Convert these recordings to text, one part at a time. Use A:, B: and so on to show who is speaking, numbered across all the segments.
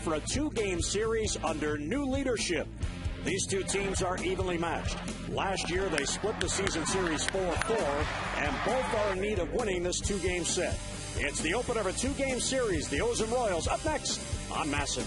A: for a two-game series under new leadership. These two teams are evenly matched. Last year, they split the season series 4-4, and both are in need of winning this two-game set. It's the opener of a two-game series. The O's and Royals up next on Masson.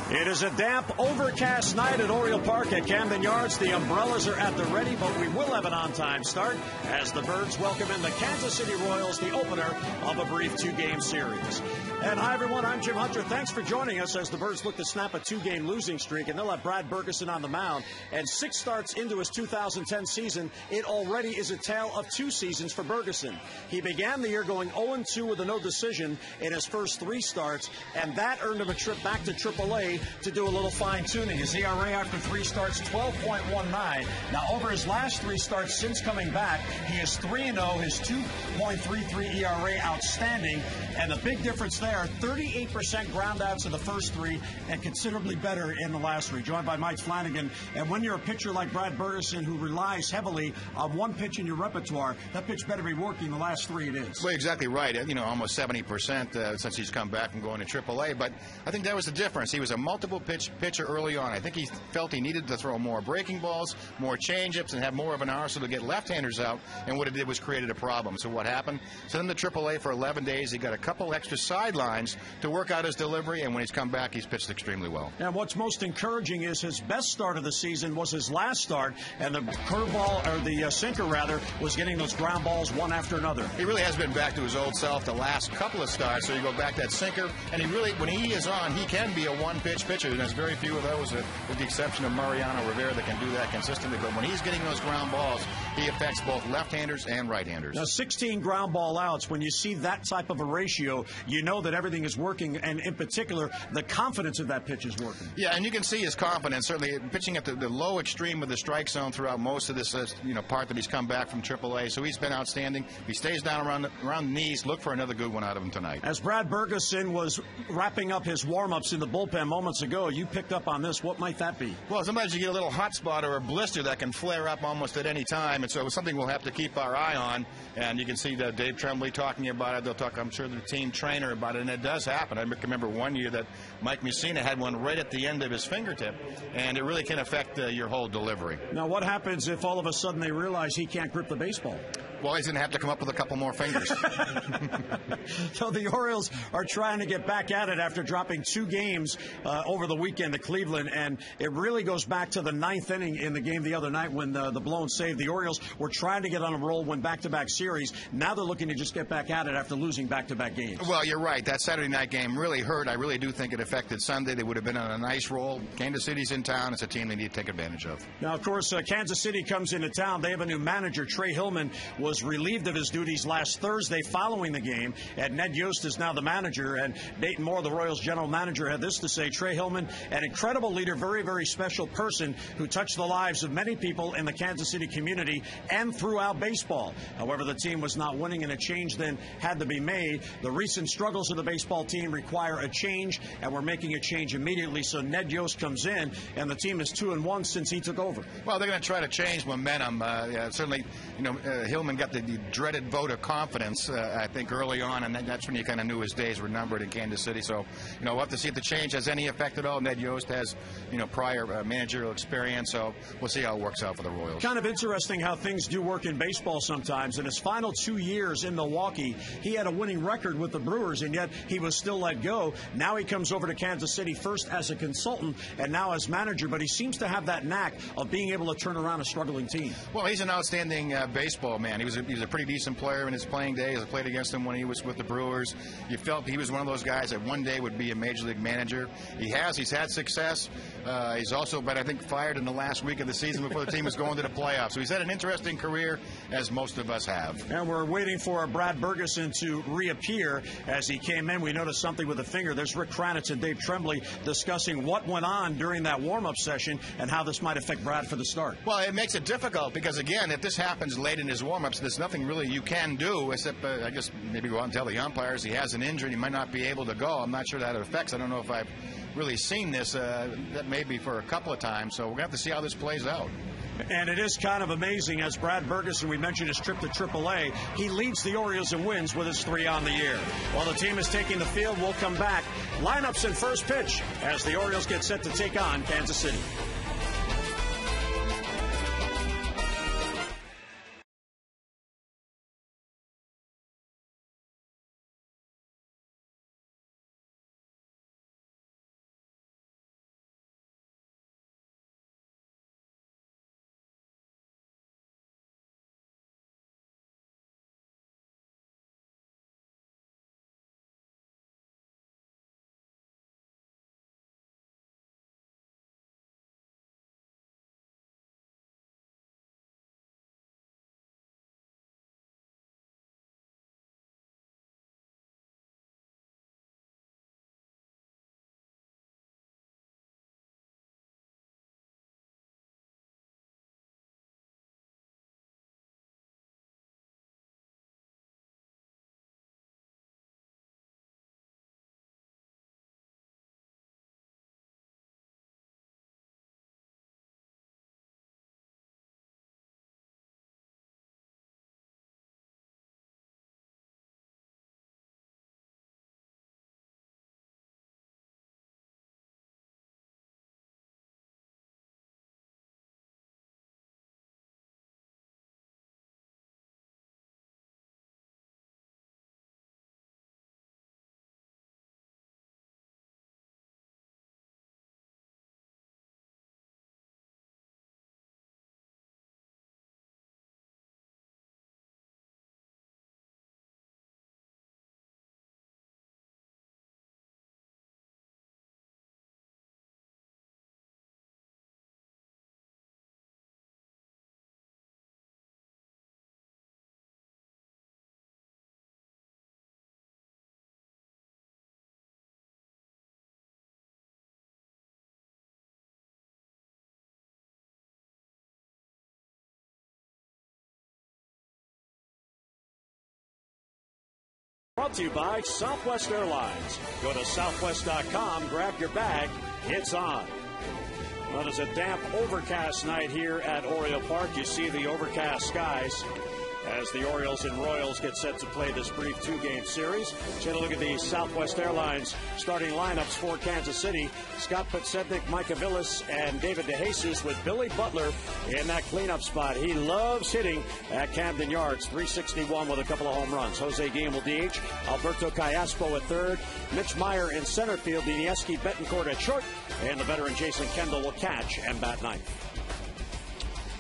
A: It is a damp, overcast night at Oriole Park at Camden Yards. The umbrellas are at the ready, but we will have an on-time start as the Birds welcome in the Kansas City Royals, the opener of a brief two-game series. And hi, everyone. I'm Jim Hunter. Thanks for joining us as the Birds look to snap a two-game losing streak, and they'll have Brad Bergeson on the mound. And 6 starts into his 2010 season, it already is a tale of 2 seasons for Bergeson. He began the year going 0-2 with a no decision in his first 3 starts, and that earned him a trip back to AAA to do a little fine-tuning. His ERA after 3 starts, 12.19. Now, over his last 3 starts since coming back, he is 3-0. His 2.33 ERA outstanding. And the big difference there, 38% ground outs in the first 3 and considerably better in the last 3. Joined by Mike Flanagan. And when you're a pitcher like Brad Bergeson who relies heavily on one pitch in your repertoire, that pitch better be working. The last 3 it is.
B: Well, exactly right. You know, almost 70% since he's come back from going to AAA. But I think that was the difference. He was a multiple pitch pitcher early on. I think he felt he needed to throw more breaking balls, more changeups, and have more of an arsenal to get left-handers out. And what it did was created a problem. So what happened? Sent him to AAA for 11 days. He got a couple extra sidelines to work out his delivery, and when he's come back, he's pitched extremely well.
A: And what's most encouraging is his best start of the season was his last start, and the curveball, or the sinker rather, was getting those ground balls one after another.
B: He really has been back to his old self the last couple of starts. So you go back that sinker, and he really, when he is on, he can be a one-pitch pitcher. And there's very few of those, with the exception of Mariano Rivera, that can do that consistently. But when he's getting those ground balls, he affects both left-handers and right-handers.
A: Now, 16 ground ball outs, when you see that type of a ratio, you know that everything is working, and in particular, the confidence of that pitch is working.
B: Yeah, and you can see his confidence, certainly pitching at the low extreme of the strike zone throughout most of this part that he's come back from AAA. So he's been outstanding. If he stays down around the knees, look for another good one out of him tonight.
A: As Brad Bergeson was wrapping up his warm-ups in the bullpen moments ago, you picked up on this. What might that be?
B: Well, sometimes you get a little hot spot or a blister that can flare up almost at any time, and so it's something we'll have to keep our eye on. And you can see Dave Tremblay talking about it. They'll talk, I'm sure, the team trainer about it, and it does happen. I remember one year that Mike Mussina had one right at the end of his fingertip, and it really can affect your whole delivery.
A: Now, what happens if all of a sudden they realize he can't grip the baseball?
B: Well, he's going to have to come up with a couple more fingers.
A: So the Orioles are trying to get back at it after dropping 2 games over the weekend to Cleveland, and it really goes back to the 9th inning in the game the other night when the blown save. The Orioles were trying to get on a roll, win back-to-back series. Now they're looking to just get back at it after losing back-to-back games.
B: Well, you're right. That Saturday night game really hurt. I really do think it affected Sunday. They would have been on a nice roll. Kansas City's in town. It's a team they need to take advantage of.
A: Now, of course, Kansas City comes into town. They have a new manager. Trey Hillman was relieved of his duties last Thursday following the game, and Ned Yost is now the manager. And Dayton Moore, the Royals general manager, had this to say: Trey Hillman, an incredible leader, very, very special person who touched the lives of many people in the Kansas City community and throughout baseball. However, the team was not winning, and a change then had to be made. The recent struggles of the baseball team require a change, and we're making a change immediately. So Ned Yost comes in, and the team is 2-1 since he took over.
B: Well, they're going to try to change momentum. Certainly, Hillman got the dreaded vote of confidence, I think, early on, and that's when you kind of knew his days were numbered in Kansas City. So, we'll have to see if the change has any effect at all. Ned Yost has, prior managerial experience, so we'll see how it works out for the Royals.
A: Kind of interesting how things do work in baseball sometimes. In his final 2 years in Milwaukee, he had a winning record with the Brewers, and yet he was still let go. Now he comes over to Kansas City first as a consultant and now as manager, but he seems to have that knack of being able to turn around a struggling team.
B: Well, he's an outstanding baseball man. He was a pretty decent player in his playing days. I played against him when he was with the Brewers. You felt he was one of those guys that one day would be a major league manager. He's had success. He's also been, I think, fired in the last week of the season before the team was going to the playoffs. So he's had an interesting career, as most of us have.
A: And we're waiting for Brad Bergeson to reappear. As he came in, we noticed something with the finger. There's Rick Kranitz and Dave Tremblay discussing what went on during that warm-up session and how this might affect Brad for the start.
B: Well, it makes it difficult because, again, if this happens late in his warm-ups, there's nothing really you can do except, I guess, maybe go out and tell the umpires he has an injury and he might not be able to go. I'm not sure that it affects. I don't know if I've really seen this. That may be for a couple of times, so we're going to have to see how this plays out.
A: And it is kind of amazing, as Brad Bergeson, we mentioned his trip to AAA, he leads the Orioles in wins with his 3 on the year. While the team is taking the field, we'll come back. Lineups and first pitch as the Orioles get set to take on Kansas City. Brought to you by Southwest Airlines. Go to southwest.com, grab your bag, it's on. Well, it's a damp, overcast night here at Oriole Park. You see the overcast skies as the Orioles and Royals get set to play this brief 2-game series. Take a look at the Southwest Airlines starting lineups for Kansas City. Scott Podsednik, Micah Villas, and David DeJesus with Billy Butler in that cleanup spot. He loves hitting at Camden Yards, 361 with a couple of home runs. Jose Guillen will DH, Alberto Callaspo at third, Mitch Meyer in center field, Vinieski Betancourt at short, and the veteran Jason Kendall will catch and bat ninth.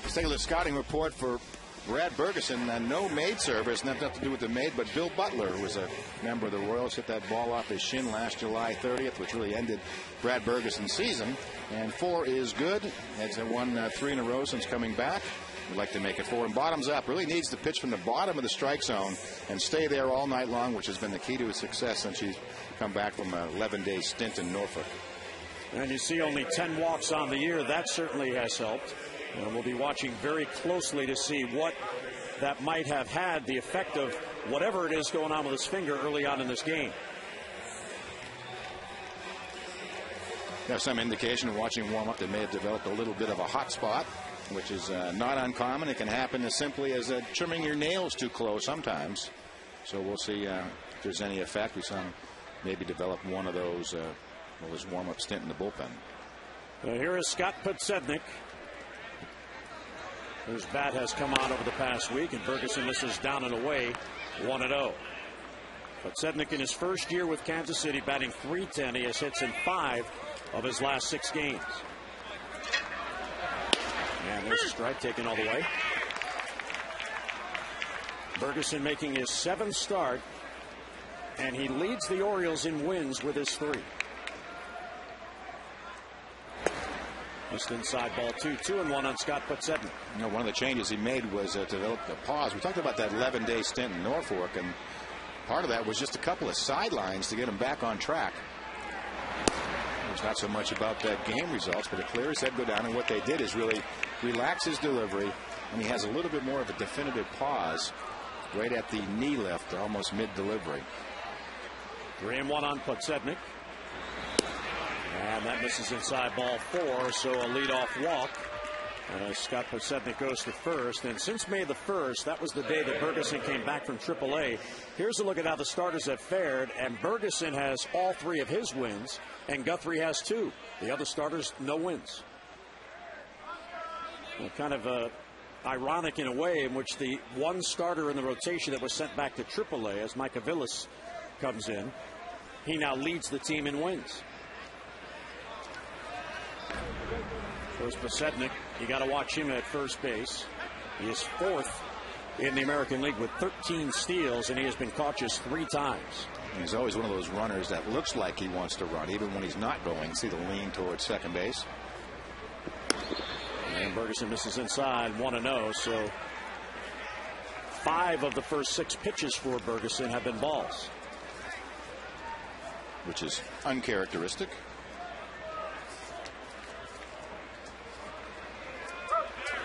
B: Let's take a look at the scouting report for Brad Bergeson. No maid service, nothing to do with the maid, but Bill Butler was a member of the Royals, hit that ball off his shin last July 30th, which really ended Brad Bergeson's season. And 4 is good. Has won 3 in a row since coming back. We'd like to make it 4. And bottoms up, really needs to pitch from the bottom of the strike zone and stay there all night long, which has been the key to his success since he's come back from an 11-day stint in Norfolk.
A: And you see only 10 walks on the year. That certainly has helped. And we'll be watching very closely to see what that might have had, the effect of whatever it is going on with his finger early on in this game.
B: There's some indication of watching warm up that may have developed a little bit of a hot spot, which is not uncommon. It can happen as simply as trimming your nails too close sometimes. So we'll see if there's any effect. We saw him maybe develop one of those with his warm-up stint in the bullpen.
A: Here is Scott Podsednik, whose bat has come on over the past week, and Bergeson misses down and away 1-0. Podsednik in his first year with Kansas City batting .310. He has hits in 5 of his last 6 games. And there's a strike taken all the way. Bergeson making his 7th start, and he leads the Orioles in wins with his 3. Just inside ball 2-1 on Scott Podsednik.
B: You know, one of the changes he made was to develop the pause. We talked about that 11-day stint in Norfolk, and part of that was just a couple of sidelines to get him back on track. It's not so much about that game results, but a clear his head, go down, and what they did is really relax his delivery, and he has a little bit more of a definitive pause right at the knee lift, almost mid-delivery.
A: 3-1 on Podsednik. And that misses inside ball 4, so a leadoff walk. Scott Podsednik goes to first. And since May the 1st, that was the day that Bergeson came back from AAA. Here's a look at how the starters have fared. And Bergeson has all 3 of his wins, and Guthrie has 2. The other starters, no wins. Well, kind of ironic in a way in which the one starter in the rotation that was sent back to AAA, as Micah Villas comes in, he now leads the team in wins. There's Podsednik. You got to watch him at first base. He is 4th in the American League with 13 steals, and he has been caught just 3 times.
B: And he's always one of those runners that looks like he wants to run, even when he's not going. See the lean towards second base.
A: And Bergeson misses inside, 1-0. So 5 of the first 6 pitches for Bergeson have been balls,
B: which is uncharacteristic.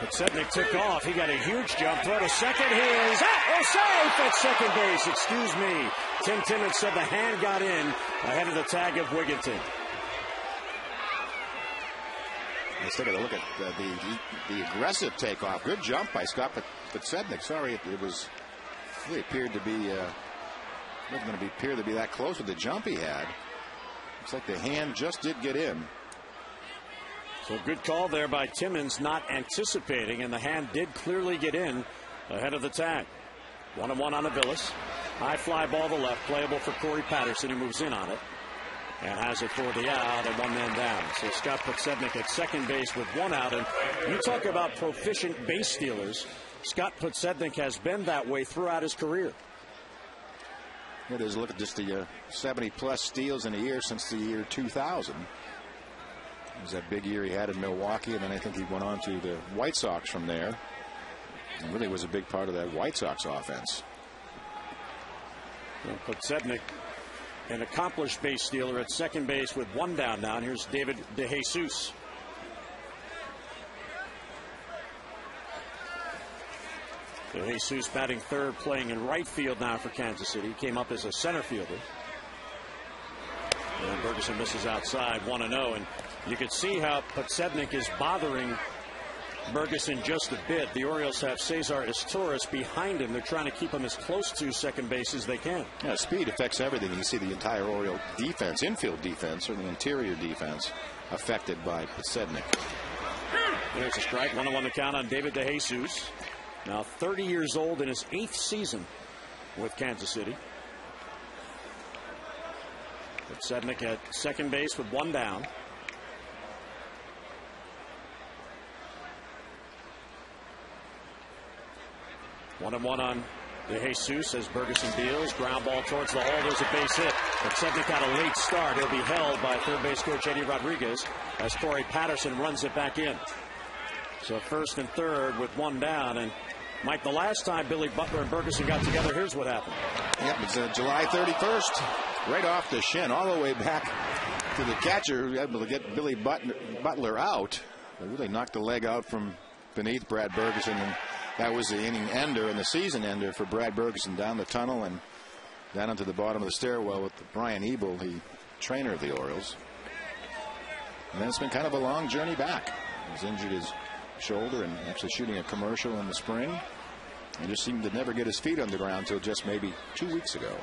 A: Podsednik took off. He got a huge jump. Throw to second. He is safe at second base. Excuse me. Tim Timmons said the hand got in ahead of the tag of Wigginton.
B: Let's take a look at the aggressive takeoff. Good jump by Scott Podsednik. Sorry, it really appeared to be wasn't going to appear to be that close with the jump he had. Looks like the hand just did get in.
A: So good call there by Timmons, not anticipating, and the hand did clearly get in ahead of the tag. 1-1 on Aviles. High fly ball to left, playable for Corey Patterson, who moves in on it and has it for the out and 1 man down. So Scott Podsednik at second base with 1 out. And you talk about proficient base stealers. Scott Podsednik has been that way throughout his career.
B: Here it is. Look at just the 70-plus steals in a year since the year 2000. It was that big year he had in Milwaukee, and then I think he went on to the White Sox from there. And really was a big part of that White Sox offense.
A: Well, Podsednik, an accomplished base stealer at second base with 1 down now. And here's David DeJesus. DeJesus batting third, playing in right field now for Kansas City. He came up as a center fielder. And Bergeson misses outside, 1-0. And you can see how Podsednik is bothering Bergeson just a bit. The Orioles have Cesar Izturis behind him. They're trying to keep him as close to second base as they can.
B: Yeah, speed affects everything. You see the entire Oriole defense, infield defense, certainly interior defense, affected by Podsednik.
A: There's a strike. 1-1 the count on David DeJesus. Now 30 years old in his 8th season with Kansas City. Podsednik at second base with 1 down. 1-1 on DeJesus as Bergeson deals. Ground ball towards the hole. There's a base hit. Podsednik got a late start. He'll be held by third base coach Eddie Rodriguez as Corey Patterson runs it back in. So first and third with 1 down. And Mike, the last time Billy Butler and Bergeson got together, here's what happened.
B: Yep, it's July 31st. Right off the shin, all the way back to the catcher, able to get Billy Butler out. They really knocked the leg out from beneath Brad Bergeson, and that was the inning ender and the season ender for Brad Bergeson down the tunnel and down into the bottom of the stairwell with Brian Ebel, the trainer of the Orioles. And then it's been kind of a long journey back. He's injured his shoulder and actually shooting a commercial in the spring. He just seemed to never get his feet on the ground until just maybe 2 weeks ago.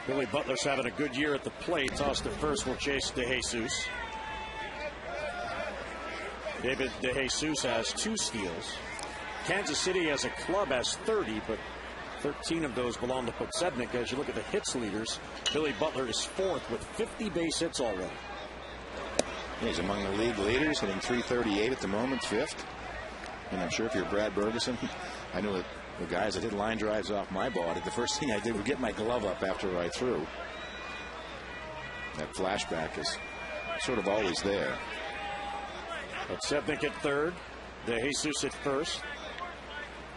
A: Billy Butler's having a good year at the plate. Toss to first will chase DeJesus. David DeJesus has 2 steals. Kansas City as a club has 30, but 13 of those belong to Podsednik. As you look at the hits leaders, Billy Butler is 4th with 50 base hits already.
B: He's among the league leaders, hitting .338 at the moment, 5th. And I'm sure if you're Brad Bergeson, I know that The guys that hit line drives off my ball, the first thing I did was get my glove up after I threw. That flashback is sort of always there.
A: Podsebnik at third. DeJesus at first.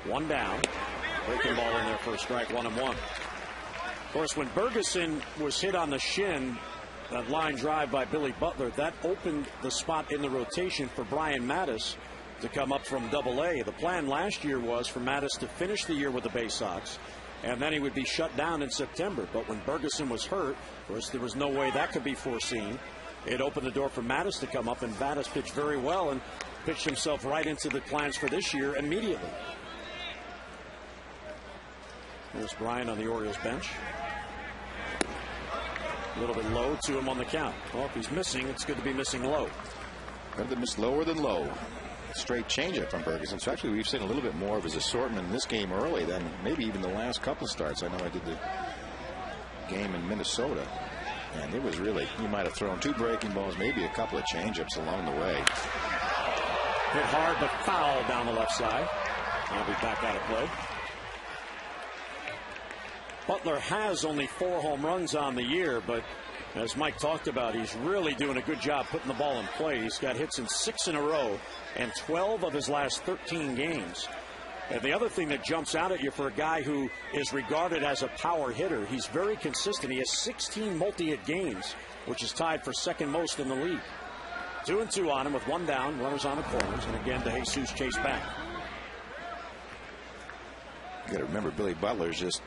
A: One down. Breaking ball in there for a strike, 1-1. Of course, when Bergeson was hit on the shin, that line drive by Billy Butler, that opened the spot in the rotation for Brian Mattis to come up from Double-A. The plan last year was for Mattis to finish the year with the Bay Sox, and then he would be shut down in September. But when Bergeson was hurt, of course, there was no way that could be foreseen. It opened the door for Mattis to come up, and Mattis pitched very well and pitched himself right into the plans for this year immediately. There's Brian on the Orioles bench. A little bit low, to him on the count. Well, if he's missing, it's good to be missing low.
B: Better to miss lower than low. Straight changeup from Bergeson. So actually, we've seen a little bit more of his assortment in this game early than maybe even the last couple of starts. I know I did the game in Minnesota, and it was really, he might have thrown 2 breaking balls, maybe a couple of changeups along the way.
A: Hit hard but foul down the left side. I'll be back out of play. Butler has only 4 home runs on the year, but as Mike talked about, he's really doing a good job putting the ball in play. He's got hits in 6 in a row and 12 of his last 13 games. And the other thing that jumps out at you for a guy who is regarded as a power hitter, he's very consistent. He has 16 multi-hit games, which is tied for second most in the league. 2-2 on him with 1 down, runners on the corners, and again DeJesus chased back.
B: You got to remember, Billy Butler's just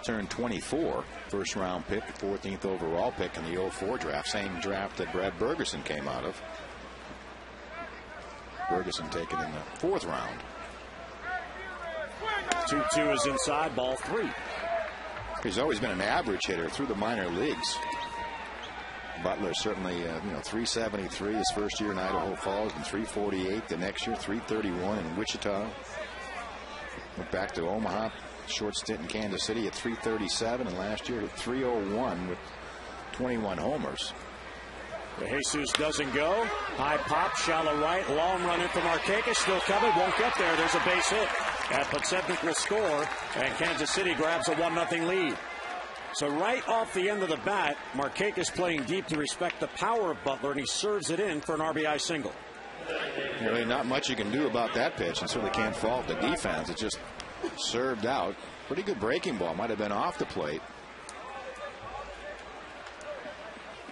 B: turned 24. First round pick, 14th overall pick in the 04 draft. Same draft that Brad Bergeson came out of. Bergeson taken in the 4th round.
A: 2-2 is inside, ball 3.
B: He's always been an average hitter through the minor leagues. Butler certainly, 373 his first year in Idaho Falls, and 348 the next year, 331 in Wichita. Went back to Omaha, short stint in Kansas City at 337, and last year at 301 with 21 homers.
A: DeJesus doesn't go. High pop, shallow right, long run in from Markakis, still coming, won't get there. There's a base hit. And Podsebnik will score, and Kansas City grabs a 1-0 lead. So right off the end of the bat, Markakis playing deep to respect the power of Butler, and he serves it in for an RBI single.
B: Really not much you can do about that pitch, and certainly can't fault the defense. It just served out. Pretty good breaking ball. Might have been off the plate.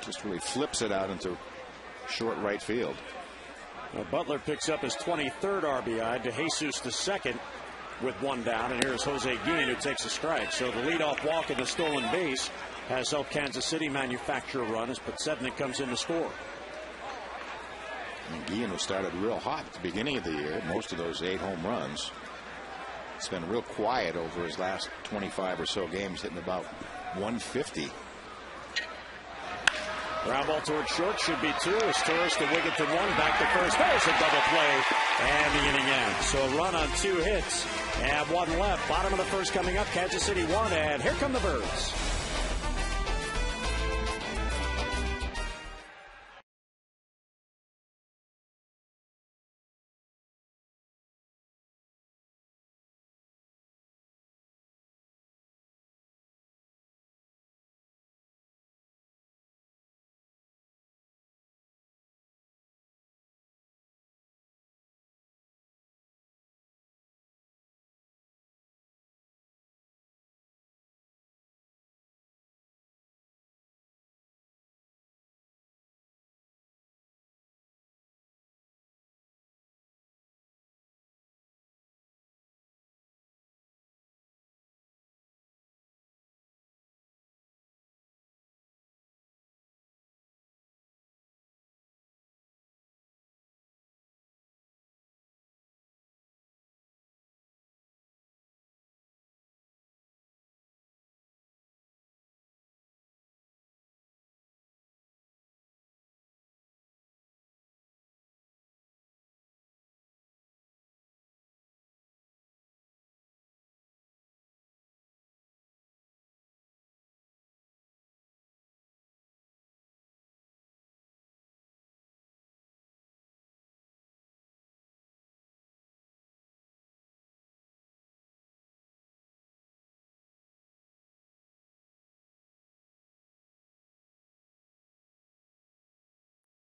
B: Just really flips it out into short right field.
A: Now Butler picks up his 23rd RBI. DeJesus the second with 1 down. And here's Jose Guillen, who takes a strike. So the leadoff walk and the stolen base has helped Kansas City manufacture a run as Podsebnik comes in to score.
B: And Guillen was started real hot at the beginning of the year. Most of those 8 home runs. It's been real quiet over his last 25 or so games, hitting about 150.
A: Ground ball towards short, should be 2. As Torres to Wigginton 1, back to first. There's a double play, and the inning ends. So a run on 2 hits, and 1 left. Bottom of the first coming up, Kansas City 1, and here come the Birds.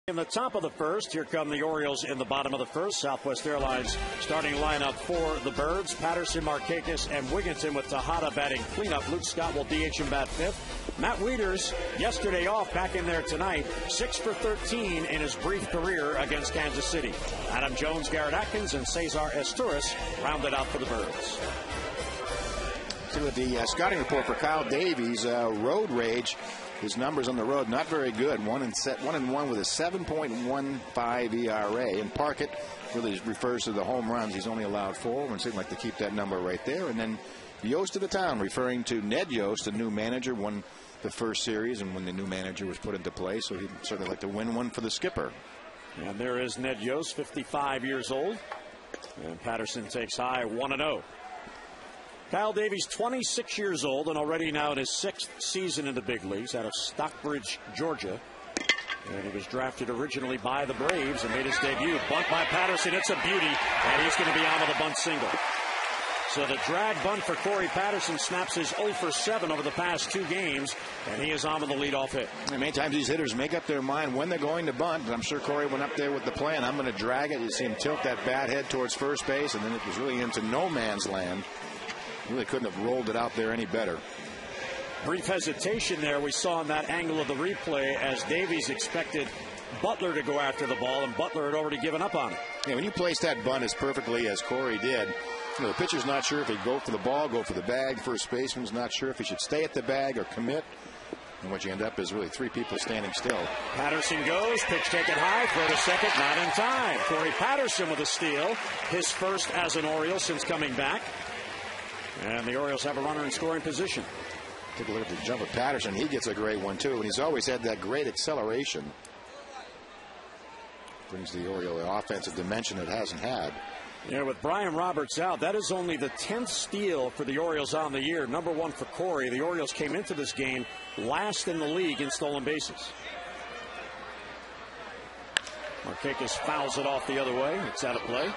A: In the top of the first, here come the Orioles in the bottom of the first. Southwest Airlines starting lineup for the Birds. Patterson, Markakis, and Wigginton with Tejada batting cleanup. Luke Scott will DH and bat fifth. Matt Wieters, yesterday off, back in there tonight. 6 for 13 in his brief career against Kansas City. Adam Jones, Garrett Atkins, and Cesar Estouris rounded out for the Birds.
B: See with the scouting report for Kyle Davies, road rage. His numbers on the road not very good. 1-1 with a 7.15 ERA. And Parkett really refers to the home runs. He's only allowed 4, and seemed like to keep that number right there. And then Yost of the town, referring to Ned Yost, the new manager, won the first series, and when the new manager was put into play, so he'd certainly like to win one for the skipper.
A: And there is Ned Yost, 55 years old. And Patterson takes high 1-0. Kyle Davies, 26 years old, and already now in his 6th season in the big leagues out of Stockbridge, Georgia. And he was drafted originally by the Braves and made his debut. Bunt by Patterson. It's a beauty, and he's going to be on with a bunt single. So the drag bunt for Corey Patterson snaps his 0 for 7 over the past 2 games, and he is on with the leadoff hit.
B: And many times these hitters make up their mind when they're going to bunt, and I'm sure Corey went up there with the plan. I'm going to drag it. You see him tilt that bat head towards first base, and then it was really into no man's land. Really couldn't have rolled it out there any better.
A: Brief hesitation there we saw in that angle of the replay as Davies expected Butler to go after the ball, and Butler had already given up on it.
B: Yeah, when you place that bunt as perfectly as Corey did, the pitcher's not sure if he'd go for the ball, go for the bag. First baseman's not sure if he should stay at the bag or commit. And what you end up is really 3 people standing still.
A: Patterson goes, pitch taken high, throw to second, not in time. Corey Patterson with a steal, his first as an Oriole since coming back. And the Orioles have a runner in scoring position.
B: Take a look at the jump of Patterson. He gets a great one, too. And he's always had that great acceleration. Brings the Oriole offensive dimension it hasn't had.
A: Yeah, with Brian Roberts out, that is only the 10th steal for the Orioles on the year. Number 1 for Corey. The Orioles came into this game last in the league in stolen bases. Markakis fouls it off the other way. It's out of play.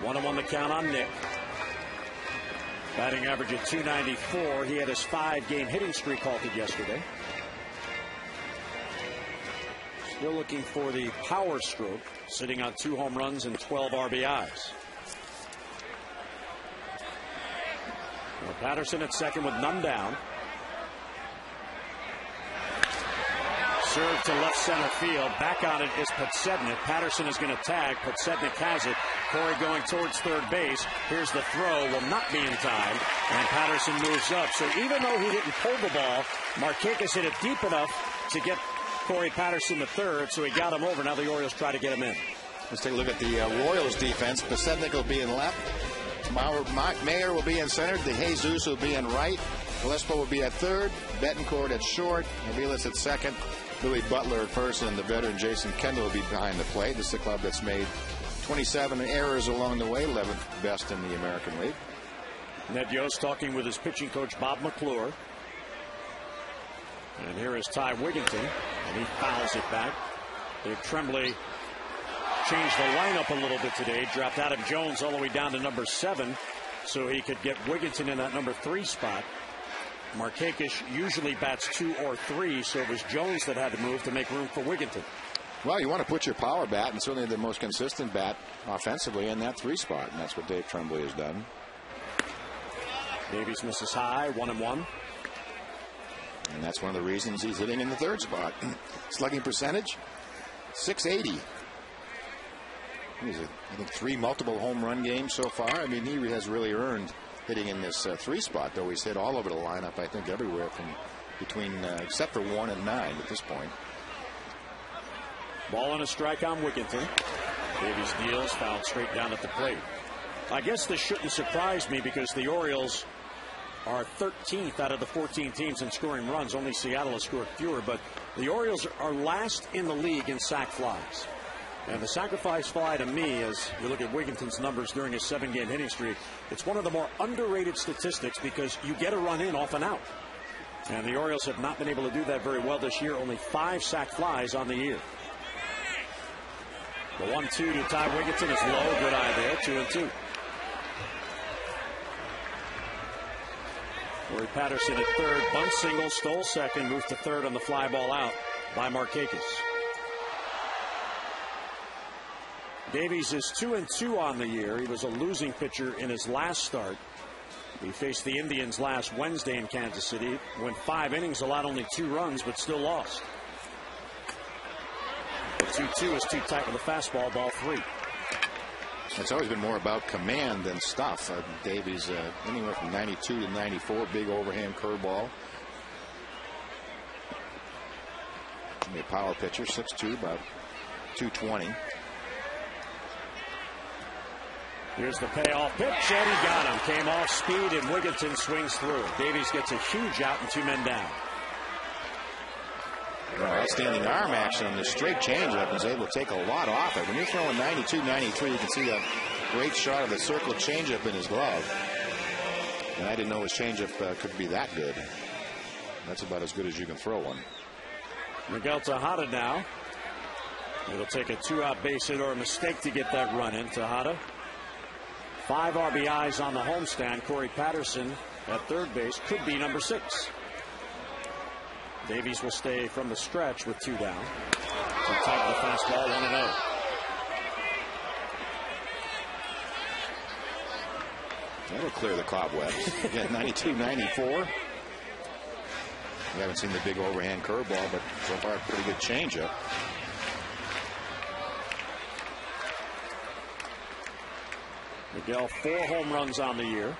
A: 1-1 the count on Nick. Batting average at .294. He had his 5-game hitting streak halted yesterday. Still looking for the power stroke, sitting on 2 home runs and 12 RBIs. Well, Patterson at second with none down. Serve to left center field. Back on it is Podsednik. Patterson is going to tag. Podsednik has it. Corey going towards third base. Here's the throw. Will not be in time. And Patterson moves up. So even though he didn't pull the ball, Markakis hit it deep enough to get Corey Patterson to third. So he got him over. Now the Orioles try to get him in.
B: Let's take a look at the Royals defense. Podsednik will be in left. Mayer will be in center. DeJesus will be in right. Gillespie will be at third. Betancourt at short. Aviles at second. Billy Butler at first, and the veteran Jason Kendall will be behind the plate. This is a club that's made 27 errors along the way, 11th best in the American League.
A: Ned Yost talking with his pitching coach Bob McClure. And here is Ty Wigginton, and he fouls it back. Dave Tremblay changed the lineup a little bit today, dropped Adam Jones all the way down to number 7, so he could get Wigginton in that number 3 spot. Markakis usually bats 2 or 3, so it was Jones that had to move to make room for Wigginton.
B: Well, you want to put your power bat, and certainly the most consistent bat offensively in that 3 spot, and that's what Dave Tremblay has done.
A: Davies misses high, 1-1.
B: And that's one of the reasons he's hitting in the 3rd spot. Slugging percentage, .680. He's I think 3 multiple home run games so far. I mean, he has really earned hitting in this 3 spot, though he's hit all over the lineup, I think everywhere from between, except for 1 and 9 at this point.
A: Ball and a strike on Wigginton. Davies deals, fouled straight down at the plate. I guess this shouldn't surprise me because the Orioles are 13th out of the 14 teams in scoring runs. Only Seattle has scored fewer, but the Orioles are last in the league in sac flies. And the sacrifice fly to me, as you look at Wigginton's numbers during his 7-game hitting streak, it's one of the more underrated statistics because you get a run in off and out. And the Orioles have not been able to do that very well this year. Only 5 sac flies on the year. The 1-2 to Ty Wigginton is low. Good eye there. 2-2. Corey Patterson at third. Bunt single. Stole second. Moved to third on the fly ball out by Markakis. Davies is 2-2 on the year. He was a losing pitcher in his last start. He faced the Indians last Wednesday in Kansas City. Went 5 innings, allowed only 2 runs, but still lost. The 2-2 is too tight with a fastball, ball 3.
B: It's always been more about command than stuff. Davies, anywhere from 92 to 94, big overhand curveball. A power pitcher, 6'2", about 220.
A: Here's the payoff pitch, and he got him. Came off speed, and Wigginton swings through. Davies gets a huge out and 2 men down.
B: Outstanding arm action on the straight changeup. He's able to take a lot off it. When you're throwing 92, 93, you can see that great shot of the circle changeup in his glove. And I didn't know his changeup could be that good. That's about as good as you can throw one.
A: Miguel Tejada now. It'll take a 2-out base hit or a mistake to get that run in. Tejada. 5 RBIs on the homestand. Corey Patterson at third base could be number 6. Davies will stay from the stretch with 2 down. On top of the fastball, 1-0.
B: That'll clear the cobwebs. Again, 92, 94. We haven't seen the big overhand curveball, but so far a pretty good changeup.
A: Miguel, 4 home runs on the year.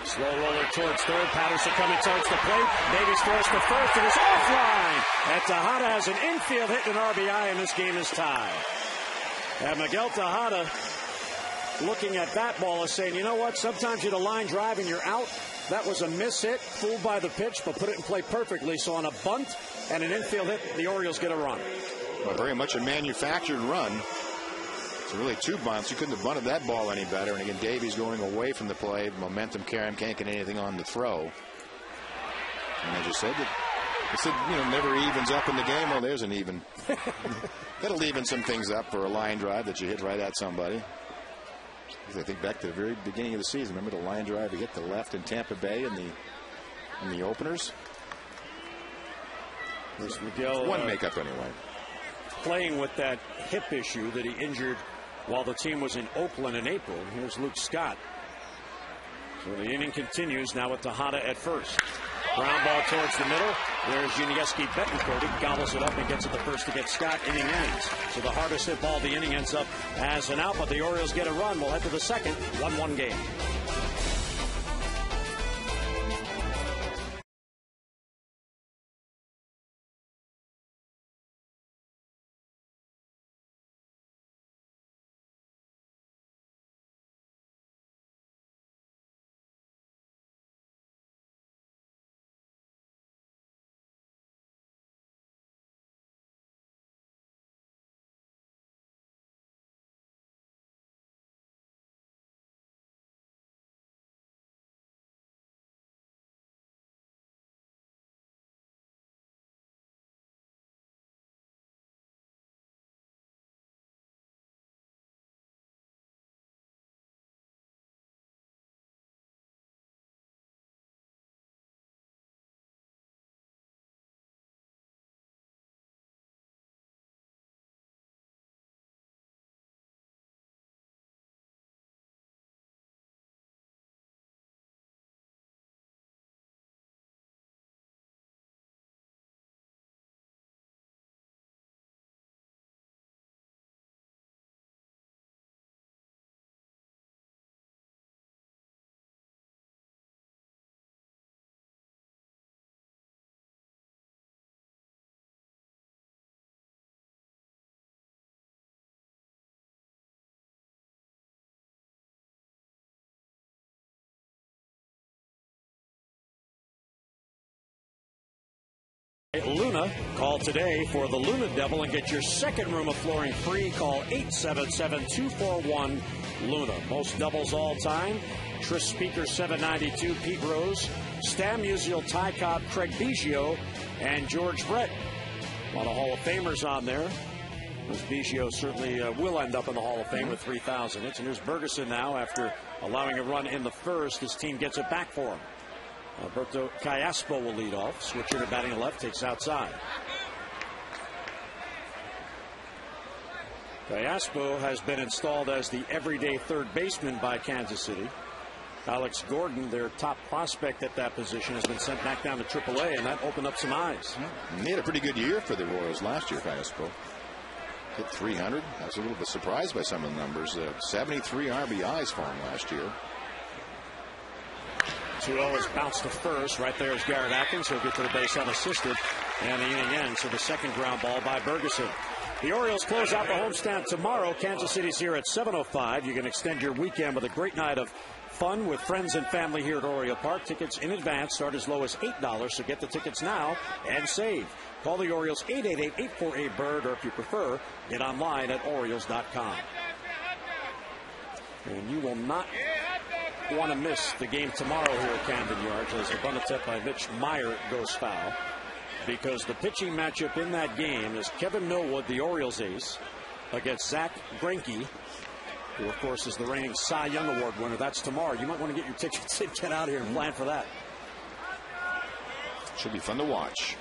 A: Slow roller towards third. Patterson coming towards the plate. Davies throws to first. It is offline. And Tejada has an infield hit and an RBI, and this game is tied. And Miguel Tejada, looking at that ball, is saying, you know what? Sometimes you're the line drive and you're out. That was a miss hit, fooled by the pitch, but put it in play perfectly. So on a bunt and an infield hit, the Orioles get a run.
B: Well, very much a manufactured run. It's really 2 bunts. You couldn't have bunted that ball any better. And again, Davies going away from the play. Momentum carry him, can't get anything on the throw. And I just said that. I said, you know, never evens up in the game. Well, there's an even. That'll even some things up for a line drive that you hit right at somebody. I think back to the very beginning of the season. Remember the line drive he hit the left in Tampa Bay in the openers?
A: There's Miguel.
B: One makeup anyway.
A: Playing with that hip issue that he injured while the team was in Oakland in April. Here's Luke Scott. So the inning continues now with Tejada at first. Ground ball towards the middle. There's Yuniesky Betancourt. He gobbles it up and gets it to first to get Scott. Inning ends. So the hardest hit ball of the inning ends up as an out, but the Orioles get a run. We'll head to the second. 1-1 game. Luna, call today for the Luna Devil and get your second room of flooring free. Call 877-241-LUNA. Most doubles all time. Tris Speaker 792, Pete Rose, Stam Musial, Ty Cobb, Craig Biggio, and George Brett. A lot of Hall of Famers on there. This Biggio certainly will end up in the Hall of Fame with 3,000 hits. And here's Bergeson now after allowing a run in the first. His team gets it back for him. Alberto Callaspo will lead off. Switcher to batting left, takes outside. Gallaspo has been installed as the everyday third baseman by Kansas City. Alex Gordon, their top prospect at that position, has been sent back down to AAA, and that opened up some eyes.
B: He had a pretty good year for the Royals last year, Gallaspo. Hit 300. I was a little bit surprised by some of the numbers. 73 RBIs for him last year.
A: 2-0 is bounced to first. Right there is Garrett Atkins. He'll get to the base unassisted. And the inning ends, so the second ground ball by Bergeson. The Orioles close out the homestand tomorrow. Kansas City's here at 7:05. You can extend your weekend with a great night of fun with friends and family here at Oriole Park. Tickets in advance start as low as $8, so get the tickets now and save. Call the Orioles 888-848-BIRD, or if you prefer, get online at Orioles.com. And you will not want to miss the game tomorrow here at Camden Yards as the bunt attempt by Mitch Meyer goes foul, because the pitching matchup in that game is Kevin Millwood, the Orioles ace, against Zach Greinke, who of course is the reigning Cy Young Award winner. That's tomorrow. You might want to get your tickets and get out here and plan for that.
B: Should be fun to watch.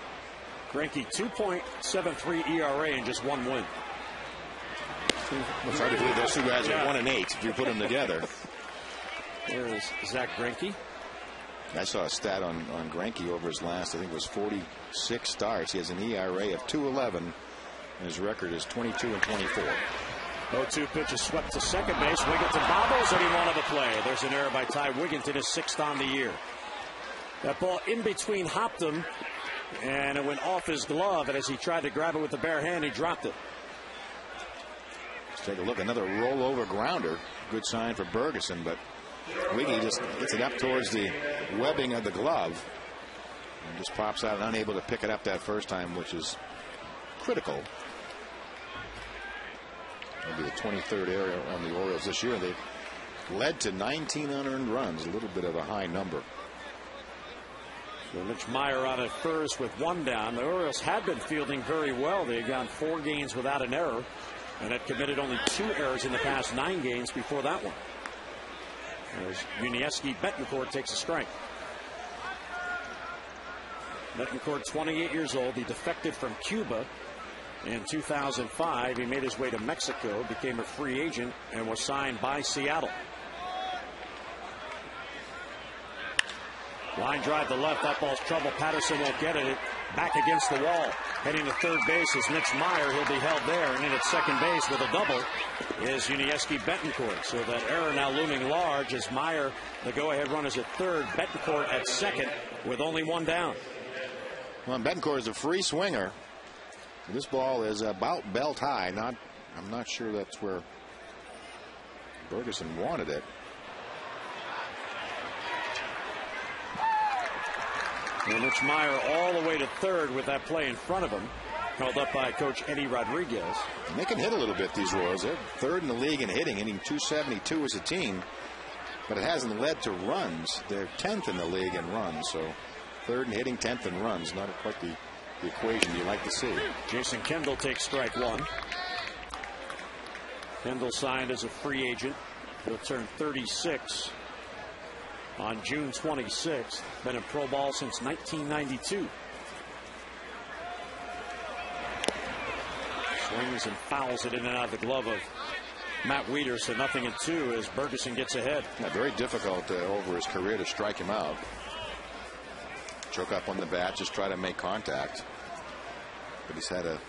A: Greinke 2.73 ERA and just one win.
B: It's hard to believe those two guys are 1-8 if you put them together.
A: There's Zach Greinke.
B: I saw a stat on Greinke over his last, I think it was 46 starts. He has an ERA of 2.11, and his record is 22-24.
A: 0-2 pitch is swept to second base. Wigginton bobbles, and he won of the play. There's an error by Ty Wigginton, his 6th on the year. That ball in between hopped him, and it went off his glove, and as he tried to grab it with the bare hand, he dropped it.
B: Let's take a look. Another rollover grounder. Good sign for Bergeson, but Wiggy just gets it up towards the webbing of the glove and just pops out, unable to pick it up that first time, which is critical. It'll be the 23rd error on the Orioles this year. They've led to 19 unearned runs, a little bit of a high number.
A: So Mitch Meyer out at first with one down. The Orioles had been fielding very well. They had gone 4 games without an error and had committed only 2 errors in the past 9 games before that one. As Unieski Betancourt takes a strike. Betancourt, 28 years old. He defected from Cuba in 2005. He made his way to Mexico, became a free agent, and was signed by Seattle. Line drive to left. That ball's trouble. Patterson won't get it. Back against the wall. Heading to third base is Mitch Meyer. He'll be held there. And in at second base with a double is Unieski Betancourt. So that error now looming large as Meyer, the go-ahead run, is at third. Betancourt at second with only one down.
B: Well, Betancourt is a free swinger. This ball is about belt high. I'm not sure that's where Bergeson wanted it.
A: And Mitch Meyer all the way to third with that play in front of him. Held up by Coach Eddie Rodriguez.
B: And they can hit a little bit, these Royals. They're 3rd in the league in hitting 272 as a team. But it hasn't led to runs. They're 10th in the league in runs. So 3rd in hitting, 10th in runs. Not quite the equation you like to see.
A: Jason Kendall takes strike 1. Kendall signed as a free agent. He'll turn 36 on June 26th. Been in pro ball since 1992. Swings and fouls it in and out of the glove of Matt Wieters, so 0-2 as Bergeson gets ahead.
B: Yeah, very difficult over his career to strike him out. Choke up on the bat, just try to make contact. But he's had a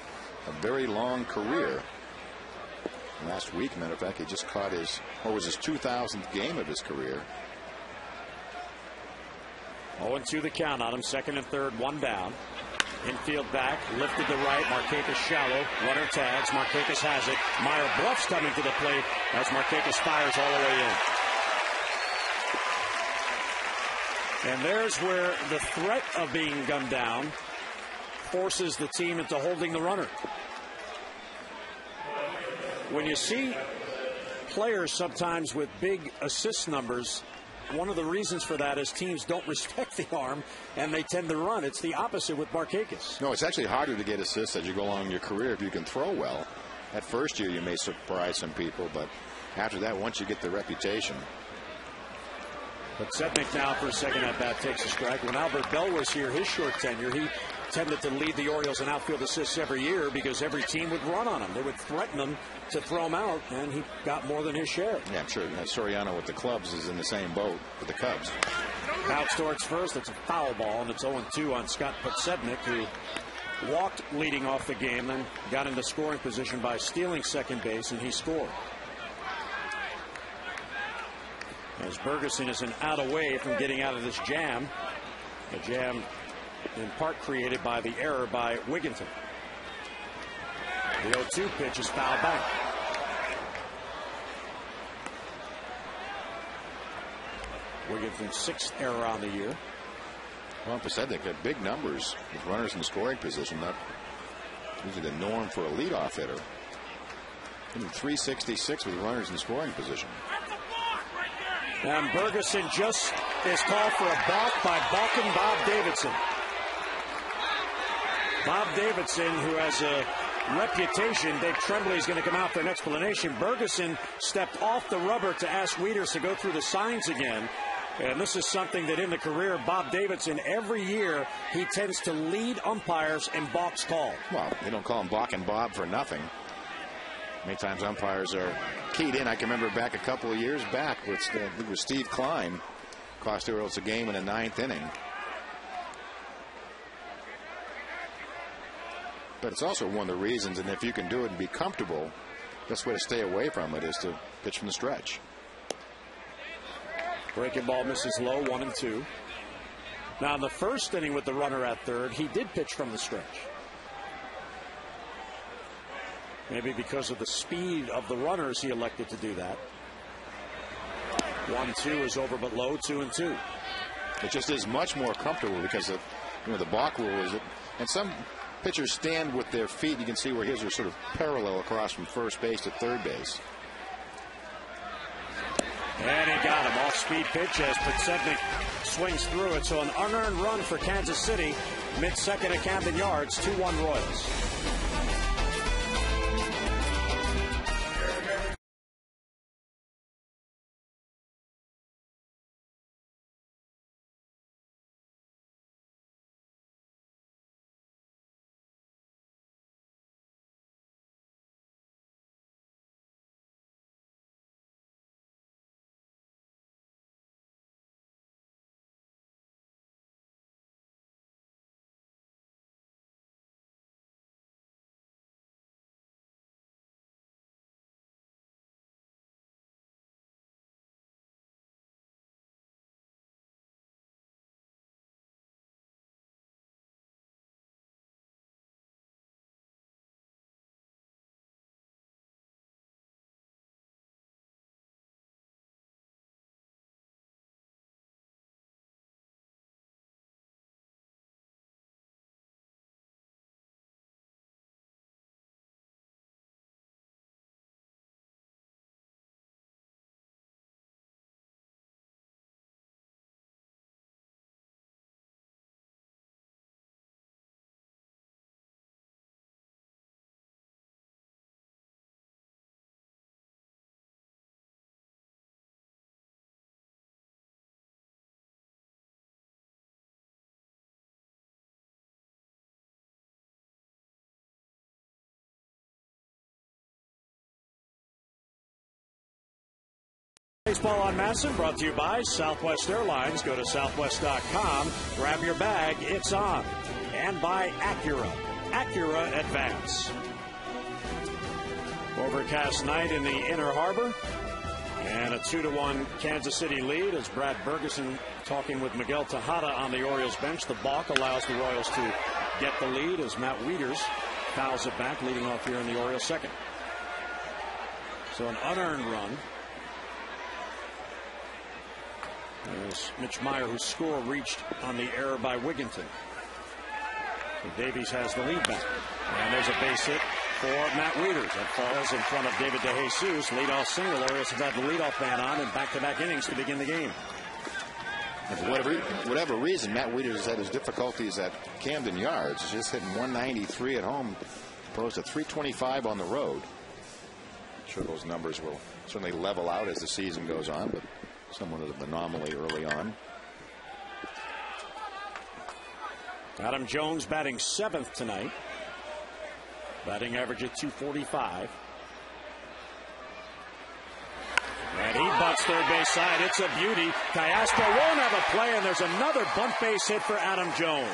B: very long career. Last week, matter of fact, he just caught his 2000th game of his career.
A: 0-2 the count on him. 2nd and 3rd, 1 down. Infield back, lifted to right. Markakis shallow. Runner tags. Markakis has it. Meyer bluffs coming to the plate as Markakis fires all the way in. And there's where the threat of being gunned down forces the team into holding the runner. When you see players sometimes with big assist numbers, one of the reasons for that is teams don't respect the arm and they tend to run. It's the opposite with Markakis.
B: No, it's actually harder to get assists as you go along in your career if you can throw well. That first year you may surprise some people, but after that, once you get the reputation.
A: But Setnik now for a second at bat takes a strike. When Albert Bell was here, his short tenure, he tended to lead the Orioles in outfield assists every year because every team would run on him. They would threaten him to throw him out, and he got more than his share.
B: Yeah, I'm sure Soriano with the Cubs is in the same boat with the Cubs.
A: Now Storks first. It's a foul ball, and it's 0-2 on Scott Podsednik, who walked leading off the game, then got into scoring position by stealing second base, and he scored. As Bergeson is an out away from getting out of this jam. A jam in part created by the error by Wigginton. The 0-2 pitch is fouled back. Wigginton's 6th error on the year.
B: Well, Podsednik had big numbers with runners in scoring position. That usually the norm for a leadoff hitter. 366 with runners in scoring position.
A: And Bergeson just is called for a balk by balking Bob Davidson. Bob Davidson, who has a reputation, Dave Tremblay is going to come out for an explanation. Bergeson stepped off the rubber to ask Wieters to go through the signs again. And this is something that in the career of Bob Davidson, every year he tends to lead umpires in balks called.
B: Well, they don't call him balking Bob for nothing. Many times umpires are keyed in. I can remember back a couple of years back with Steve Klein. Cost the Orioles a game in the 9th inning. But it's also one of the reasons, and if you can do it and be comfortable, the best way to stay away from it is to pitch from the stretch.
A: Breaking ball misses low, 1-2. Now in the first inning with the runner at third, he did pitch from the stretch. Maybe because of the speed of the runners, he elected to do that. 1-2 is over but low, 2-2.
B: It just is much more comfortable because of the balk rule is it, and some pitchers stand with their feet. You can see where his are sort of parallel across from first base to third base.
A: And he got him. Off-speed pitch as Podsednik swings through it. So an unearned run for Kansas City. Mid-second at Camden Yards. 2-1 Royals. Baseball on Masson brought to you by Southwest Airlines. Go to southwest.com. Grab your bag. It's on. And by Acura. Acura Advance. Overcast night in the Inner Harbor. And a 2-1 Kansas City lead as Brad Bergeson talking with Miguel Tejada on the Orioles bench. The balk allows the Royals to get the lead as Matt Wieters fouls it back, leading off here in the Orioles second. So an unearned run. There's Mitch Meyer, whose score reached on the error by Wigginton. And Davies has the lead back. And there's a base hit for Matt Wieters. That falls in front of David DeJesus. Leadoff single. Orioles have had the leadoff man on in back-to-back innings to begin the game.
B: And for whatever reason, Matt Wieters has had his difficulties at Camden Yards. He's just hitting 193 at home, opposed to 325 on the road. I'm sure those numbers will certainly level out as the season goes on, but somewhat of an anomaly early on.
A: Adam Jones batting 7th tonight. Batting average at .245. And he butts third base side. It's a beauty. Castro won't have a play, and there's another bunt base hit for Adam Jones.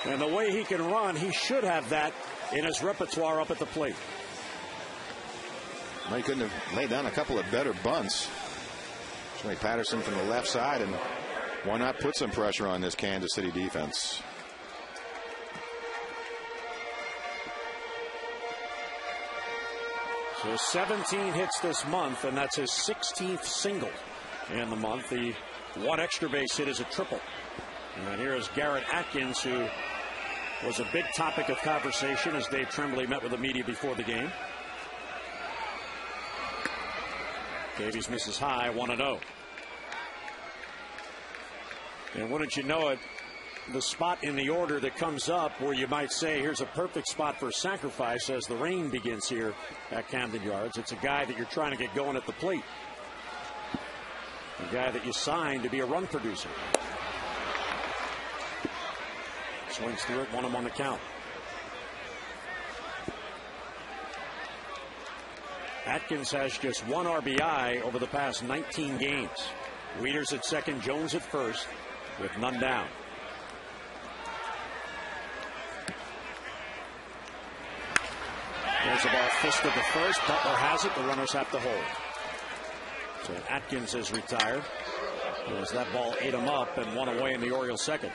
A: And the way he can run, he should have that in his repertoire up at the plate.
B: Well, he couldn't have laid down a couple of better bunts. Joey Patterson from the left side, and why not put some pressure on this Kansas City defense?
A: So 17 hits this month, and that's his 16th single in the month. The one extra base hit is a triple. And here is Garrett Atkins, who was a big topic of conversation as Dave Tremblay met with the media before the game. Davies misses high, 1-0. And wouldn't you know it, the spot in the order that comes up where you might say here's a perfect spot for a sacrifice as the rain begins here at Camden Yards. It's a guy that you're trying to get going at the plate. A guy that you signed to be a run producer. Swings through it, 1 on the count. Atkins has just 1 RBI over the past 19 games. Wieters at second, Jones at first, with none down. There's a ball fisted the first. Butler has it. The runners have to hold. So Atkins is retired. As that ball ate him up and 1 away in the Orioles' second.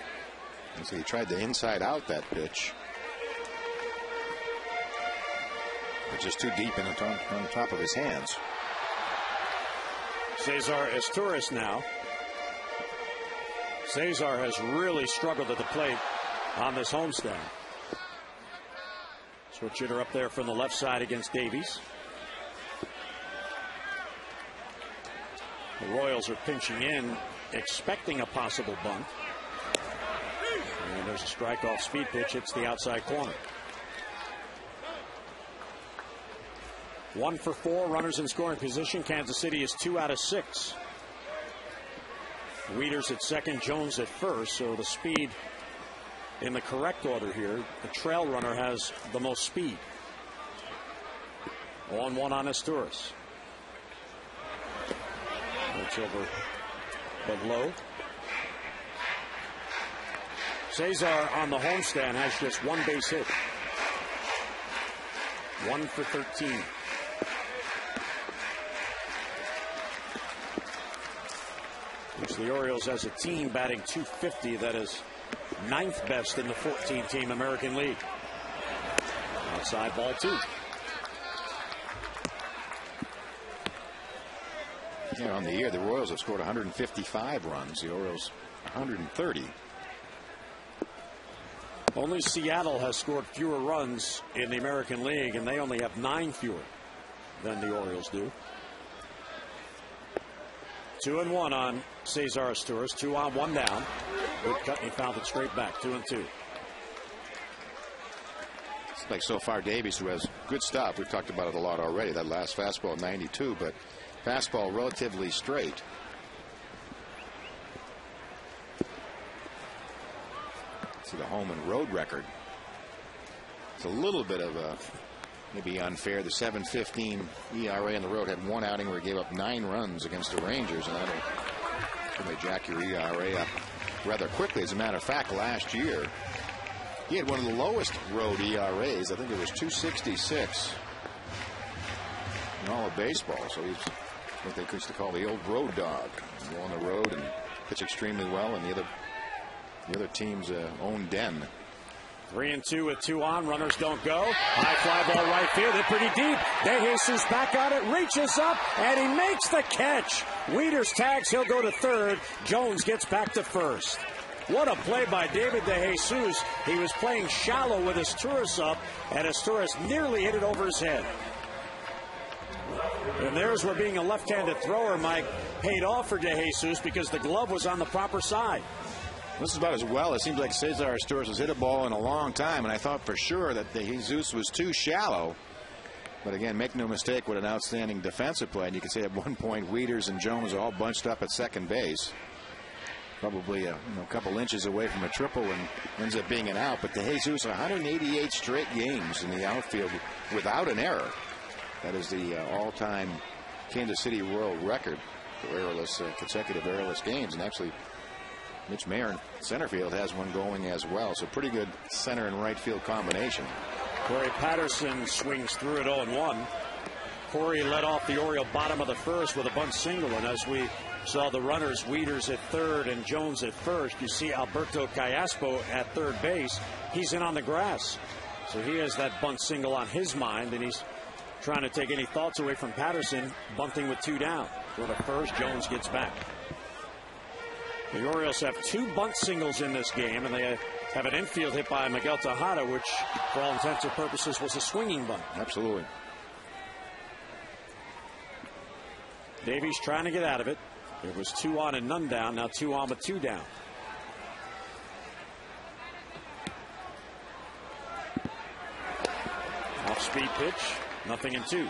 B: So he tried to inside out that pitch. But just too deep in on top of his hands.
A: Cesar Esteuris now. Cesar has really struggled at the plate on this homestand. Switch hitter up there from the left side against Davies. The Royals are pinching in, expecting a possible bunt. And there's a strike off speed pitch. It's the outside corner. 1 for 4 runners in scoring position. Kansas City is 2 out of 6. Wieters at second, Jones at first. So the speed in the correct order here. The trail runner has the most speed. 1-1 on Esteuris. It's over but low. Cesar on the homestand has just 1 base hit. 1 for 13. Which the Orioles as a team batting .250. That is 9th best in the 14-team American League. Outside ball 2.
B: Yeah, on the year, the Royals have scored 155 runs. The Orioles 130.
A: Only Seattle has scored fewer runs in the American League, and they only have 9 fewer than the Orioles do. 2-1 on Cesar Esteuris. 2 on, 1 down. Good cut, and he fouled it straight back. 2-2.
B: It's like so far Davies, who has good stuff. We've talked about it a lot already. That last fastball, 92, but fastball relatively straight. See the home and road record. It's a little bit of a maybe unfair. The 7.15 ERA on the road had 1 outing where he gave up 9 runs against the Rangers, and that'll certainly jack your ERA up rather quickly. As a matter of fact, last year he had one of the lowest road ERAs. I think it was 2.66 in all of baseball. So he's what they used to call the old road dog. Go on the road and pitch extremely well in the other team's own den.
A: 3-2 with 2 on. Runners don't go. High fly ball right field. Hit pretty deep. De Jesus back on it. Reaches up. And he makes the catch. Wieters tags. He'll go to third. Jones gets back to first. What a play by David De Jesus. He was playing shallow with Esteuris up. And Esteuris nearly hit it over his head. And there's where being a left-handed thrower, Mike, paid off for De Jesus because the glove was on the proper side.
B: This is about as well. It seems like Cesar Esteuris has hit a ball in a long time, and I thought for sure that De Jesus was too shallow. But again, make no mistake, what an outstanding defensive play. And you can say at one point Wieters and Jones are all bunched up at second base. Probably a couple inches away from a triple and ends up being an out. But De Jesus, 188 straight games in the outfield without an error. That is the all-time Kansas City Royal record for errorless, consecutive errorless games. And actually, Mitch Mayer in center field has one going as well. So pretty good center and right field combination.
A: Corey Patterson swings through it 0-1. Corey led off the Oriole bottom of the first with a bunt single, and as we saw the runners, Wieters at third and Jones at first, you see Alberto Callaspo at third base. He's in on the grass, so he has that bunt single on his mind, and he's trying to take any thoughts away from Patterson, bunting with 2 down. For the first, Jones gets back. The Orioles have 2 bunt singles in this game, and they have an infield hit by Miguel Tejada, which for all intents and purposes was a swinging bunt.
B: Absolutely.
A: Davies trying to get out of it. It was 2 on and none down. Now 2 on with 2 down. Off-speed pitch. Nothing in 2.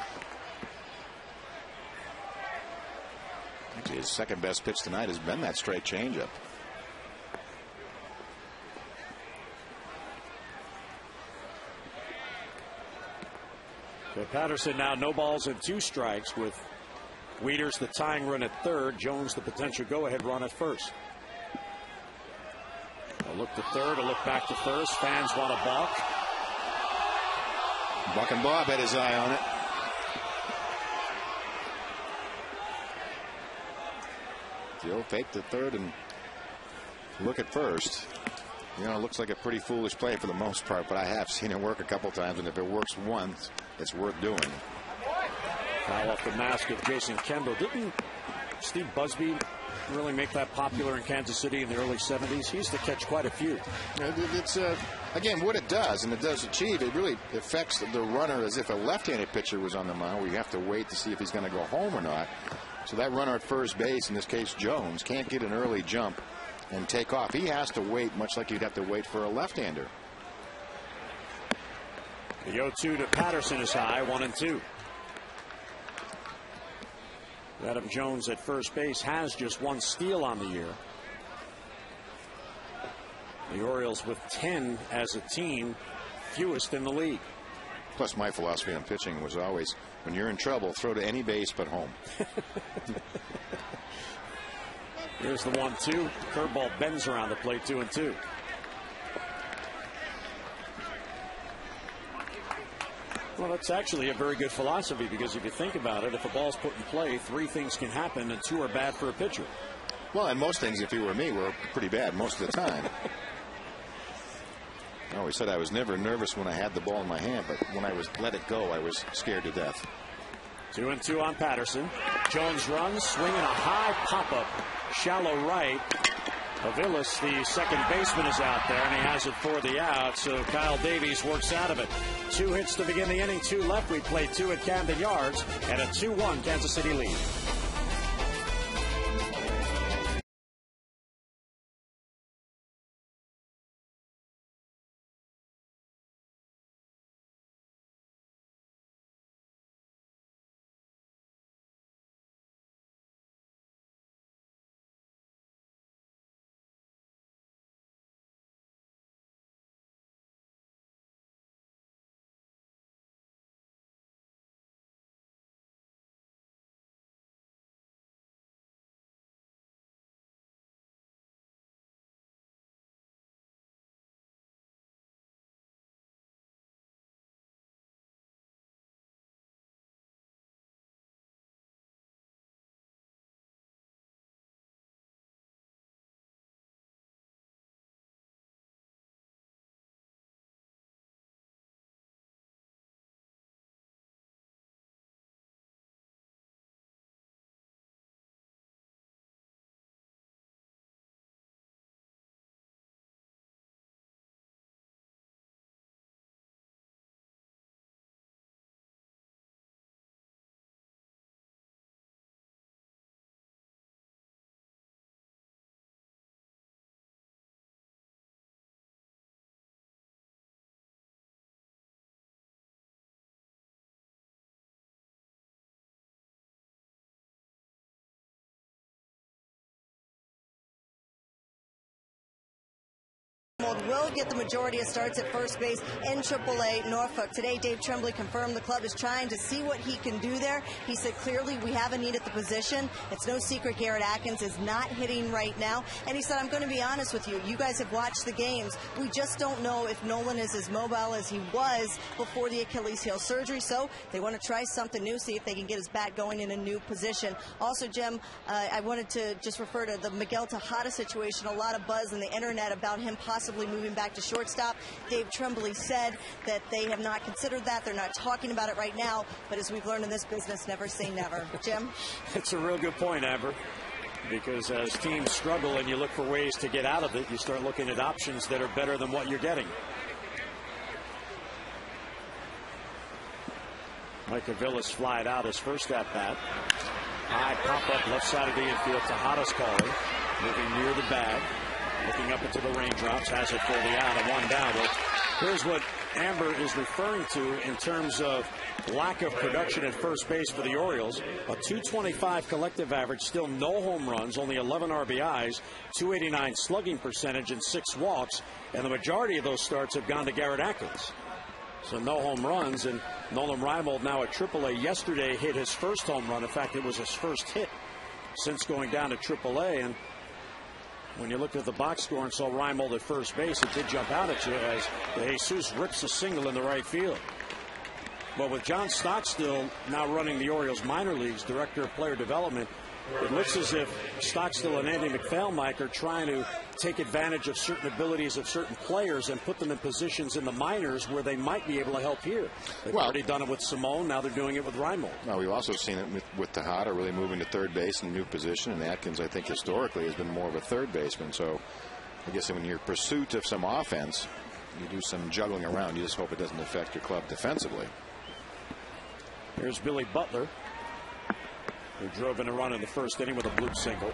B: Actually, his second best pitch tonight has been that straight changeup.
A: So Patterson now no balls and 2 strikes with Wieters the tying run at third. Jones the potential go-ahead run at first. A look to third, a look back to first. Fans want a balk.
B: Buck and Bob had his eye on it. He'll fake the third and look at first. You know, it looks like a pretty foolish play for the most part, but I have seen it work a couple times, and if it works once, it's worth doing.
A: Foul off the mask of Jason Kendall. Didn't Steve Busby really make that popular in Kansas City in the early 70s? He used to catch quite a few.
B: It's again, what it does, and it does achieve, it really affects the runner as if a left-handed pitcher was on the mound, where you have to wait to see if he's going to go home or not. So that runner at first base, in this case Jones, can't get an early jump and take off. He has to wait, much like you'd have to wait for a left-hander.
A: The 0-2 to Patterson is high, 1-2. Adam Jones at first base has just 1 steal on the year. The Orioles with 10 as a team, fewest in the league.
B: Plus, my philosophy on pitching was always, when you're in trouble, throw to any base but home.
A: Here's the 1-2. Curveball bends around the plate, 2-2. Well, that's actually a very good philosophy, because if you think about it, if a ball's put in play, 3 things can happen, and 2 are bad for a pitcher.
B: Well, and most things, if you were me, were pretty bad most of the time. I always said I was never nervous when I had the ball in my hand, but when I was let it go, I was scared to death.
A: 2-2 on Patterson. Jones runs, swinging a high pop-up, shallow right. Aviles, the second baseman, is out there, and he has it for the out, so Kyle Davies works out of it. 2 hits to begin the inning, 2 left. We play 2 at Camden Yards, and a 2-1 Kansas City lead.
C: will get the majority of starts at first base in AAA Norfolk. Today, Dave Tremblay confirmed the club is trying to see what he can do there. He said, clearly, we have a need at the position. It's no secret Garrett Atkins is not hitting right now. And he said, I'm going to be honest with you. You guys have watched the games. We just don't know if Nolan is as mobile as he was before the Achilles heel surgery. So they want to try something new, see if they can get his bat going in a new position. Also, Jim, I wanted to just refer to the Miguel Tejada situation. A lot of buzz on the internet about him possibly moving back to shortstop. Dave Tremblay said that they have not considered that. They're not talking about it right now. But as we've learned in this business, never say never. Jim?
A: It's a real good point, Amber. Because as teams struggle and you look for ways to get out of it, you start looking at options that are better than what you're getting. Micah Villas flied out his first at bat. High pop up left side of the infield. Tejada's calling. Moving near the bag. Looking up into the raindrops. Has it for the out and one down. Well, here's what Amber is referring to in terms of lack of production at first base for the Orioles. A .225 collective average, still no home runs, only 11 RBIs, .289 slugging percentage, and 6 walks. And the majority of those starts have gone to Garrett Atkins. So no home runs, and Nolan Reimold now at AAA. Yesterday hit his first home run. In fact, it was his first hit since going down to AAA. And when you looked at the box score and saw Reimold at first base, it did jump out at you as De Jesus rips a single in the right field. But with John Stockstill now running the Orioles minor leagues, director of player development, it looks as if Stockstill and Andy McPhail-Mike are trying to take advantage of certain abilities of certain players and put them in positions in the minors where they might be able to help here. They've already done it with Simone. Now they're doing it with Reimold.
B: Well, we've also seen it with Tejada really moving to third base in a new position. And Atkins, I think, historically has been more of a third baseman. So I guess in your pursuit of some offense, you do some juggling around. You just hope it doesn't affect your club defensively.
A: Here's Billy Butler, who drove in a run in the first inning with a bloop single.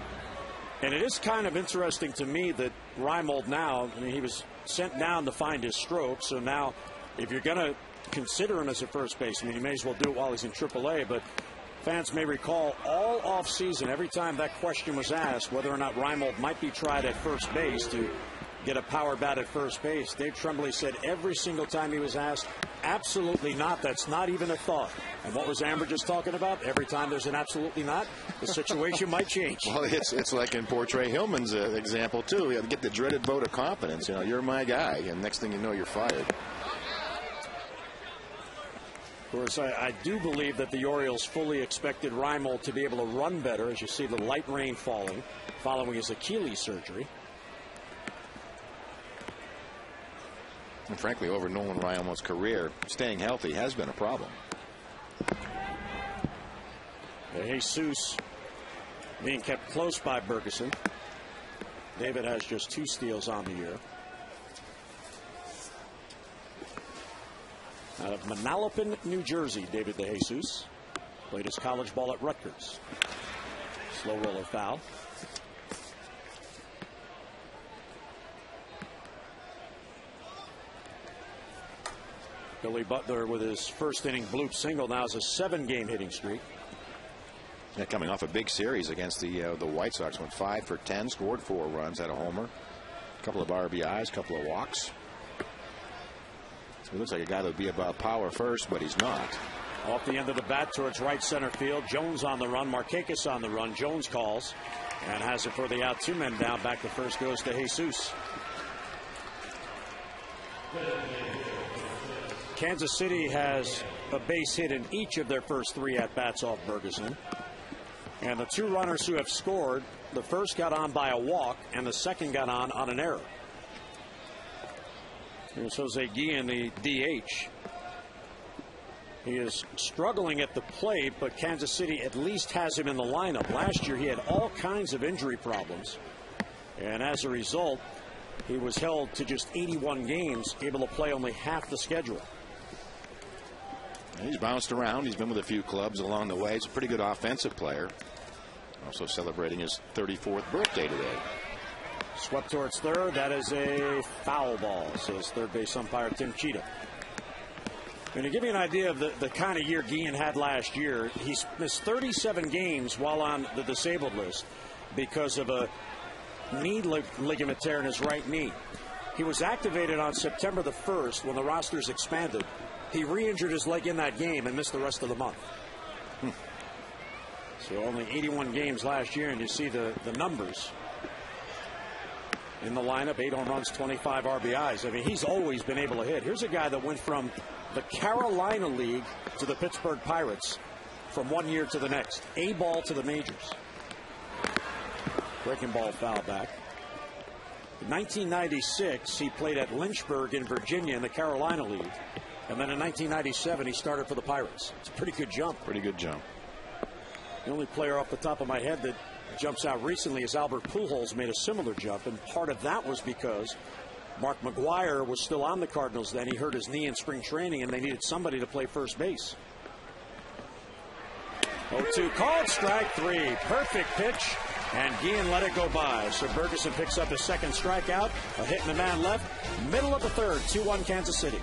A: And it is kind of interesting to me that Reimold now, I mean, he was sent down to find his stroke. So now, if you're going to consider him as a first baseman, you may as well do it while he's in AAA. But fans may recall all offseason, every time that question was asked, whether or not Reimold might be tried at first base to get a power bat at first base, Dave Tremblay said every single time he was asked, absolutely not. That's not even a thought. And what was Amber just talking about? Every time there's an absolutely not, the situation might change.
B: Well, it's like in poor Trey Hillman's example, too. You have to get the dreaded vote of confidence. You know, you're my guy, and next thing you know, you're fired.
A: Of course, I do believe that the Orioles fully expected Reimold to be able to run better, as you see the light rain falling following his Achilles surgery.
B: And frankly, over Nolan Reimold's career, staying healthy has been a problem.
A: Jesus being kept close by Bergeson. David has just 2 steals on the year. Out of Manalapan, New Jersey, David De Jesus played his college ball at Rutgers. Slow roller foul. Billy Butler with his first inning bloop single now has a 7-game hitting streak.
B: Yeah, coming off a big series against the White Sox, went 5 for 10, scored 4 runs, had a homer, a couple of RBIs, a couple of walks. So he looks like a guy that would be about power first, but he's not.
A: Off the end of the bat towards right center field. Jones on the run, Markakis on the run. Jones calls and has it for the out. 2 men down. Back to first goes to Jesus. Kansas City has a base hit in each of their first 3 at-bats off Bergeson. And the 2 runners who have scored, the first got on by a walk, and the second got on an error. Here's Jose Guillen, the DH. He is struggling at the plate, but Kansas City at least has him in the lineup. Last year, he had all kinds of injury problems. And as a result, he was held to just 81 games, able to play only half the schedule.
B: He's bounced around. He's been with a few clubs along the way. He's a pretty good offensive player. Also celebrating his 34th birthday today.
A: Swept towards third. That is a foul ball, says third base umpire Tim Cheetah. And to give you an idea of the kind of year Guillen had last year, he's missed 37 games while on the disabled list because of a knee ligament tear in his right knee. He was activated on September the 1st when the rosters expanded. He re-injured his leg in that game and missed the rest of the month. So only 81 games last year, and you see the numbers in the lineup. 8 home runs, 25 RBIs. I mean, he's always been able to hit. Here's a guy that went from the Carolina League to the Pittsburgh Pirates from one year to the next. A ball to the majors. Breaking ball foul back. In 1996, he played at Lynchburg in Virginia in the Carolina League. And then in 1997, he started for the Pirates. It's a pretty good jump.
B: Pretty good jump.
A: The only player off the top of my head that jumps out recently is Albert Pujols, made a similar jump, and part of that was because Mark McGwire was still on the Cardinals then. He hurt his knee in spring training, and they needed somebody to play first base. 0-2 called, strike 3. Perfect pitch, and Guillen let it go by. So Ferguson picks up his second strikeout, a hit and a man left. Middle of the third, 2-1 Kansas City.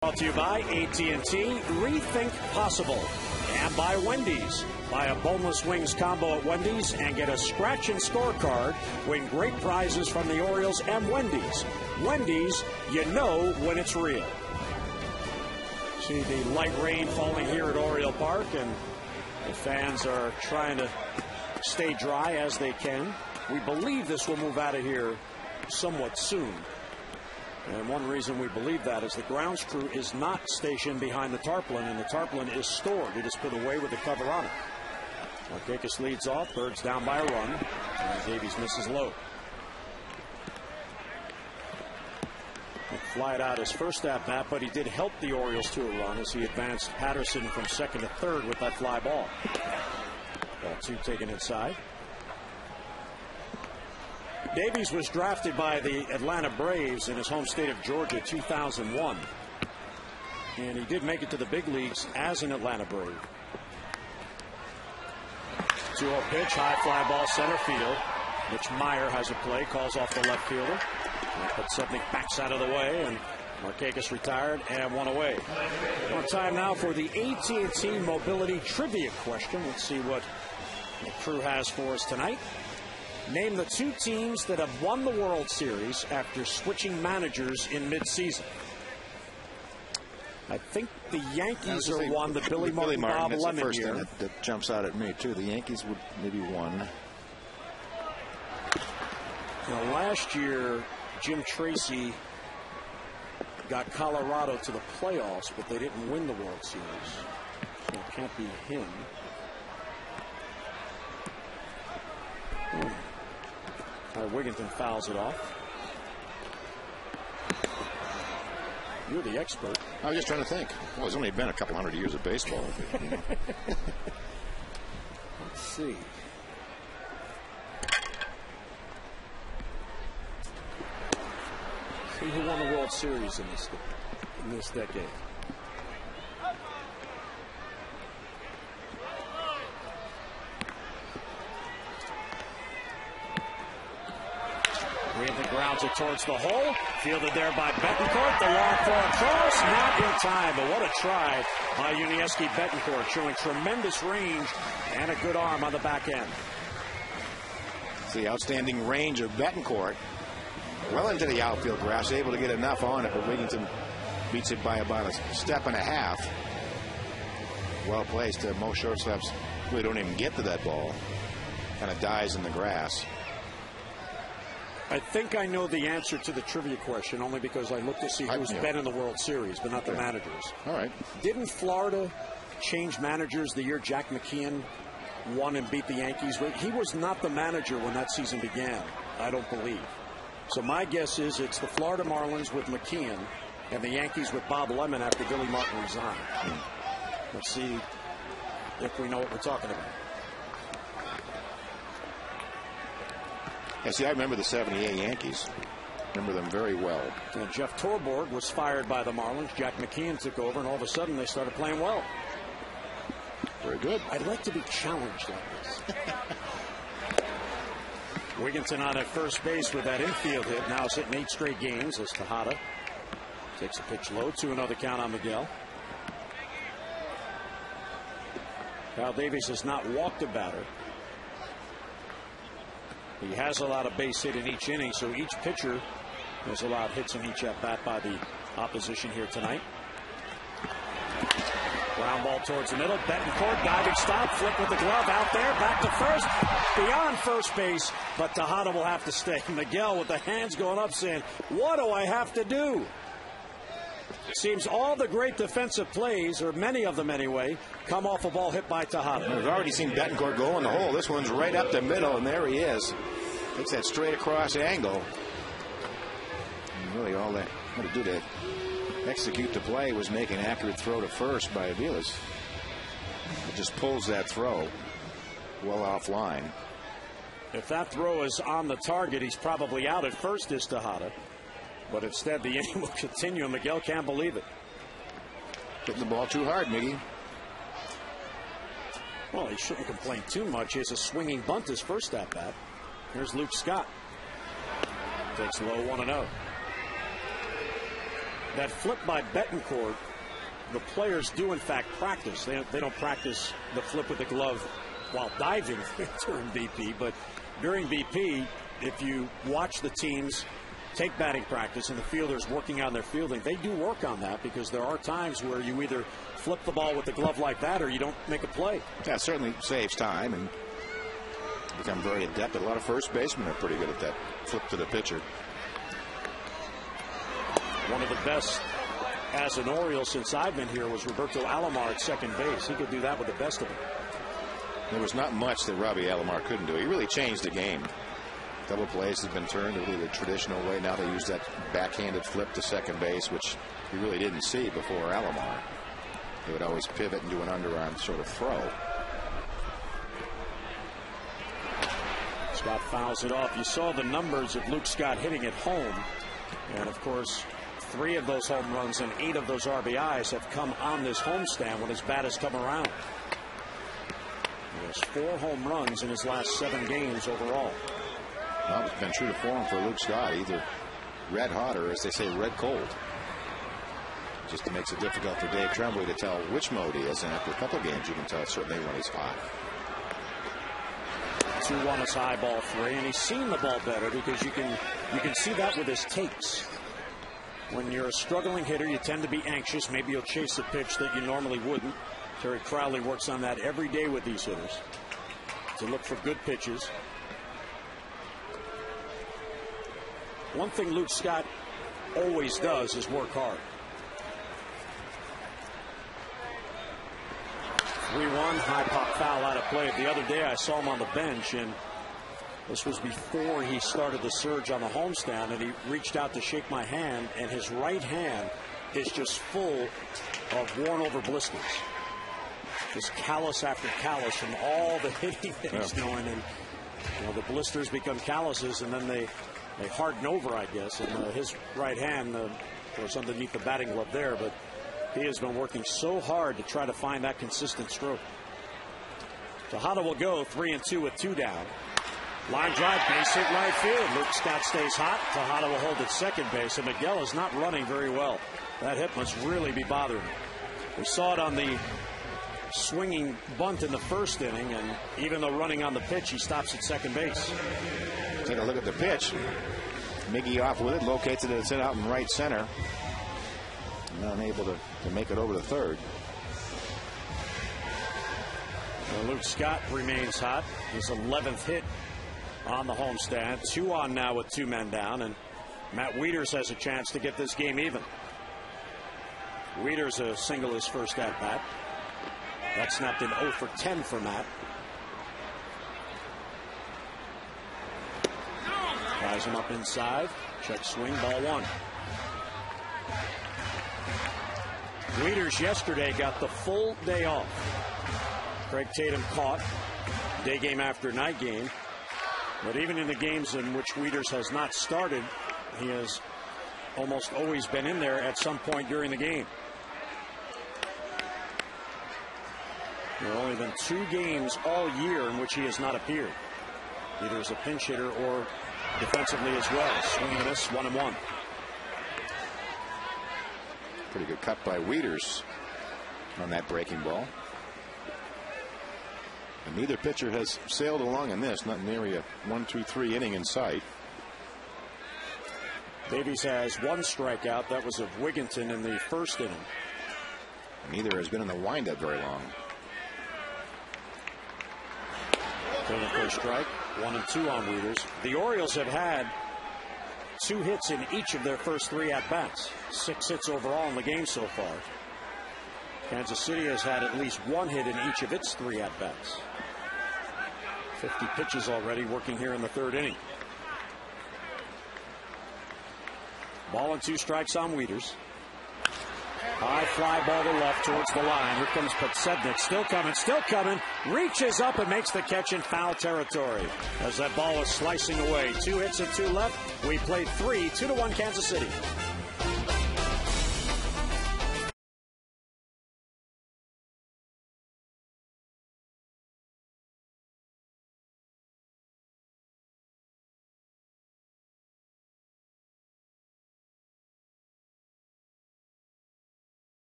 A: Brought to you by AT&T, Rethink Possible, and by Wendy's. Buy a boneless wings combo at Wendy's and get a scratch and scorecard. Win great prizes from the Orioles and Wendy's. Wendy's, you know when it's real. See the light rain falling here at Oriole Park, and the fans are trying to stay dry as they can. We believe this will move out of here somewhat soon. And one reason we believe that is the grounds crew is not stationed behind the tarpaulin, and the tarpaulin is stored. It is put away with the cover on it. Markakis leads off. Birds down by a run. And Davies misses low. He flied out his first at bat, but he did help the Orioles to a run as he advanced Patterson from second to third with that fly ball. Ball 2 taken inside. Davies was drafted by the Atlanta Braves in his home state of Georgia, 2001. And he did make it to the big leagues as an Atlanta Brave. 2-0 pitch, high fly ball, center field. Mitch Meyer has a play, calls off the left fielder. But Sepnik backs out of the way, and Markakis retired and one away. Well, time now for the AT&T Mobility Trivia question. Let's see what the crew has for us tonight. Name the 2 teams that have won the World Series after switching managers in midseason. I think the Yankees are one. The Billy Martin, Bob Lemon
B: first
A: year.
B: thing that jumps out at me, too. The Yankees would maybe won.
A: Now, last year, Jim Tracy got Colorado to the playoffs, but they didn't win the World Series. So it can't be him. Wigginton fouls it off. You're the expert.
B: I was just trying to think. Well, it's only been a couple hundred years of baseball.
A: Let's see. See who won the World Series in this decade. Reardon grounds it towards the hole. Fielded there by Betancourt. The long throw across. Not in time, but what a try by Unieski Betancourt, showing tremendous range and a good arm on the back end.
B: It's the outstanding range of Betancourt. Well into the outfield grass, able to get enough on it, but Wigginton beats it by about a step and a half. Well placed. Most shortstops really don't even get to that ball. Kind of dies in the grass.
A: I think I know the answer to the trivia question, only because I looked to see who's been in the World Series, but not the managers.
B: All right.
A: Didn't Florida change managers the year Jack McKeon won and beat the Yankees? He was not the manager when that season began, I don't believe. So my guess is it's the Florida Marlins with McKeon and the Yankees with Bob Lemon after Billy Martin resigned. Let's see if we know what we're talking about.
B: Yeah, see, I remember the 78 Yankees. Remember them very well.
A: And Jeff Torborg was fired by the Marlins. Jack McKeon took over, and all of a sudden they started playing well.
B: Very good.
A: I'd like to be challenged like this. Wigginton on at first base with that infield hit. Now sitting 8 straight games as Tejada takes a pitch low. 2-0 the count on Miguel. Kyle Davies has not walked a batter. He has allowed a base hit in each inning, so each pitcher has allowed hits in each at-bat by the opposition here tonight. Ground ball towards the middle. Betancourt, diving stop, flip with the glove out there, back to first, beyond first base, but Tejada will have to stay. Miguel with the hands going up saying, what do I have to do? It seems all the great defensive plays, or many of them anyway, come off a ball hit by Tejada.
B: We've already seen Betancourt go in the hole. This one's right up the middle, and there he is. Takes that straight across angle. And really all that had to do to execute the play was make an accurate throw to first by Aviles. It just pulls that throw well offline.
A: If that throw is on the target, he's probably out at first, is Tejada. But instead, the inning will continue, and Miguel can't believe it.
B: Hitting the ball too hard, Miggy.
A: Well, he shouldn't complain too much. He has a swinging bunt his first at-bat. Here's Luke Scott. Takes low 1-0. That flip by Betancourt, the players do in fact practice. They don't practice the flip with the glove while diving during BP, but during BP, if you watch the teams take batting practice and the fielders working on their fielding, they do work on that, because there are times where you either flip the ball with the glove like that or you don't make a play.
B: That certainly saves time and become very adept. A lot of first basemen are pretty good at that flip to the pitcher.
A: One of the best as an Oriole since I've been here was Roberto Alomar at second base. He could do that with the best of them.
B: There was not much that Robbie Alomar couldn't do. He really changed the game. Double plays have been turned really the traditional way. Now they use that backhanded flip to second base, which we really didn't see before Alomar. They would always pivot and do an underarm sort of throw.
A: Scott fouls it off. You saw the numbers of Luke Scott hitting at home. And, of course, 3 of those home runs and 8 of those RBIs have come on this homestand when his bat has come around. He has 4 home runs in his last 7 games overall.
B: Well, it's been true to form for Luke Scott, either red hot or, as they say, red cold. Just makes it difficult for Dave Tremblay to tell which mode he is, and after a couple of games you can tell certainly when he's hot.
A: 2-1 is high, ball 3, and he's seen the ball better, because you can see that with his takes. When you're a struggling hitter, you tend to be anxious. Maybe you'll chase a pitch that you normally wouldn't. Terry Crowley works on that every day with these hitters to look for good pitches. One thing Luke Scott always does is work hard. 3-1, high pop foul out of play. The other day I saw him on the bench, and this was before he started the surge on the homestand, and he reached out to shake my hand, and his right hand is just full of worn over blisters. Just callus after callus from all the hitting that he's doing, and the blisters become calluses, and then they harden over, I guess. And his right hand, of course, underneath the batting glove there, but he has been working so hard to try to find that consistent stroke. Tejada will go 3-2 with 2 down. Line drive, base hit right field. Luke Scott stays hot. Tejada will hold at second base, and Miguel is not running very well. That hit must really be bothering him. We saw it on the swinging bunt in the first inning, and even though running on the pitch, he stops at second base.
B: Take a look at the pitch. Miggy off with it, locates it at out in right center. Not unable to make it over to third.
A: Well, Luke Scott remains hot. His 11th hit on the homestand. 2 on now with 2 men down, and Matt Wieters has a chance to get this game even. Wieters a single his first at bat. That snapped in 0 for 10 for Matt. Ties him up inside. Check swing, ball 1. Wieters yesterday got the full day off. Craig Tatum caught day game after night game. But even in the games in which Wieters has not started, he has almost always been in there at some point during the game. There have only been 2 games all year in which he has not appeared, either as a pinch hitter or defensively as well. Swing and miss, 1-1.
B: Pretty good cut by Wieters on that breaking ball. And neither pitcher has sailed along in this, not nearly a 1-2-3 inning in sight.
A: Davies has 1 strikeout. That was of Wigginton in the first inning.
B: Neither has been in the windup very long.
A: Taking first strike, 1 and 2 on Wieters. The Orioles have had 2 hits in each of their first 3 at-bats. 6 hits overall in the game so far. Kansas City has had at least 1 hit in each of its 3 at-bats. 50 pitches already working here in the 3rd inning. Ball and 2 strikes on Wieters. High fly ball to left towards the line. Here comes Podsednik. Still coming. Reaches up and makes the catch in foul territory as that ball is slicing away. 2 hits and 2 left. We played 3, 2-1 Kansas City.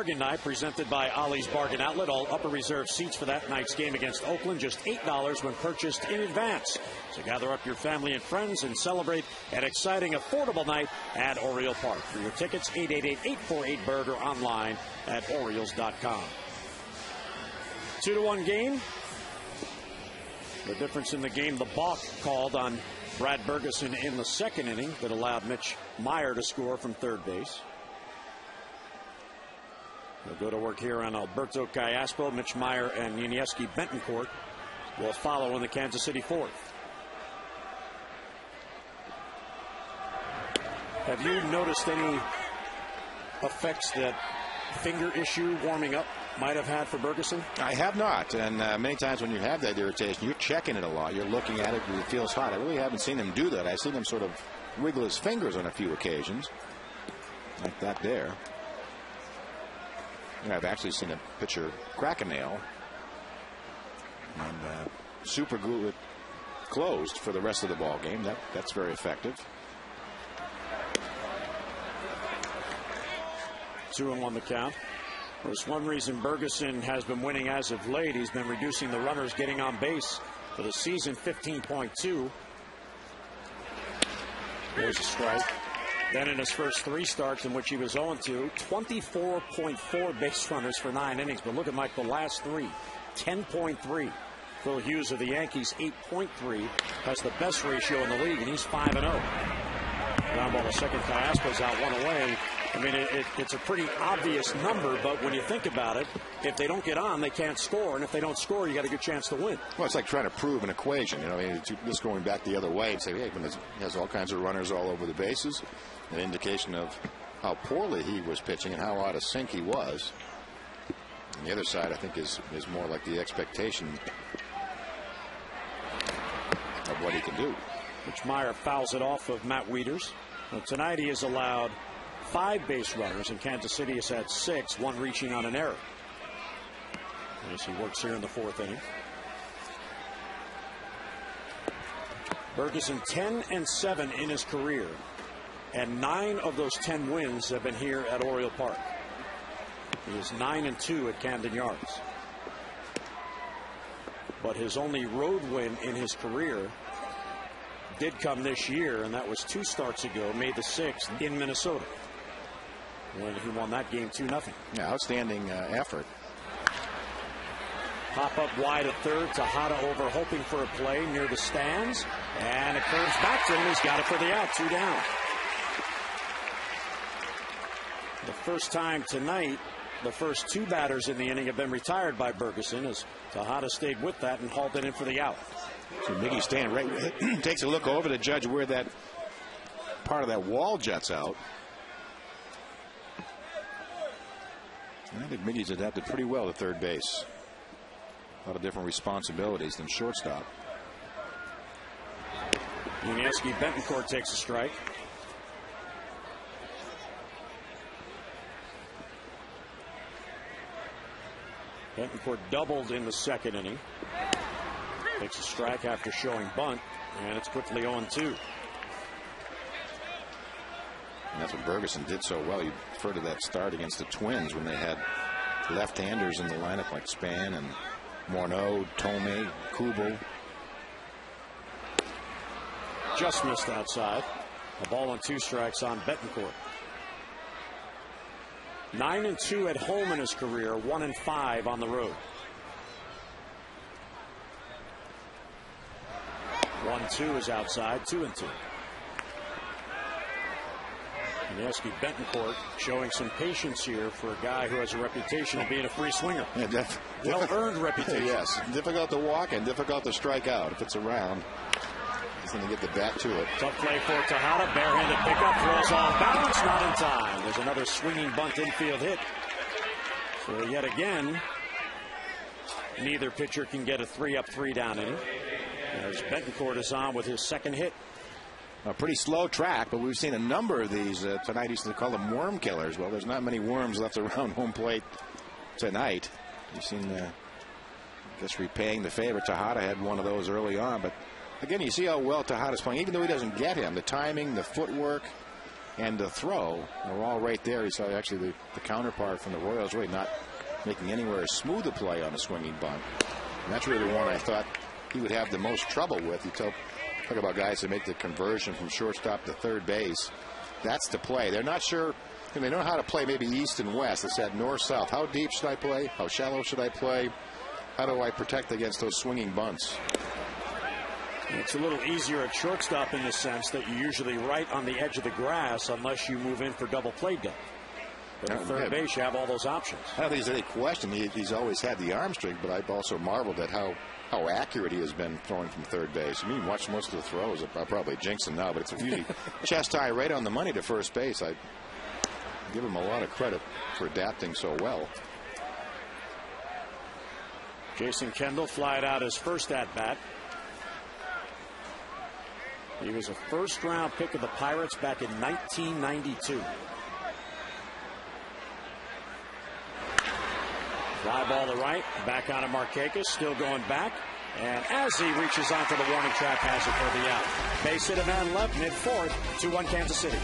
A: Bargain Night presented by Ollie's Bargain Outlet. All upper reserve seats for that night's game against Oakland, just $8 when purchased in advance. So gather up your family and friends and celebrate an exciting, affordable night at Oriole Park. For your tickets, 888-848-BIRD or online at Orioles.com. 2-1 game. The difference in the game, the balk called on Brad Bergeson in the 2nd inning that allowed Mitch Meyer to score from 3rd base. They'll go to work here on Alberto Callaspo. Mitch Meyer and Yuniesky Bentoncourt will follow in the Kansas City 4th. Have you noticed any effects that finger issue warming up might have had for Bergeson?
B: I have not. And many times when you have that irritation, you're checking it a lot. You're looking at it and it feels hot. I really haven't seen him do that. I've seen him sort of wiggle his fingers on a few occasions. Like that there. And I've actually seen a pitcher crack a nail super glue it closed for the rest of the ball game. That's very effective.
A: 2-1 the count. There's one reason Bergeson has been winning as of late. He's been reducing the runners getting on base for the season. 15.2. There's a strike. Then in his first 3 starts, in which he was 0-2, 24.4 base runners for 9 innings. But look at Mike, the last 3, 10.3. Phil Hughes of the Yankees, 8.3, has the best ratio in the league, and he's 5-0. Ground ball to second. Carrasco's out, 1 away. I mean, it's a pretty obvious number, but when you think about it, if they don't get on, they can't score, and if they don't score, you got a good chance to win.
B: Well, it's like trying to prove an equation. You know, I mean, just going back the other way and say, hey, when he has all kinds of runners all over the bases, an indication of how poorly he was pitching and how out of sync he was. And the other side, I think, is more like the expectation of what he can do.
A: Rich Meyer fouls it off of Matt Wieters. Well, tonight he has allowed 5 base runners, and Kansas City has had 6, 1 reaching on an error. As he works here in the 4th inning. Bergeson 10-7 in his career, and 9 of those 10 wins have been here at Oriole Park. He is 9-2 at Camden Yards. But his only road win in his career did come this year, and that was 2 starts ago, May the 6th in Minnesota, when he won that game 2-0.
B: Yeah, outstanding effort.
A: Pop up wide at third. Tejada over, hoping for a play near the stands, and it curves back to him. He's got it for the out. 2 down. The first time tonight, the first 2 batters in the inning have been retired by Bergeson, as Tejada stayed with that and hauled it in for the out.
B: So Miggy standing right, takes a look over to judge where that part of that wall juts out. I think Miggy's adapted pretty well to third base. A lot of different responsibilities than shortstop.
A: Yuniesky Betancourt takes a strike. Betancourt doubled in the 2nd inning. Takes a strike after showing bunt, and it's quickly 0-2.
B: And that's what Bergeson did so well. You refer to that start against the Twins when they had left-handers in the lineup like Span and Morneau, Tomei, Kubel.
A: Just missed outside. A ball and 2 strikes on Betancourt. 9-2 at home in his career, 1-5 on the road. 1-2 is outside, 2-2. Yuniesky Betancourt showing some patience here for a guy who has a reputation of being a free swinger.
B: Yeah,
A: well-earned reputation.
B: Yes, difficult to walk and difficult to strike out. If it's around, he's going to get the bat to it.
A: Tough play for Tejada. Barehanded pickup, throws off balance, not in time. There's another swinging bunt infield hit. So yet again, neither pitcher can get a 3-up, 3-down inning. As Betancourt is on with his 2nd hit.
B: A pretty slow track, but we've seen a number of these tonight. Used to call them worm killers. Well, there's not many worms left around home plate tonight. You've seen, I guess, repaying the favor. Tejada had one of those early on, but again, you see how well Tejada's playing. Even though he doesn't get him, the timing, the footwork, and the throw are all right there. You saw actually the counterpart from the Royals really not making anywhere as smooth a play on a swinging bunt. And that's really the one I thought he would have the most trouble with. You talk about guys that make the conversion from shortstop to third base. That's the play. They're not sure. And they know how to play maybe east and west. It's that north-south. How deep should I play? How shallow should I play? How do I protect against those swinging bunts?
A: It's a little easier at shortstop in the sense that you're usually right on the edge of the grass unless you move in for double play down. But at third base, you have all those options.
B: I don't think there's any question. He's always had the arm strength, but I've also marveled at how accurate he has been throwing from third base. I mean, watch most of the throws. I'll probably jinx him now, but it's usually chest high right on the money to first base. I give him a lot of credit for adapting so well.
A: Jason Kendall flied out his first at-bat. He was a first-round pick of the Pirates back in 1992. Fly ball to right, back on to Markakis, still going back. And as he reaches onto the warning track, has it for the out. Base hit, a man left, mid-fourth, 2-1 Kansas City.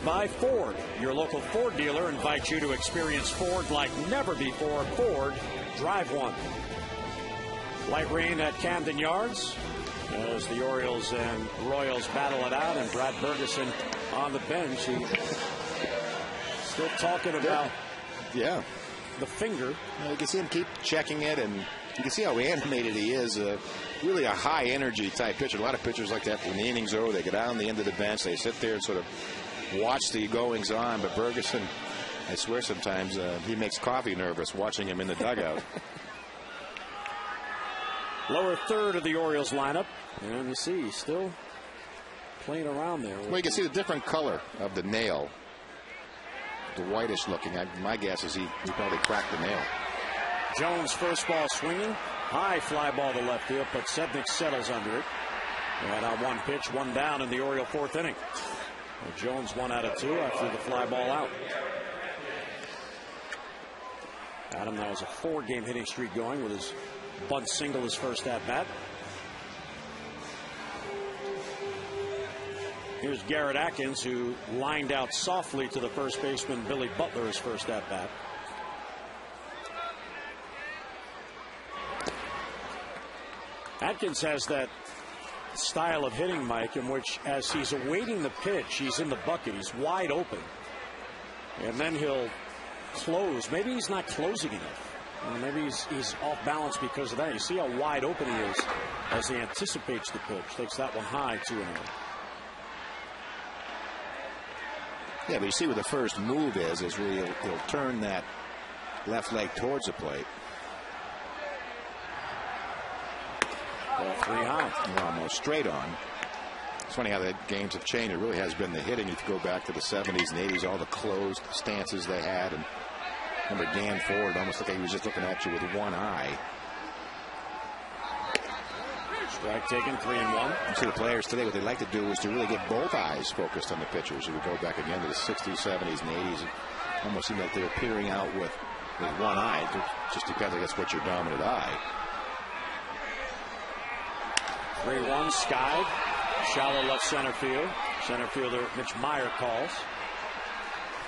A: By Ford. Your local Ford dealer invites you to experience Ford like never before. Ford, drive one. Light rain at Camden Yards as the Orioles and Royals battle it out, and Brad Bergeson on the bench. He still talking about the finger.
B: You can see him keep checking it, and you can see how animated he is. Really a high energy type pitcher. A lot of pitchers like that when the inning's over, they go down the end of the bench, they sit there and sort of watch the goings on. But Bergeson, I swear sometimes he makes Coffee nervous watching him in the dugout.
A: Lower third of the Orioles lineup, and you see he's still playing around there.
B: Well, you can see the different color of the nail, the whitish looking. My guess is he probably cracked the nail.
A: Jones first ball swinging, high fly ball to left field, but Sednick settles under it. And on one pitch, one down in the Oriole fourth inning. Well, Jones 1 out of 2 after the fly ball out. Adam now has a 4-game hitting streak going with his bunt single his first at bat. Here's Garrett Atkins, who lined out softly to the first baseman Billy Butler his first at bat. Atkins has that style of hitting, Mike, in which as he's awaiting the pitch, he's in the bucket, he's wide open, and then he'll close. Maybe he's not closing enough. Maybe he's off balance because of that. You see how wide open he is as he anticipates the pitch. Takes that one high, 2-0.
B: Yeah, but you see what the first move is really he'll turn that left leg towards the plate.
A: Well, 3 high.
B: Almost straight on. It's funny how the games have changed. It really has been the hitting. If you go back to the 70s and 80s, all the closed stances they had. And remember Dan Ford almost looked like he was just looking at you with one eye.
A: Strike taken, 3-1.
B: You see the players today, what they like to do is to really get both eyes focused on the pitchers. If we go back again to the 60s, 70s, and 80s, it almost seemed like they're peering out with one eye. It just depends, I guess, what's your dominant eye.
A: 3-1, skied. Shallow left center field. Center fielder Mitch Meyer calls.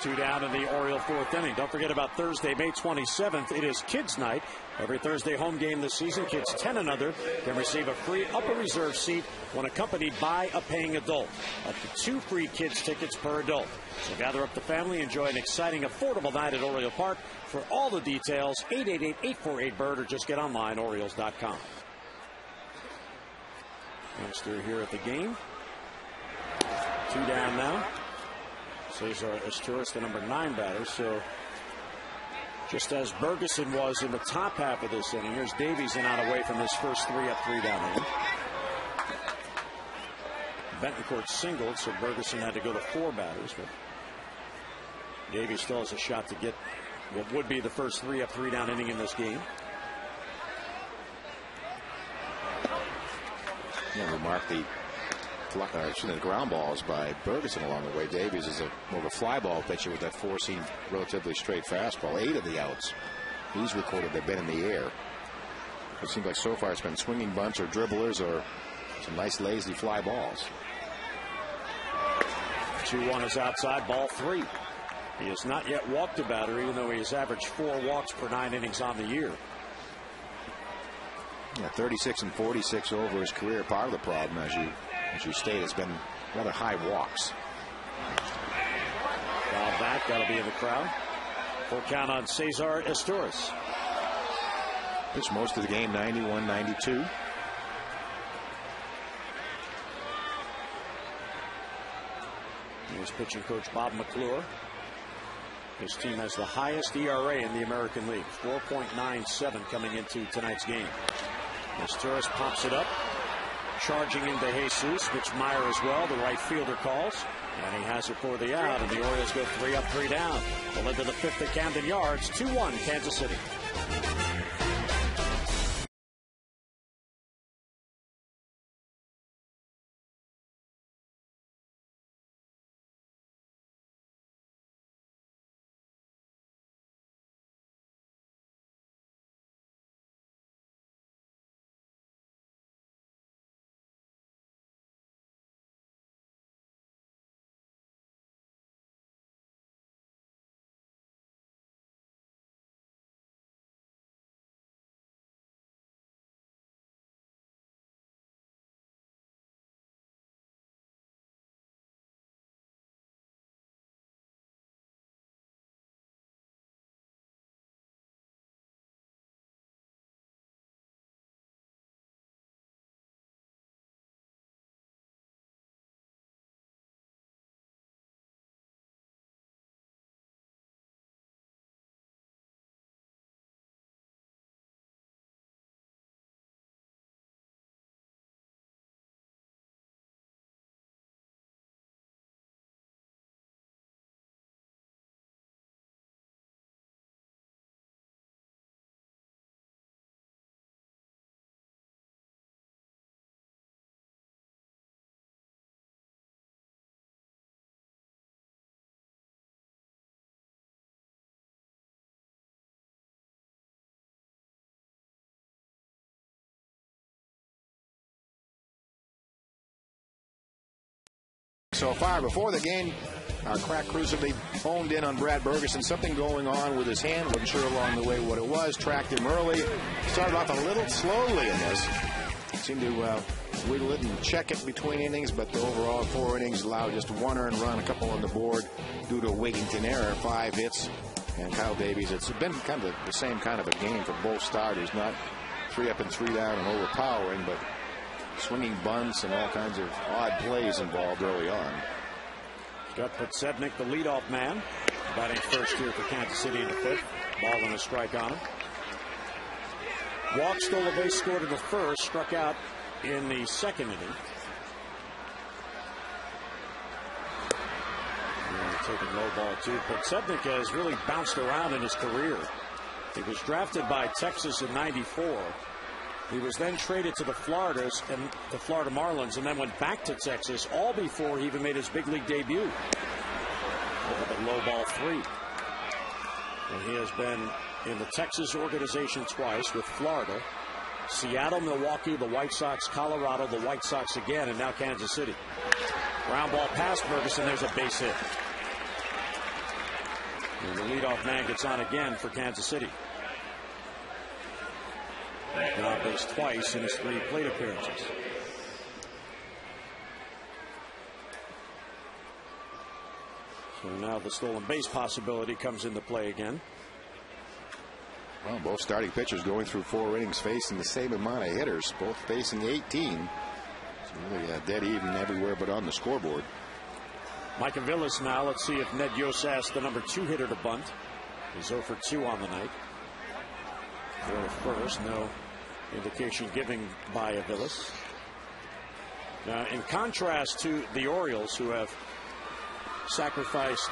A: 2 down in the Oriole fourth inning. Don't forget about Thursday, May 27th. It is Kids Night. Every Thursday home game this season, kids 10 and under can receive a free upper reserve seat when accompanied by a paying adult. Up to 2 free kids tickets per adult. So gather up the family, enjoy an exciting, affordable night at Oriole Park. For all the details, 888-848-BIRD, or just get online, Orioles.com. Youngster here at the game. 2 down now. Cesar Esturis, the number 9 batter. So just as Bergeson was in the top half of this inning, here's Davies in out away from his first 3 up, 3 down inning. Betancourt singled, so Bergeson had to go to 4 batters. But Davies still has a shot to get what would be the first 3-up, 3-down inning in this game.
D: Yeah, we marked the ground balls by Bergeson along the way. Davies is more of a fly ball pitcher with that four-seam, relatively straight fastball. 8 of the outs he's recorded have been in the air. It seems like so far it's been swinging bunts or dribblers or some nice lazy fly balls.
A: 2-1 is outside, ball 3. He has not yet walked a batter, even though he has averaged 4 walks per 9 innings on the year.
D: Yeah, 36 and 46 over his career. Part of the problem, as you state, has been rather high walks.
A: Foul back, that'll be in the crowd. Full count on Cesar Estores.
D: Pitched most of the game, 91-92.
A: Here's pitching coach Bob McClure. His team has the highest ERA in the American League, 4.97 coming into tonight's game. Estores pops it up, charging into Jesus, which Meyer as well, the right fielder calls. And he has it for the out, and the Orioles go 3-up, 3 down. Well into the 5th at Camden Yards, 2-1 Kansas City.
D: So far before the game, our crack crews have honed in on Brad Bergeson. Something going on with his hand. Wasn't sure along the way what it was. Tracked him early. Started off a little slowly in this. Seemed to wiggle it and check it between innings, but the overall 4 innings allowed just 1 earned run, a couple on the board due to a Wigington error. 5 hits. And Kyle Davies, it's been kind of the same kind of a game for both starters. Not 3-up and 3 down and overpowering, but swinging bunts and all kinds of odd plays involved early on.
A: Scott Podsednik, the leadoff man, batting first here for Kansas City in the 5th. Ball and a strike on him. Walk, stole a base, scored in the 1st, struck out in the 2nd inning. Taking low ball too. Podsednik has really bounced around in his career. He was drafted by Texas in '94. He was then traded to the Florida Marlins, and then went back to Texas, all before he even made his big league debut. Over the low ball 3. And he has been in the Texas organization twice with Florida, Seattle, Milwaukee, the White Sox, Colorado, the White Sox again, and now Kansas City. Ground ball past Ferguson. There's a base hit. And the leadoff man gets on again for Kansas City. Been on base twice in his 3 plate appearances. So now the stolen base possibility comes into play again.
D: Well, both starting pitchers going through 4 innings facing the same amount of hitters, both facing 18. It's really dead even everywhere but on the scoreboard.
A: Micah Villas now. Let's see if Ned Yosas, the number 2 hitter to bunt. He's 0 for 2 on the night. For the first, no indication given by Villas. Now, in contrast to the Orioles, who have sacrificed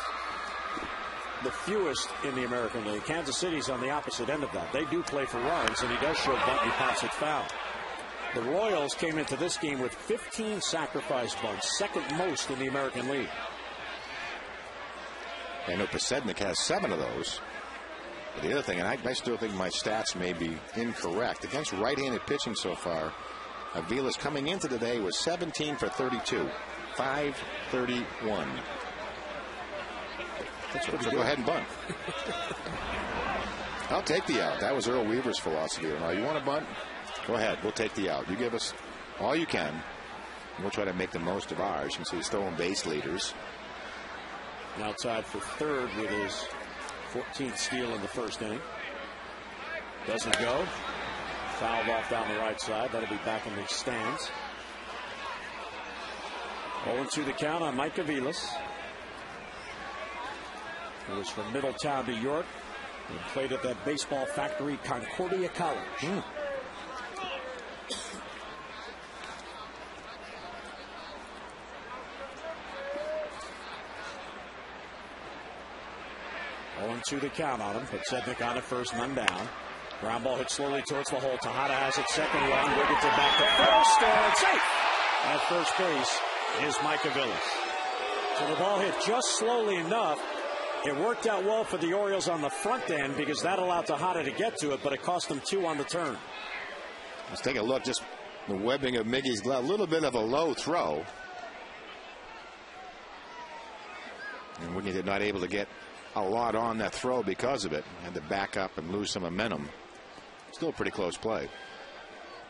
A: the fewest in the American League. Kansas City's on the opposite end of that. They do play for runs, and he does show bunt and he pops it foul. The Royals came into this game with 15 sacrifice bunts, second most in the American League.
D: I know Pasednik has 7 of those. But the other thing, and I still think my stats may be incorrect, against right-handed pitching so far, Avila's coming into today was 17 for 32, 531. So go ahead and bunt. I'll take the out. That was Earl Weaver's philosophy. You want to bunt? Go ahead. We'll take the out. You give us all you can, and we'll try to make the most of ours. You can see he's throwing base leaders.
A: Now tied for third with his 14th steal in the first inning. Doesn't go. Fouled off down the right side. That'll be back in the stands. 0-2 the count on Mike Aviles. He was from Middletown, New York, and played at that baseball factory, Concordia College. 0-2 the count on him. Pasednik on at first, none down. Ground ball hit slowly towards the hole. Tejada has it second run. Wigginton back to first, and safe. At first base is Mike Aviles. So the ball hit just slowly enough. It worked out well for the Orioles on the front end because that allowed Tejada to get to it, but it cost them 2 on the turn.
D: Let's take a look. Just the webbing of Miggy's glove. A little bit of a low throw. And Wigginton not able to get a lot on that throw because of it. Had to back up and lose some momentum. Still a pretty close play.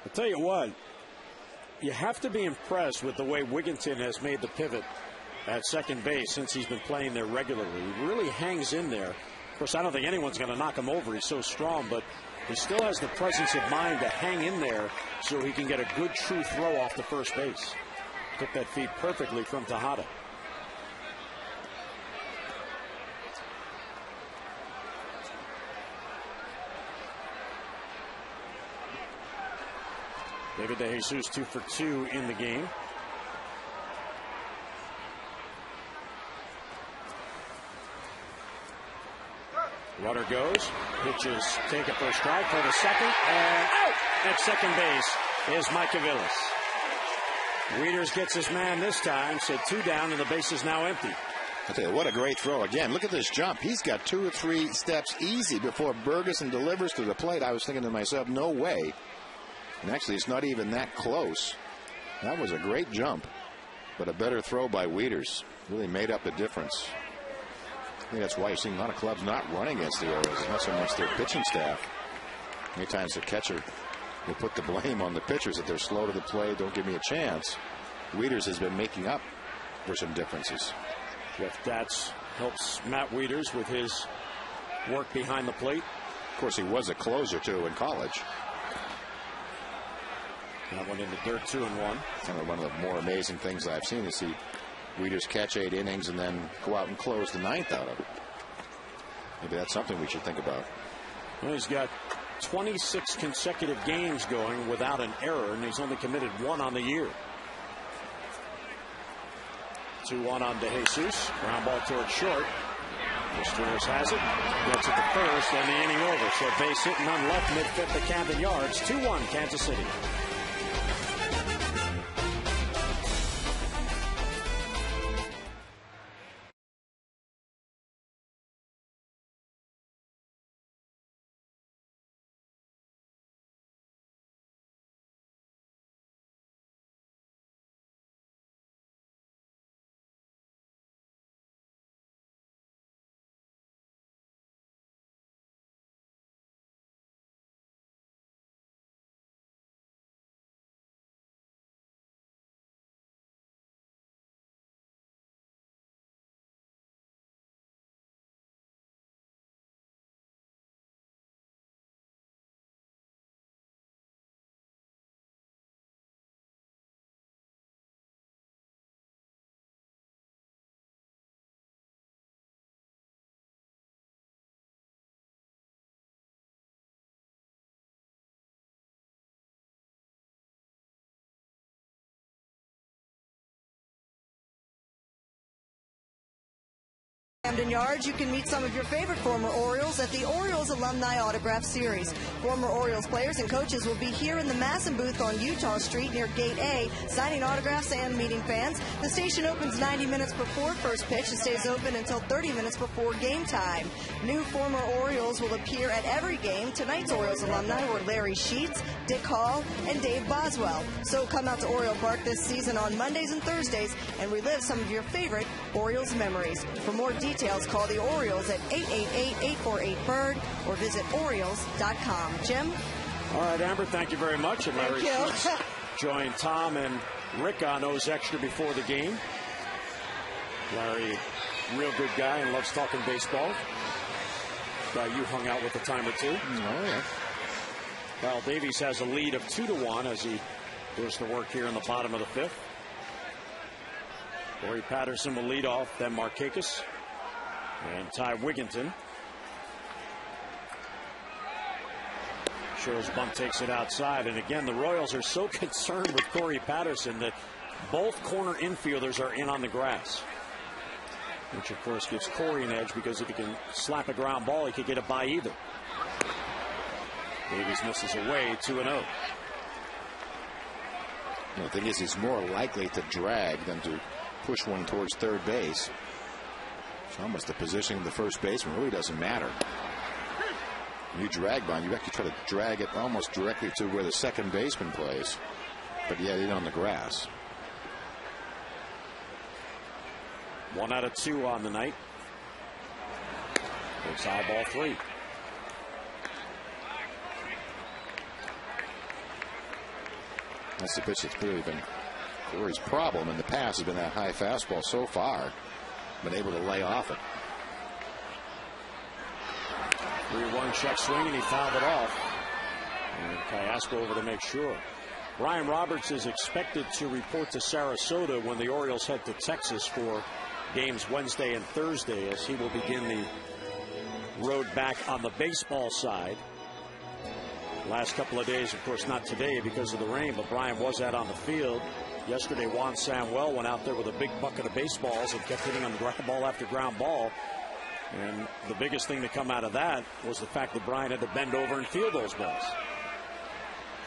A: I'll tell you what, you have to be impressed with the way Wigginton has made the pivot at second base since he's been playing there regularly. He really hangs in there. Of course, I don't think anyone's going to knock him over. He's so strong, but he still has the presence of mind to hang in there so he can get a good true throw off the first base. Took that feed perfectly from Tejada. David DeJesus 2 for 2 in the game. Runner goes, pitches, take it for a strike, for the second, and out at second base is Mike Aviles. Wieters gets his man this time, so 2 down, and the base is now empty.
D: I tell you, what a great throw. Again, look at this jump. He's got 2 or 3 steps easy before Bergeson delivers to the plate. I was thinking to myself, no way. And actually, it's not even that close. That was a great jump, but a better throw by Wieters. Really made up the difference. I think that's why you're seeing a lot of clubs not running against the Orioles. It's not so much their pitching staff. Many times the catcher will put the blame on the pitchers that they're slow to the plate, don't give me a chance. Wieters has been making up for some differences.
A: Jeff Datz helps Matt Wieters with his work behind the plate.
D: Of course, he was a closer, too, in college.
A: That one in the dirt, 2-1.
D: Kind of one of the more amazing things I've seen is see Wieters catch 8 innings and then go out and close the 9th out of it. Maybe that's something we should think about.
A: Well, he's got 26 consecutive games going without an error, and he's only committed 1 on the year. 2-1 on DeJesus. Ground ball towards short. Stewart has it. Gets it to first, and the inning over. So base hit, none left, mid-fifth at Camden Yards. 2-1 Kansas City.
C: Camden Yards, you can meet some of your favorite former Orioles at the Orioles Alumni Autograph Series. Former Orioles players and coaches will be here in the Masson booth on Utah Street near Gate A, signing autographs and meeting fans. The station opens 90 minutes before first pitch and stays open until 30 minutes before game time. New former Orioles will appear at every game. Tonight's Orioles alumni were Larry Sheets, Dick Hall, and Dave Boswell. So come out to Oriole Park this season on Mondays and Thursdays and relive some of your favorite Orioles memories. For more details, call the Orioles at 888-848-BIRD or visit Orioles.com. Jim?
A: All right, Amber, thank you very much. And Larry Sheets joined Tom and Rick on those extra before the game. Larry, real good guy and loves talking baseball. Guy you hung out with a time or two.
D: Oh, yeah.
A: Kyle Davies has a lead of 2-1 as he goes to work here in the bottom of the fifth. Corey Patterson will lead off, then Markakis and Ty Wigginton. Shows bunt takes it outside, and again the Royals are so concerned with Corey Patterson that both corner infielders are in on the grass, which of course gives Corey an edge because if he can slap a ground ball, he could get it by either. Davies misses away, 2-0.
D: The thing is, he's more likely to drag than to push one towards third base. It's almost the position of the first baseman really doesn't matter. When you drag one, you actually try to drag it almost directly to where the second baseman plays, but yet in on the grass.
A: 1 out of 2 on the night. It's high ball 3.
D: That's the pitch that's clearly been Corey's problem in the past, has been that high fastball so far. Been able to lay off it.
A: 3-1 check swing, and he fouled it off. And Cayasco over to make sure. Brian Roberts is expected to report to Sarasota when the Orioles head to Texas for games Wednesday and Thursday, as he will begin the road back on the baseball side. Last couple of days, of course, not today because of the rain, but Brian was out on the field. Yesterday, Juan Samuel went out there with a big bucket of baseballs and kept hitting on ground ball after ground ball. And the biggest thing to come out of that was the fact that Brian had to bend over and field those balls.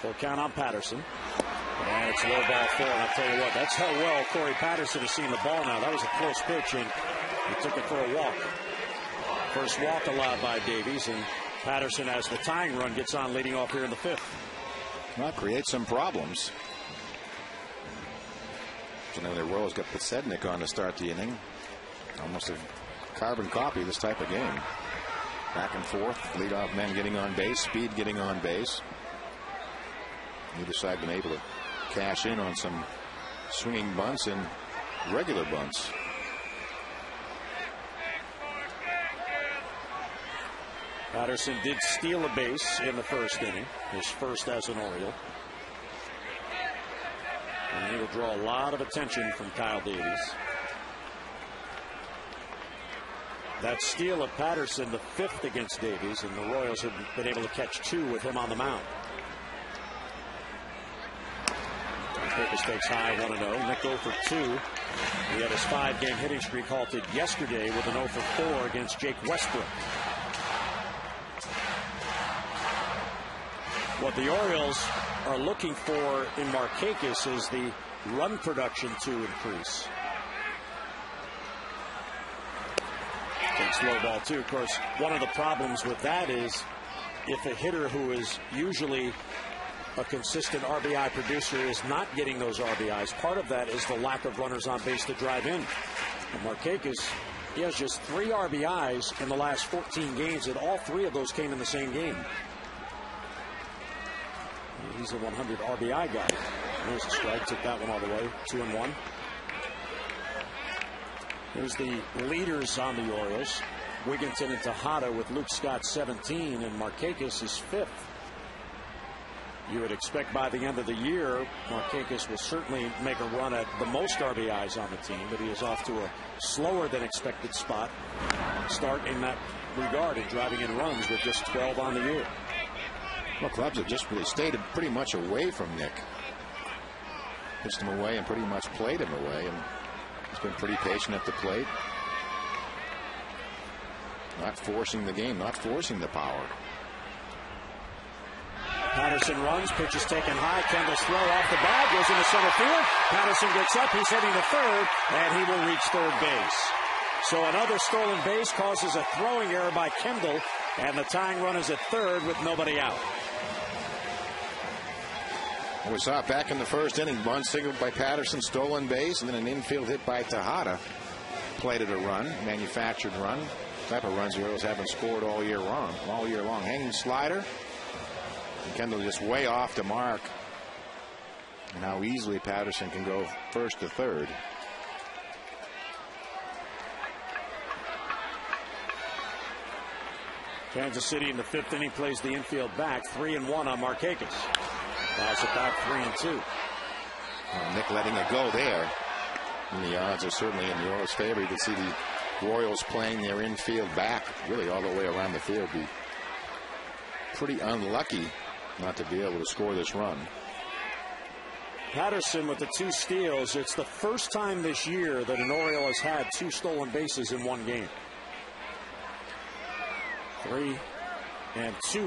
A: Full count on Patterson. And it's low ball 4. And I'll tell you what, that's how well Corey Patterson has seen the ball now. That was a close pitch, and he took it for a walk. First walk allowed by Davies, and Patterson, as the tying run gets on, leading off here in the fifth.
D: Well, create some problems. So now the Royals got Pasednik on to start the inning. Almost a carbon copy of this type of game. Back and forth, leadoff men getting on base, speed getting on base. Neither side been able to cash in on some swinging bunts and regular bunts.
A: Patterson did steal a base in the first inning, his first as an Oriole. And he will draw a lot of attention from Kyle Davies. That steal of Patterson, the 5th against Davies, and the Royals have been able to catch 2 with him on the mound. Purple stakes high, 1-0. Nick 0 for 2. He had his 5-game hitting streak halted yesterday with an 0 for 4 against Jake Westbrook. What the Orioles are looking for in Markakis is the run production to increase. Takes low ball 2. Of course, one of the problems with that is if a hitter who is usually a consistent RBI producer is not getting those RBIs, part of that is the lack of runners on base to drive in. And Markakis, he has just 3 RBIs in the last 14 games, and all 3 of those came in the same game. He's a 100 RBI guy. There's a strike. Took that one all the way. 2-1. Here's the leaders on the Orioles. Wigginton and Tejada with Luke Scott 17 and Markakis is 5th. You would expect by the end of the year, Markakis will certainly make a run at the most RBIs on the team, but he is off to a slower than expected start in that regard and driving in runs with just 12 on the year.
D: Well, clubs have just really stayed pretty much away from Nick. Pitched him away and pretty much played him away, and he's been pretty patient at the plate. Not forcing the game, not forcing the power.
A: Patterson runs, pitch is taken high. Kendall's throw off the bat, goes into center field. Patterson gets up, he's heading to third, and he will reach third base. So another stolen base causes a throwing error by Kendall, and the tying run is at third with nobody out.
D: We saw it back in the first inning. One signaled by Patterson, stolen base, and then an infield hit by Tejada. Plated a run, manufactured run. Type of runs the Orioles haven't scored all year long. Hanging slider. And Kendall just way off the mark. And how easily Patterson can go first to third.
A: Kansas City in the fifth inning plays the infield back. 3-1 on Markakis. Fouls it back 3-2.
D: Nick letting it go there. And the odds are certainly in the Orioles' favor. You can see the Royals playing their infield back really all the way around the field. Be pretty unlucky not to be able to score this run.
A: Patterson with the 2 steals. It's the first time this year that an Oriole has had 2 stolen bases in one game. 3-2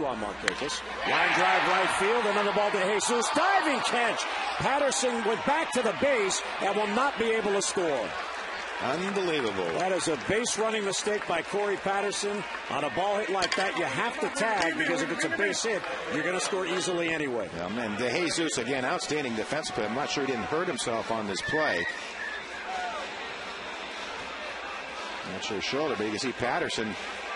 A: on Markakis. Line drive right field. Another ball to Jesus. Diving catch. Patterson went back to the base and will not be able to score.
D: Unbelievable.
A: That is a base running mistake by Corey Patterson. On a ball hit like that, you have to tag, because if it's a base hit, you're going to score easily anyway.
D: Yeah, man, De Jesus, again, outstanding defensive play. I'm not sure he didn't hurt himself on this play. Not sure shoulder, but you can see Patterson,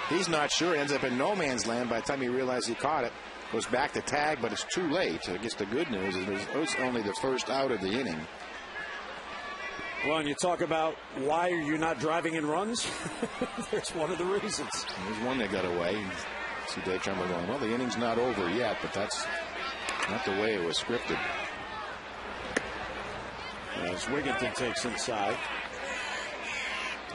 D: he's not sure. It ends up in no man's land by the time he realized he caught it. Goes back to tag, but it's too late. I guess the good news is it's only the first out of the inning.
A: Well, and you talk about why are you not driving in runs? There's one of the reasons.
D: There's one that got away. See Dave Trumbull going, well, the inning's not over yet, but that's not the way it was scripted.
A: As Wigginton takes inside.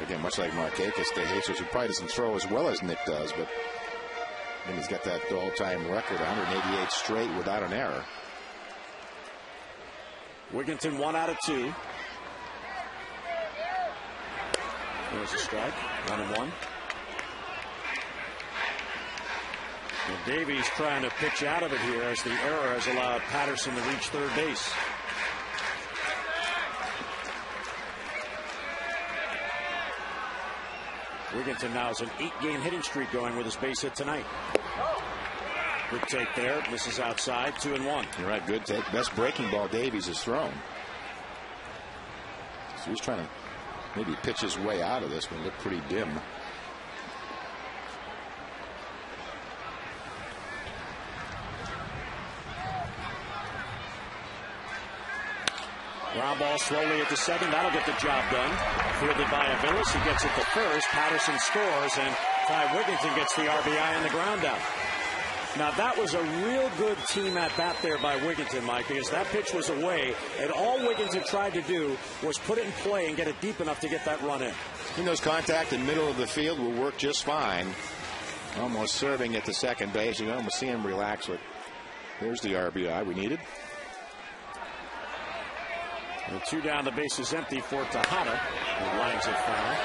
D: Again, much like Markakis, De Jesus, who probably doesn't throw as well as Nick does, but I think he's got that all-time record, 188 straight without an error.
A: Wigginton 1 out of 2. There's a strike. 1-1. And Davies trying to pitch out of it here as the error has allowed Patterson to reach third base. Wigginton now has an 8-game hitting streak going with his base hit tonight. Good take there. Misses outside. 2-1.
D: You're right. Good take. Best breaking ball Davies has thrown. So he's trying to maybe pitch his way out of this one. Look pretty dim.
A: Ground ball slowly at the second. That'll get the job done. Fielded by Aviles. He gets it to first. Patterson scores, and Ty Wigginton gets the RBI on the ground out. Now, that was a real good team at bat there by Wigginton, Mike, because that pitch was away, and all Wigginton tried to do was put it in play and get it deep enough to get that run in.
D: He knows contact in the middle of the field will work just fine. Almost serving at the second base. You can almost see him relax. But there's the RBI we needed.
A: And 2 down, the base is empty for Tejada, who lines it foul.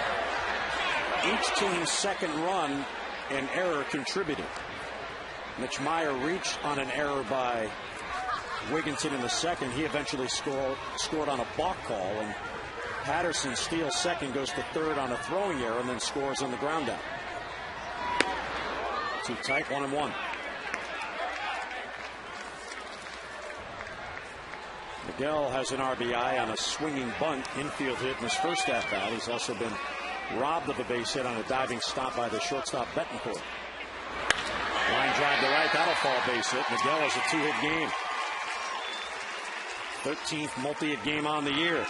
A: Each team's second run and error contributed. Mitch Meyer reached on an error by Wigginton in the second. He eventually scored on a balk call, and Patterson steals second, goes to third on a throwing error, and then scores on the ground out. Too tight, 1-1. Miguel has an RBI on a swinging bunt infield hit in his first at bat. He's also been robbed of a base hit on a diving stop by the shortstop Betancourt. Line drive to right, that'll fall base hit. Miguel has a 2-hit game. 13th multi-hit game on the year.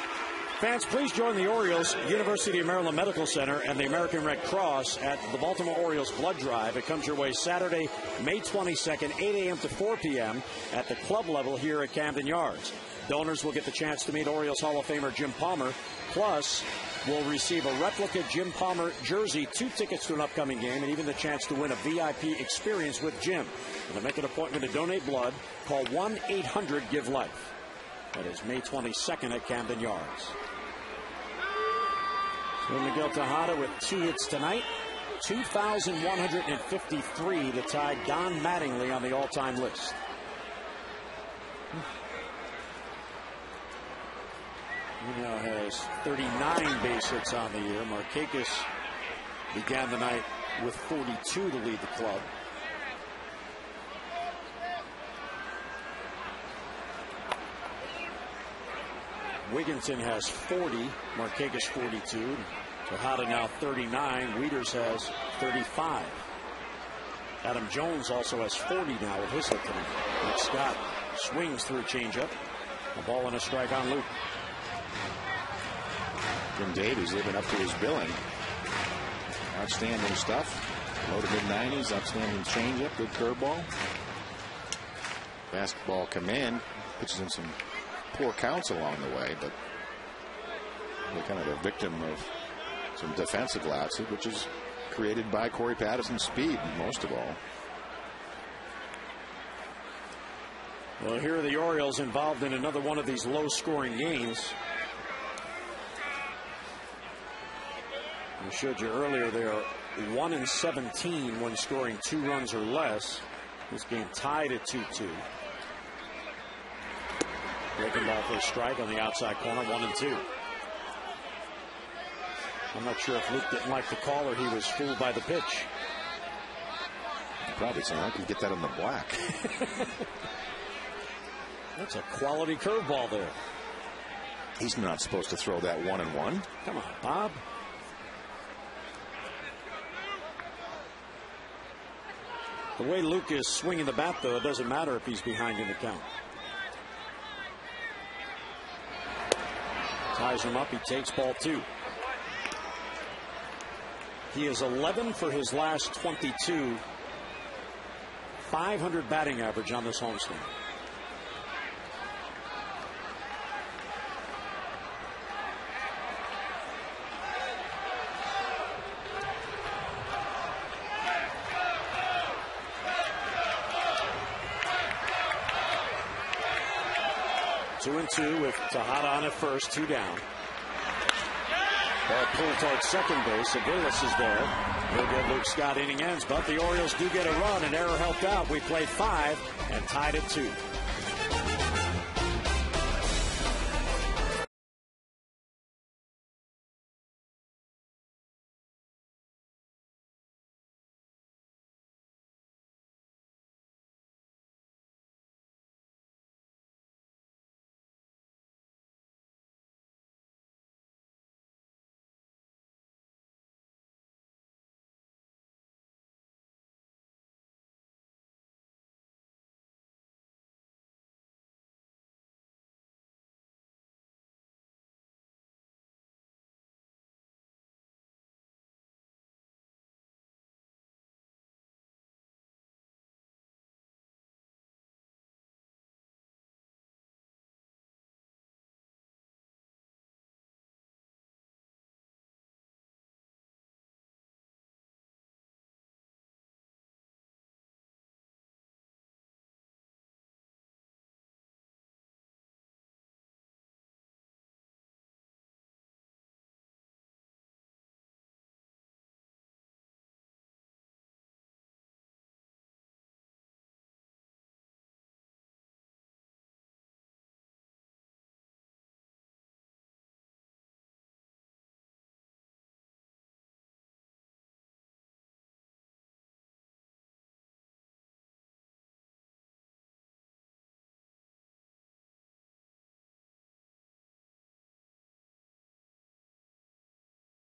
A: Fans, please join the Orioles, University of Maryland Medical Center, and the American Red Cross at the Baltimore Orioles Blood Drive. It comes your way Saturday, May 22nd, 8 a.m. to 4 p.m. at the club level here at Camden Yards. Donors will get the chance to meet Orioles Hall of Famer Jim Palmer, plus will receive a replica Jim Palmer jersey, 2 tickets to an upcoming game, and even the chance to win a VIP experience with Jim. And to make an appointment to donate blood, call 1-800-GIVE-LIFE. That is May 22nd at Camden Yards. So Miguel Tejada with 2 hits tonight, 2,153 to tie Don Mattingly on the all-time list. He now has 39 base hits on the year. Markakis began the night with 42 to lead the club. Wigginton has 40, Markakis 42. Tejada now 39. Wieters has 35. Adam Jones also has 40 now with his hit tonight. Nick Scott swings through a changeup. A ball and a strike on Luke.
D: Jim Davies living up to his billing. Outstanding stuff. Low to mid-90s. Outstanding changeup. Good curveball. Fastball command. Pitches in some poor counts along the way, but they're kind of a victim of some defensive lapses, which is created by Corey Patterson's speed, most of all.
A: Well, here are the Orioles involved in another one of these low-scoring games. I showed you earlier they are 1-17 when scoring 2 runs or less. This game tied at 2-2. Breaking ball for a strike on the outside corner, 1-2. I'm not sure if Luke didn't like the call or he was fooled by the pitch.
D: Probably saying I could get that on the black.
A: That's a quality curveball there.
D: He's not supposed to throw that 1-1.
A: Come on, Bob. The way Luke is swinging the bat, though, it doesn't matter if he's behind in the count. Ties him up. He takes ball 2. He is 11 for his last 22. 500 batting average on this homestand. Two and two with Tejada on at first, 2 down. Ball pulled towards second base. Aviles is there. He'll get Luke Scott inning ends, but the Orioles do get a run. An error helped out. We played 5 and tied at 2.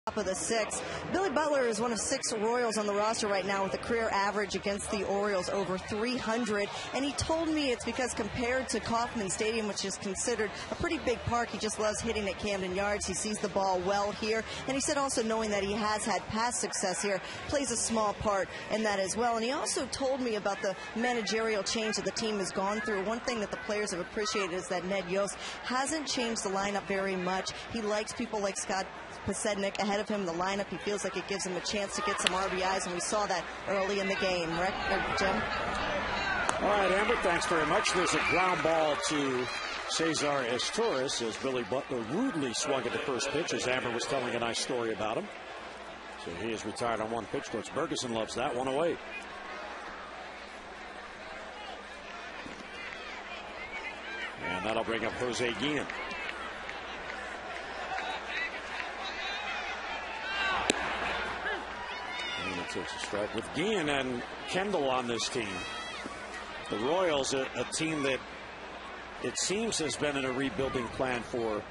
C: Top of the 6th. Billy Butler is one of 6 Royals on the roster right now with a career average against the Orioles over 300. And he told me it's because compared to Kauffman Stadium, which is considered a pretty big park, he just loves hitting at Camden Yards. He sees the ball well here. And he said also knowing that he has had past success here plays a small part in that as well. And he also told me about the managerial change that the team has gone through. One thing that the players have appreciated is that Ned Yost hasn't changed the lineup very much. He likes people like Scott Pasednik ahead of him in the lineup. He feels like it gives him a chance to get some RBIs, and we saw that early in the game. Jim?
A: All right, Amber, thanks very much. There's a ground ball to Cesar Estores as Billy Butler rudely swung at the first pitch, as Amber was telling a nice story about him. So he is retired on one pitch. Coach Bergeson loves that 108. And that'll bring up Jose Guillen. And he takes a strike. With Guillen and Kendall on this team, the Royals, a team that it seems has been in a rebuilding plan for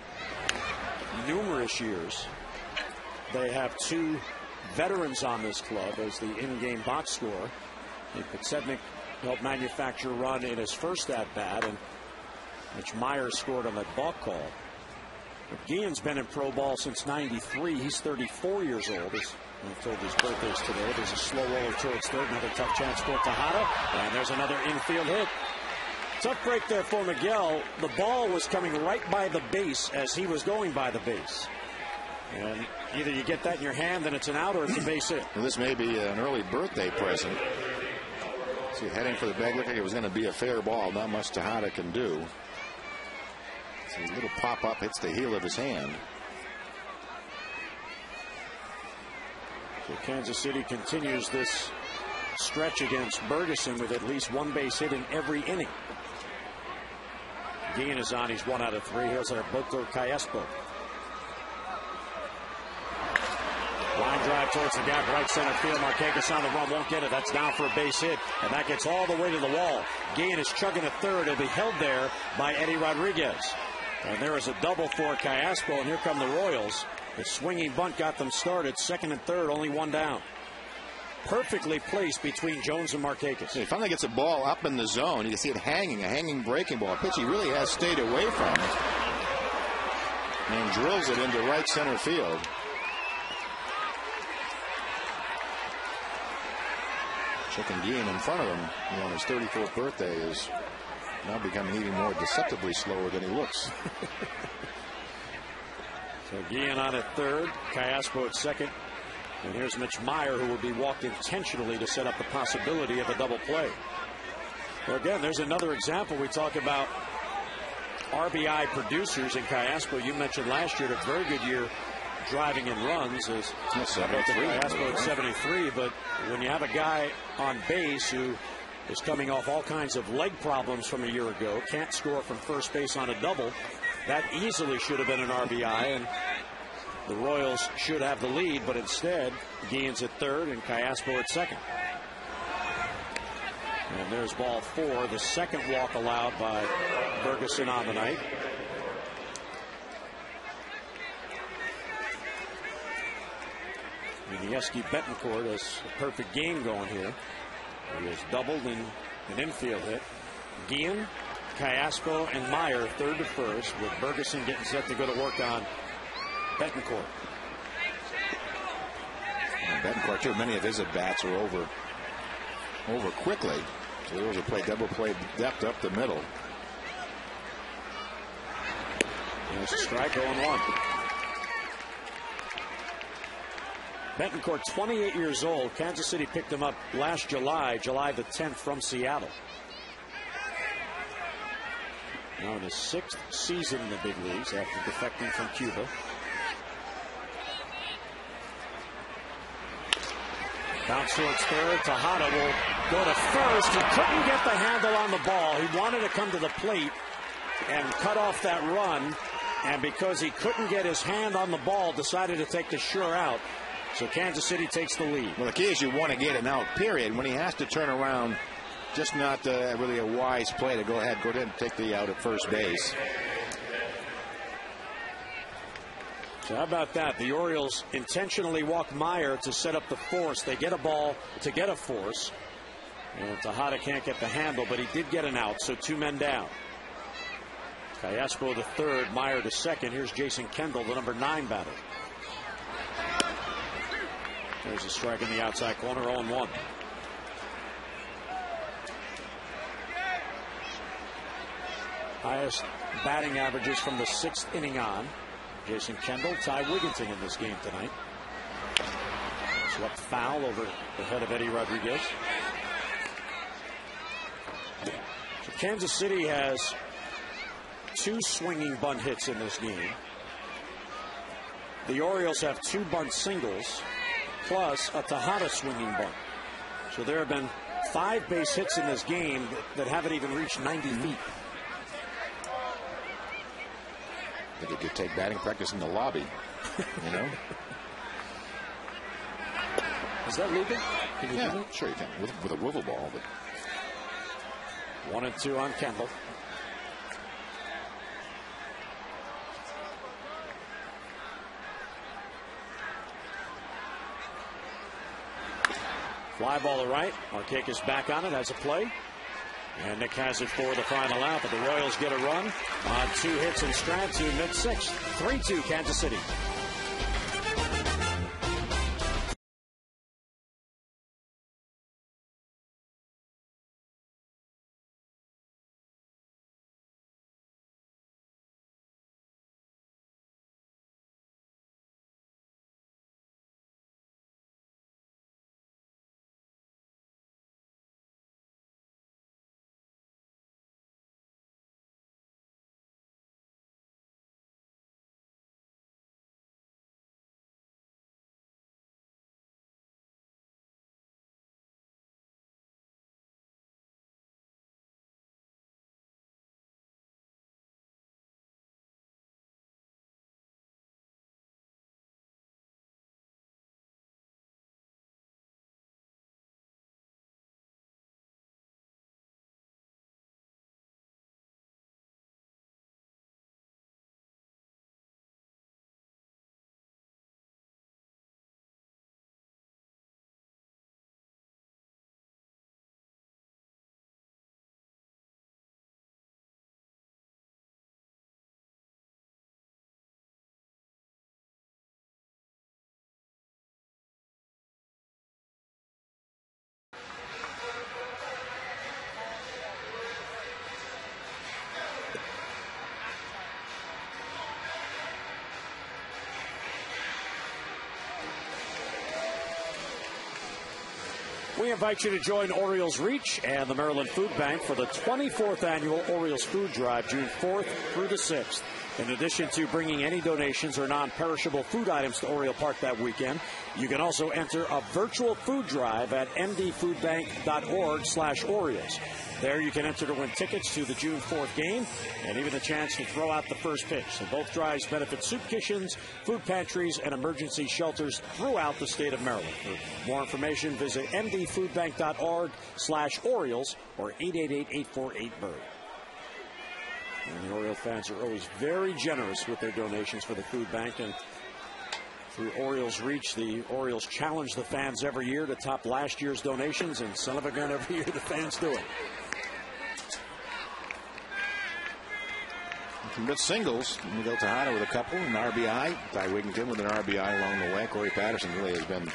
A: numerous years. They have two veterans on this club as the in-game box scorer. Sedmick helped manufacture a run in his first at-bat, and Mitch Myers scored on that balk call. But Guillen's been in pro ball since '93. He's 34 years old. I told his birthday's today. There's a slow roller towards third. Another tough chance for Tejada. And there's another infield hit. Tough break there for Miguel. The ball was coming right by the base as he was going by the base. And either you get that in your hand, then it's an out, or it's a base hit.
D: Well, this may be an early birthday present. See, heading for the bag, looked like it was going to be a fair ball. Not much Tejada can do. See, a little pop-up hits the heel of his hand.
A: So Kansas City continues this stretch against Bergeson with at least one base hit in every inning. Guillen is on. He's 1 out of 3. Here's Alberto Callaspo. Line drive towards the gap, right center field. Marquez on the run, won't get it. That's down for a base hit, and that gets all the way to the wall. Guillen is chugging a third. It'll be held there by Eddie Rodriguez. And there is a double for Callaspo, and here come the Royals. The swinging bunt got them started. Second and third, only one down. Perfectly placed between Jones and Marquez.
D: He finally gets a ball up in the zone. You can see it hanging, a hanging breaking ball. A pitch he really has stayed away from. And drills it into right center field. Chicken Guillen in front of him, on his 34th birthday, is now becoming even more deceptively slower than he looks.
A: So Guillen on at third, Callaspo at second. And here's Mitch Meyer, who will be walked intentionally to set up the possibility of a double play. Well, again, there's another example. We talk about RBI producers in Callaspo. You mentioned last year, a very good year driving in runs is Callaspo at 73. But when you have a guy on base who is coming off all kinds of leg problems from a year ago, can't score from first base on a double, that easily should have been an RBI, and the Royals should have the lead, but instead, Guillen's at third and Callaspo at second. And there's ball 4, the second walk allowed by Bergeson on the night. Minieski Betancourt has a perfect game going here. He has doubled in an infield hit. Guillen, Callaspo, and Meyer third to first, with Bergeson getting set to go to work on Betancourt.
D: And Betancourt, too, many of his at-bats are over quickly. So there was a double play depth up the middle.
A: There's a strike, 0-1. Betancourt, 28 years old. Kansas City picked him up last July the 10th from Seattle. Now in his 6th season in the big leagues after defecting from Cuba. Bounce towards third. Tejada will go to first. He couldn't get the handle on the ball. He wanted to come to the plate and cut off that run. And because he couldn't get his hand on the ball, decided to take the sure out. So Kansas City takes the lead.
D: Well, the key is you want to get an out, period. When he has to turn around, just not really a wise play to go ahead and take the out at first base.
A: So how about that? The Orioles intentionally walk Meyer to set up the force. They get a ball to get a force. And Tejada can't get the handle, but he did get an out, so 2 men down. Callaspo to third, Meyer to second. Here's Jason Kendall, the number 9 batter. There's a strike in the outside corner, 0-1. Highest batting averages from the 6th inning on. Jason Kendall, Ty Wigginton in this game tonight. Swept foul over the head of Eddie Rodriguez. So Kansas City has 2 swinging bunt hits in this game. The Orioles have 2 bunt singles. plus a Tejada swinging bunt. So there have been 5 base hits in this game that haven't even reached 90 feet.
D: I think he could take batting practice in the lobby, you know?
A: Is that legal?
D: Yeah, sure you can. With a wiffle ball. But
A: 1-2 on Kendall. Fly ball to right. Markakis back on it, has a play. And Nick has it for the final out, but the Royals get a run on 2 hits in stride to mid-6th. 3-2 Kansas City. We invite you to join Orioles Reach and the Maryland Food Bank for the 24th annual Orioles Food Drive, June 4th through the 6th. In addition to bringing any donations or non-perishable food items to Oriole Park that weekend, you can also enter a virtual food drive at mdfoodbank.org/Orioles. There you can enter to win tickets to the June 4th game and even a chance to throw out the first pitch. So both drives benefit soup kitchens, food pantries, and emergency shelters throughout the state of Maryland. For more information, visit mdfoodbank.org/Orioles or 888-848-BIRD. And the Oriole fans are always very generous with their donations for the food bank. And through Orioles Reach, the Orioles challenge the fans every year to top last year's donations, and son of a gun, every year the fans do it.
D: Some good singles. Miguel Tejada with a couple, an RBI. Ty Wigington with an RBI along the way. Corey Patterson really has been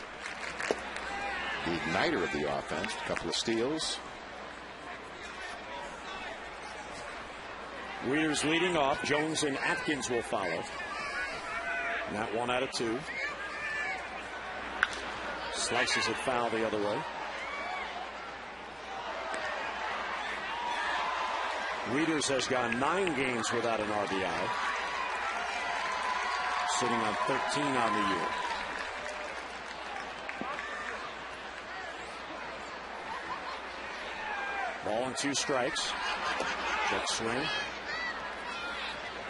D: the igniter of the offense. A couple of steals.
A: Weeders leading off. Jones and Atkins will follow. Not 1 out of 2. Slices it foul the other way. Weeders has gone 9 games without an RBI. Sitting on 13 on the year. Ball and 2 strikes. Check swing.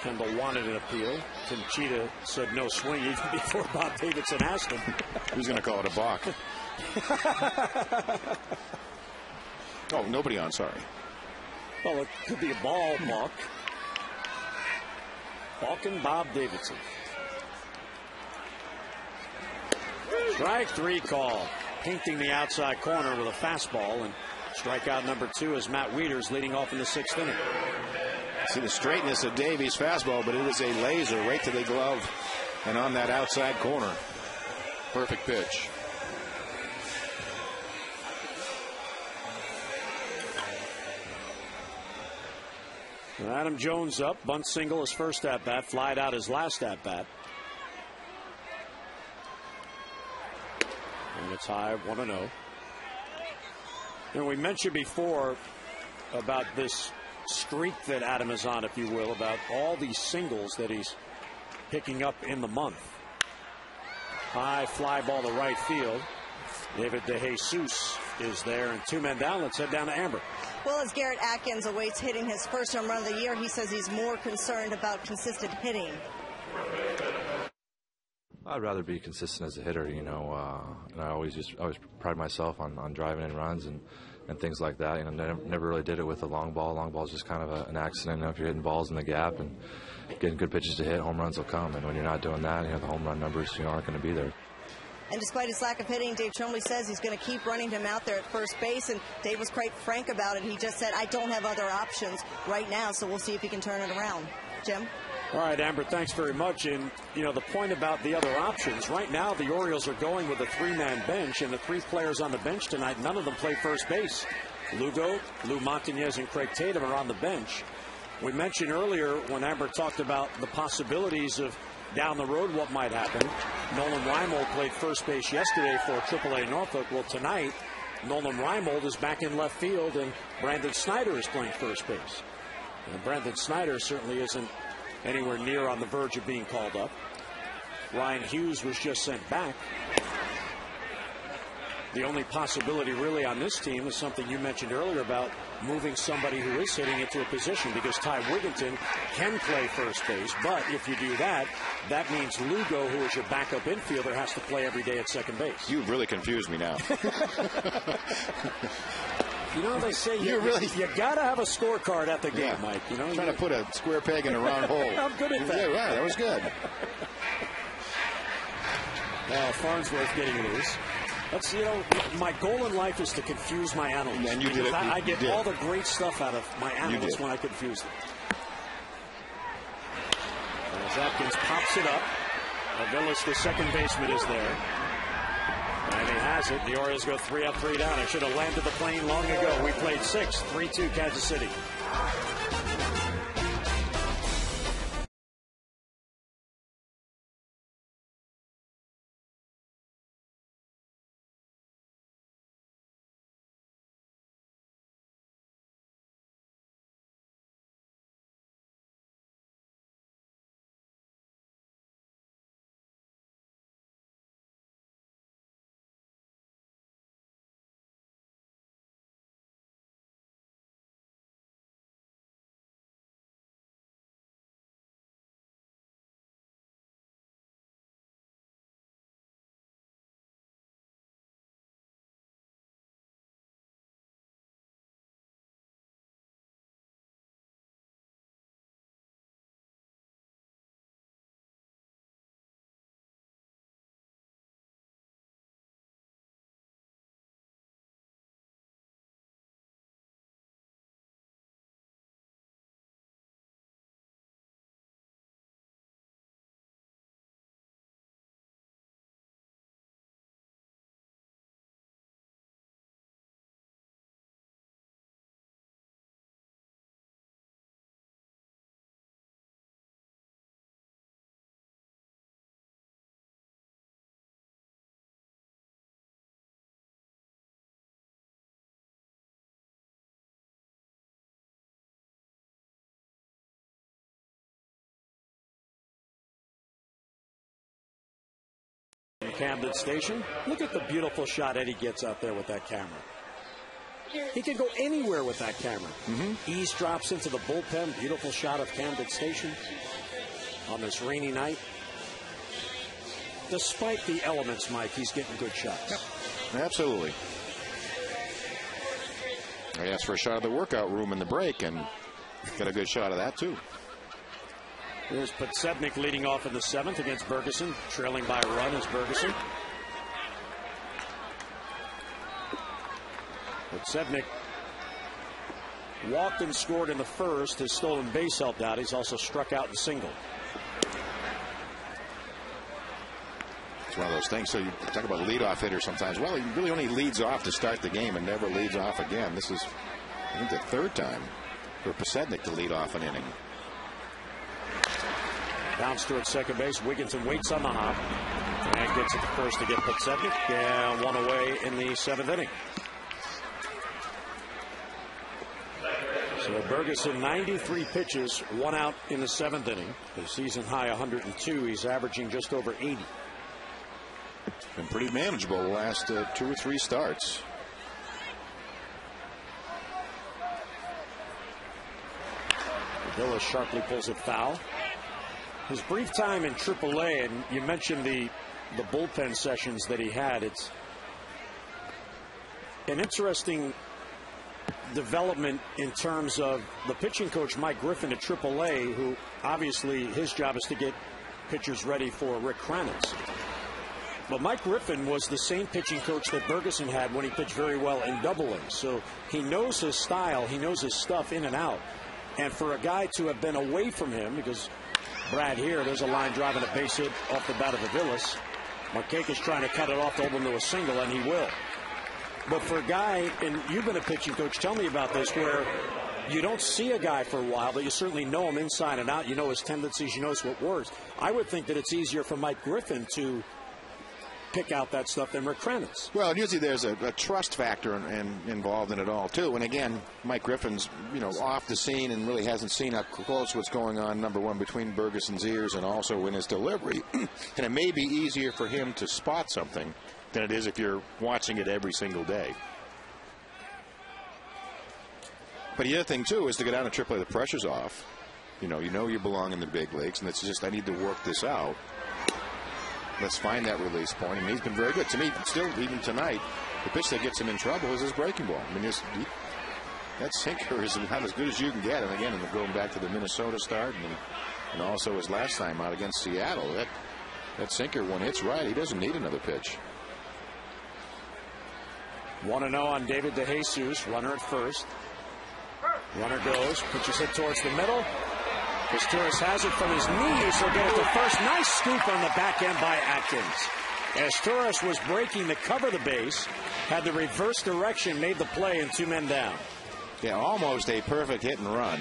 A: Kendall wanted an appeal. Tim Cheetah said no swing even before Bob Davidson asked him.
D: Who's going to call it a balk? Oh, nobody on, sorry.
A: Well, it could be a ball balk. Balking Bob Davidson. Strike 3 call. Painting the outside corner with a fastball, and strikeout number 2 is Matt Weeders leading off in the 6th inning.
D: See the straightness of Davies' fastball, but it is a laser right to the glove and on that outside corner. Perfect pitch.
A: And Adam Jones up, bunt single his first at bat, flied out his last at bat. And it's high, 1-0. And we mentioned before about this streak that Adam is on, if you will, about all these singles that he's picking up in the month. High fly ball to right field. David DeJesus is there, and 2 men down. Let's head down to Amber.
C: Well, as Garrett Atkins awaits hitting his first home run of the year, he says he's more concerned about consistent hitting.
E: I'd rather be consistent as a hitter, you know, and I always pride myself on driving in runs and things like that. You know, never really did it with a long ball. Long ball is just kind of an accident. You know, if you're hitting balls in the gap and getting good pitches to hit, home runs will come. And when you're not doing that, you know, the home run numbers, you know, aren't going to be there.
C: And despite his lack of hitting, Dave Tremblay says he's going to keep running him out there at first base. And Dave was quite frank about it. He just said, I don't have other options right now, so we'll see if he can turn it around. Jim?
A: All right, Amber, thanks very much. And, you know, the point about the other options, right now the Orioles are going with a 3-man bench, and the 3 players on the bench tonight, none of them play first base. Lugo, Lou Montañez, and Craig Tatum are on the bench. We mentioned earlier when Amber talked about the possibilities of down the road what might happen. Nolan Reimold played first base yesterday for AAA Norfolk. Well, tonight, Nolan Reimold is back in left field, and Brandon Snyder is playing first base. And Brandon Snyder certainly isn't anywhere near on the verge of being called up. Ryan Hughes was just sent back. The only possibility really on this team is something you mentioned earlier about moving somebody who is hitting into a position, because Ty Wigginton can play first base, but if you do that, that means Lugo, who is your backup infielder, has to play every day at second base.
D: You've really confused me now.
A: You know, they say you got to have a scorecard at the game, Mike. You know,
D: trying to put a square peg in a round hole.
A: I'm good at that.
D: Yeah, right. That was good.
A: Well, Farnsworth getting loose. That's, you know, my goal in life is to confuse my analysts.
D: And you did it.
A: I get all the great stuff out of my analysts when I confuse them. As Atkins pops it up, Avilas, the second baseman, is there. And he has it. The Orioles go 3 up, 3 down. It should have landed the plane long ago. We played 6, 3-2 Kansas City. Camden Station. Look at the beautiful shot Eddie gets out there with that camera. He can go anywhere with that camera. Eavesdrops into the bullpen. Beautiful shot of Camden Station on this rainy night. Despite the elements, Mike, he's getting good shots.
D: Yep. Absolutely. I asked for a shot of the workout room in the break and got a good shot of that, too.
A: Here's Potsebnik leading off in the 7th against Bergeson. Trailing by a run is Bergeson. Potsebnik walked and scored in the 1st. His stolen base helped out. He's also struck out in single.
D: It's one of those things. So you talk about leadoff hitter sometimes. Well, he really only leads off to start the game and never leads off again. This is, I think, the 3rd time for Potsebnik to lead off an inning.
A: Bounce towards second base. Wigginton waits on the hop and gets it to first to get Potsebnik. And 1 away in the 7th inning. So Bergeson, 93 pitches, 1 out in the 7th inning. His season high 102. He's averaging just over 80.
D: Been pretty manageable the last 2 or 3 starts.
A: Villa sharply pulls it foul. His brief time in AAA, and you mentioned the bullpen sessions that he had. It's an interesting development in terms of the pitching coach Mike Griffin at AAA, who obviously his job is to get pitchers ready for Rick Kranitz. But Mike Griffin was the same pitching coach that Bergeson had when he pitched very well in Double-A. So he knows his style, he knows his stuff in and out. And for a guy to have been away from him, because Brad here, there's a line driving a base hit off the bat of Aviles. Markakis is trying to cut it off to open to a single, and he will. But for a guy, and you've been a pitching coach, tell me about this, where you don't see a guy for a while, but you certainly know him inside and out. You know his tendencies, you know what works. I would think that it's easier for Mike Griffin to pick out that stuff than Rick Kranitz.
D: Well, usually there's a trust factor involved in it all, too. And again, Mike Griffin's, off the scene and really hasn't seen up close what's going on, number one, between Bergeson's ears and also in his delivery. And it may be easier for him to spot something than it is if you're watching it every single day. But the other thing, too, is to get down to AAA, the pressure's off. You know you belong in the big leagues, and it's just, I need to work this out. Let's find that release point. I mean, he's been very good. To me, still, even tonight, the pitch that gets him in trouble is his breaking ball. I mean, that sinker is about as good as you can get. And again, going back to the Minnesota start and also his last time out against Seattle, that sinker, when it's right, he doesn't need another pitch.
A: 1-0 on David DeJesus, runner at first. Runner goes, pitches hit towards the middle. Torres has it from his knees. He'll get it to first. Nice scoop on the back end by Atkins. As Torres was breaking to cover the base, had the reverse direction, made the play, and 2 men down.
D: Yeah, almost a perfect hit and run.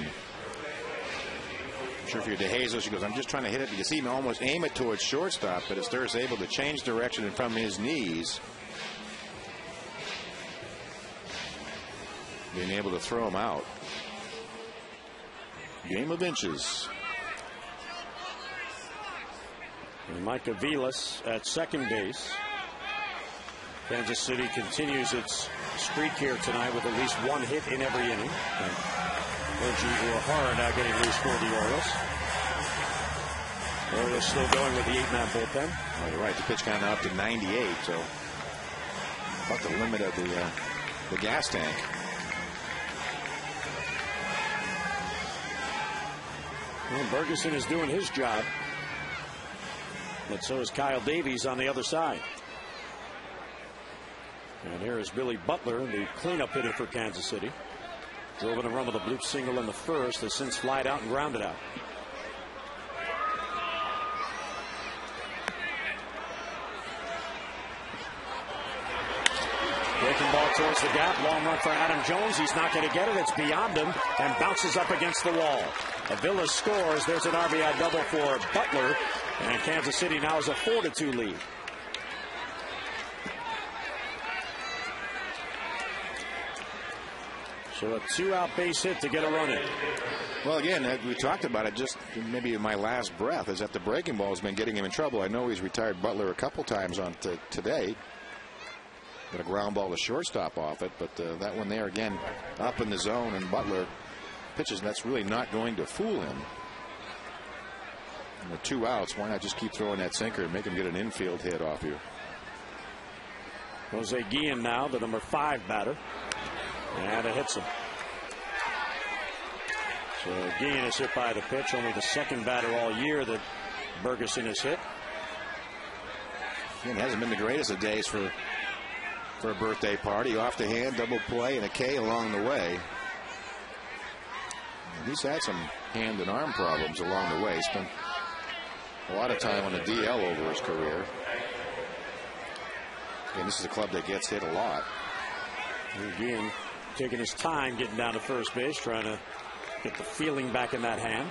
D: I'm sure if you're DeJesus, he goes, I'm just trying to hit it. You see him almost aim it towards shortstop, but as Torres able to change direction from his knees, being able to throw him out. Game of inches.
A: And Mike Aviles at second base. Kansas City continues its streak here tonight with at least 1 hit in every inning. Reggie Uehara now getting loose for the Orioles. Orioles still going with the 8-man bullpen.
D: Oh, you're right. The pitch count up to 98, so about the limit of the gas tank.
A: Well, Bergeson is doing his job. But so is Kyle Davies on the other side. And here is Billy Butler, the cleanup hitter for Kansas City. Drove in a run with a bloop single in the first, has since flied out and grounded out. Breaking ball towards the gap. Long run for Adam Jones. He's not going to get it. It's beyond him and bounces up against the wall. Aviles scores. There's an RBI double for Butler. And Kansas City now has a 4-2 lead. So a 2-out base hit to get a run in.
D: Well, again, we talked about it just maybe in my last breath, is that the breaking ball has been getting him in trouble. I know he's retired Butler a couple times on today. Got a ground ball to shortstop off it, but that one there again up in the zone, and Butler pitches, and that's really not going to fool him. And with 2 outs, why not just keep throwing that sinker and make him get an infield hit off you?
A: Jose Guillen now, the number 5 batter, and it hits him. So Guillen is hit by the pitch, only the 2nd batter all year that Bergeson has hit.
D: It hasn't been the greatest of days for a birthday party. Off the hand, double play, and a K along the way. He's had some hand and arm problems along the way. Spent a lot of time on the DL over his career. And this is a club that gets hit a lot.
A: Again, taking his time getting down to first base, trying to get the feeling back in that hand.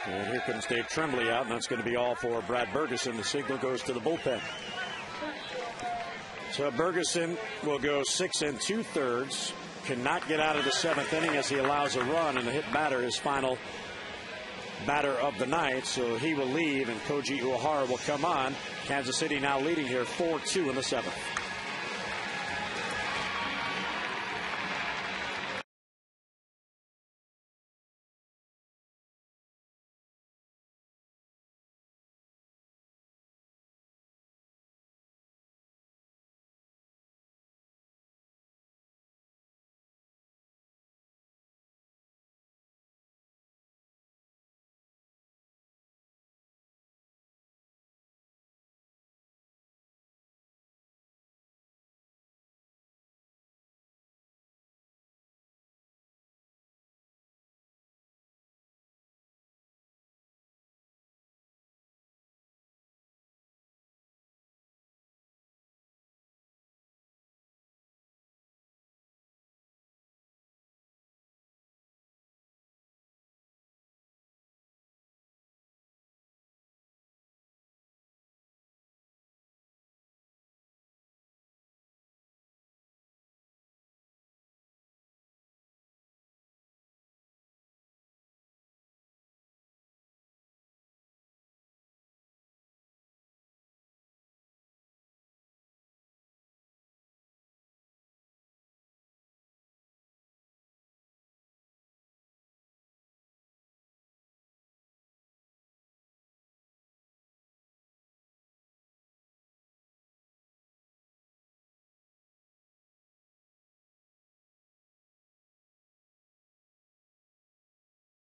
A: And here comes Dave Tremblay out, and that's going to be all for Brad Bergeson. The signal goes to the bullpen. So Bergeson will go 6 2/3. Cannot get out of the 7th inning as he allows a run, and the hit batter, his final batter of the night, so he will leave, and Koji Uehara will come on. Kansas City now leading here 4-2 in the seventh.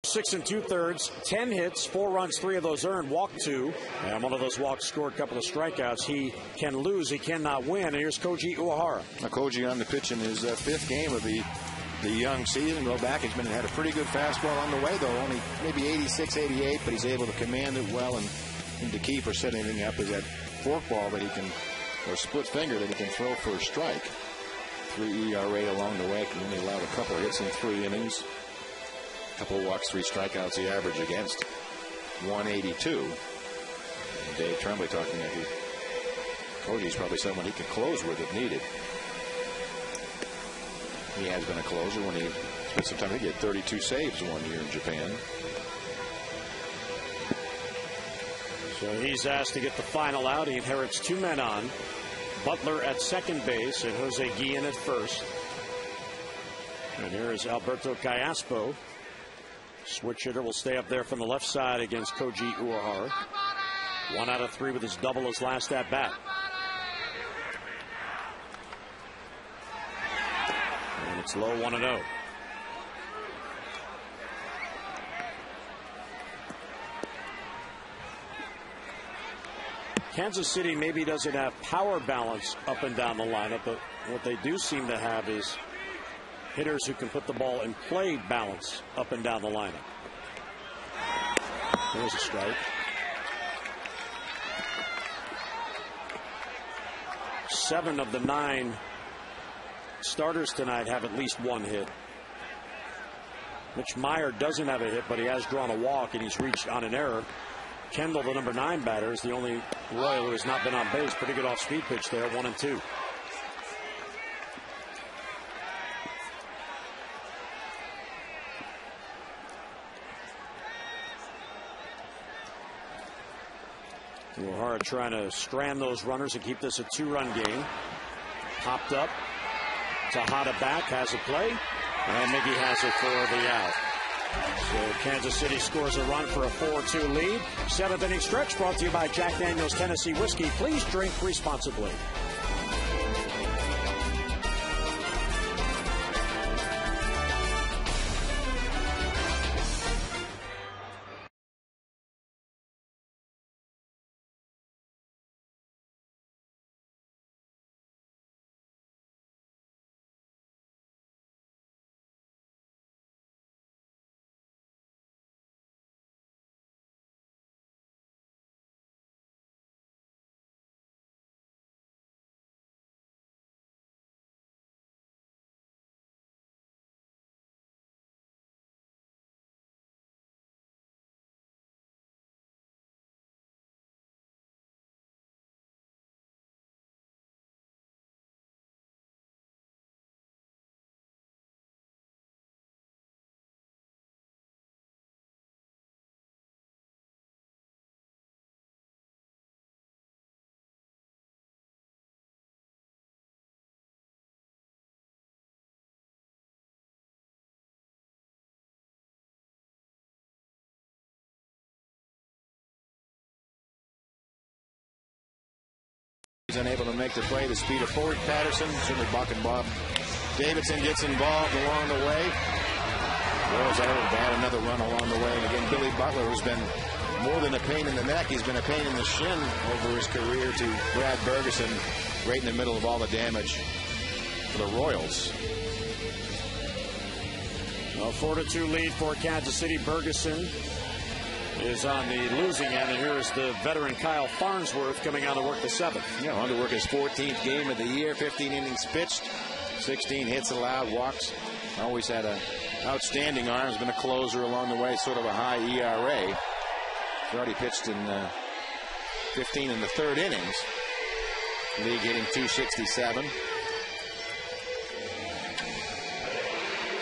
A: Six and 2/3, 10 hits, 4 runs, 3 of those earned, walked 2, and one of those walks scored a couple of strikeouts. He can lose, he cannot win. And here's Koji Uehara.
D: Now, Koji on the pitch in his 5th game of the young season. Go back, he's had a pretty good fastball on the way, though, only maybe 86, 88, but he's able to command it well, and the key for setting anything up is that forkball that he can, or split finger that he can throw for a strike. 3 ERA along the way, and only allowed a couple of hits in 3 innings. Couple walks, 3 strikeouts, the average against 182. And Dave Tremblay talking that Koji's probably someone he can close with if needed. He has been a closer when he spent some time. He had 32 saves one year in Japan.
A: So he's asked to get the final out. He inherits 2 men on. Butler at second base and Jose Guillen at first. And here is Alberto Callaspo. Switch hitter will stay up there from the left side against Koji Uehara. 1 out of 3 with his double his last at bat. And it's low 1-0. Kansas City maybe doesn't have power balance up and down the lineup, but what they do seem to have is hitters who can put the ball in play balance up and down the lineup. There's a strike. 7 of the 9 starters tonight have at least 1 hit. Mitch Meyer doesn't have a hit, but he has drawn a walk and he's reached on an error. Kendall, the number 9 batter, is the only Royal who has not been on base. Pretty good off-speed pitch there, 1-2. Uehara trying to strand those runners and keep this a 2-run game. Popped up. Tejada back, has a play, and Miggy has it for the out. So Kansas City scores a run for a 4-2 lead. 7th inning stretch brought to you by Jack Daniel's Tennessee Whiskey. Please drink responsibly.
D: unable to make the play. The speed of forward Patterson, certainly Buck and Bob Davidson gets involved along the way. Royals able to add another run along the way. And again, Billy Butler, who's been more than a pain in the neck, he's been a pain in the shin over his career, to Brad Bergeson, right in the middle of all the damage for the Royals.
A: A 4-2 lead for Kansas City. Bergeson is on the losing end, and here's the veteran Kyle Farnsworth coming on to work the 7th.
D: Yeah, on to work his 14th game of the year, 15 innings pitched, 16 hits allowed, walks. Always had a outstanding arm, has been a closer along the way, sort of a high ERA. He's already pitched in 15 in the 3rd innings. League hitting .267.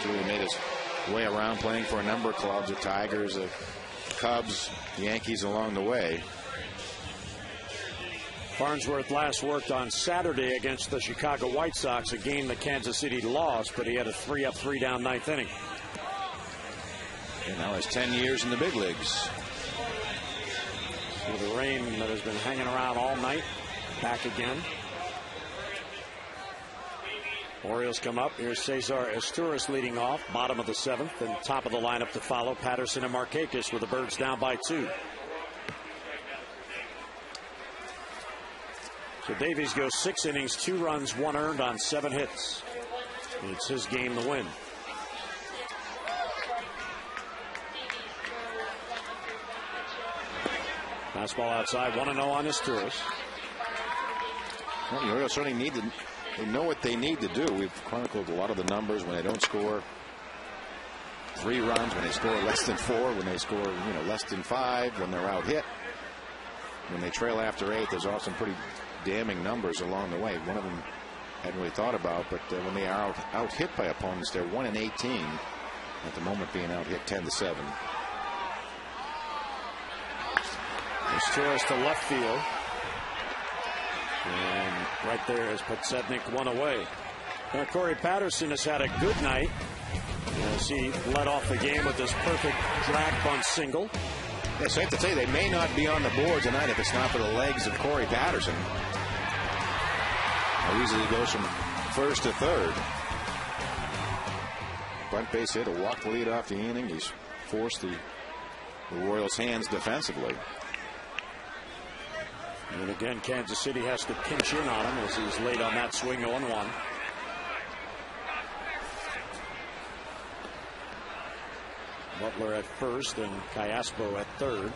D: So he made his way around, playing for a number of clubs, the Tigers, the Cubs, Yankees along the way.
A: Farnsworth last worked on Saturday against the Chicago White Sox, a game that Kansas City lost, but he had a 3-up, 3-down 9th inning.
D: And now he's 10 years in the big leagues.
A: So the rain that has been hanging around all night, back again. Orioles come up. Here's Cesar Esteuras leading off, bottom of the 7th, and top of the lineup to follow Patterson and Markakis, with the Birds down by 2. So Davies goes 6 innings, 2 runs, 1 earned on 7 hits. It's his game to win. Fastball outside, 1-0 on Esteuras.
D: Well, the Orioles certainly they know what they need to do. We've chronicled a lot of the numbers when they don't score 3 runs, when they score less than 4, when they score less than 5, when they're out hit. When they trail after 8, there's also some pretty damning numbers along the way. One of them I hadn't really thought about, but when they are out hit by opponents, they're 1-18 at the moment, being out hit 10-7.
A: Esteuras to left field, and right there has Podsednik 1 away. Now Corey Patterson has had a good night as he led off the game with this perfect drag bunt single.
D: Yeah, safe to say they may not be on the board tonight if it's not for the legs of Corey Patterson. How easily he goes from 1st to 3rd. Bunt base hit, a walk to lead off the inning. He's forced the Royals' hands defensively.
A: And again, Kansas City has to pinch in on him as he's late on that swing, 0-1. Butler at first and Callaspo at 3rd.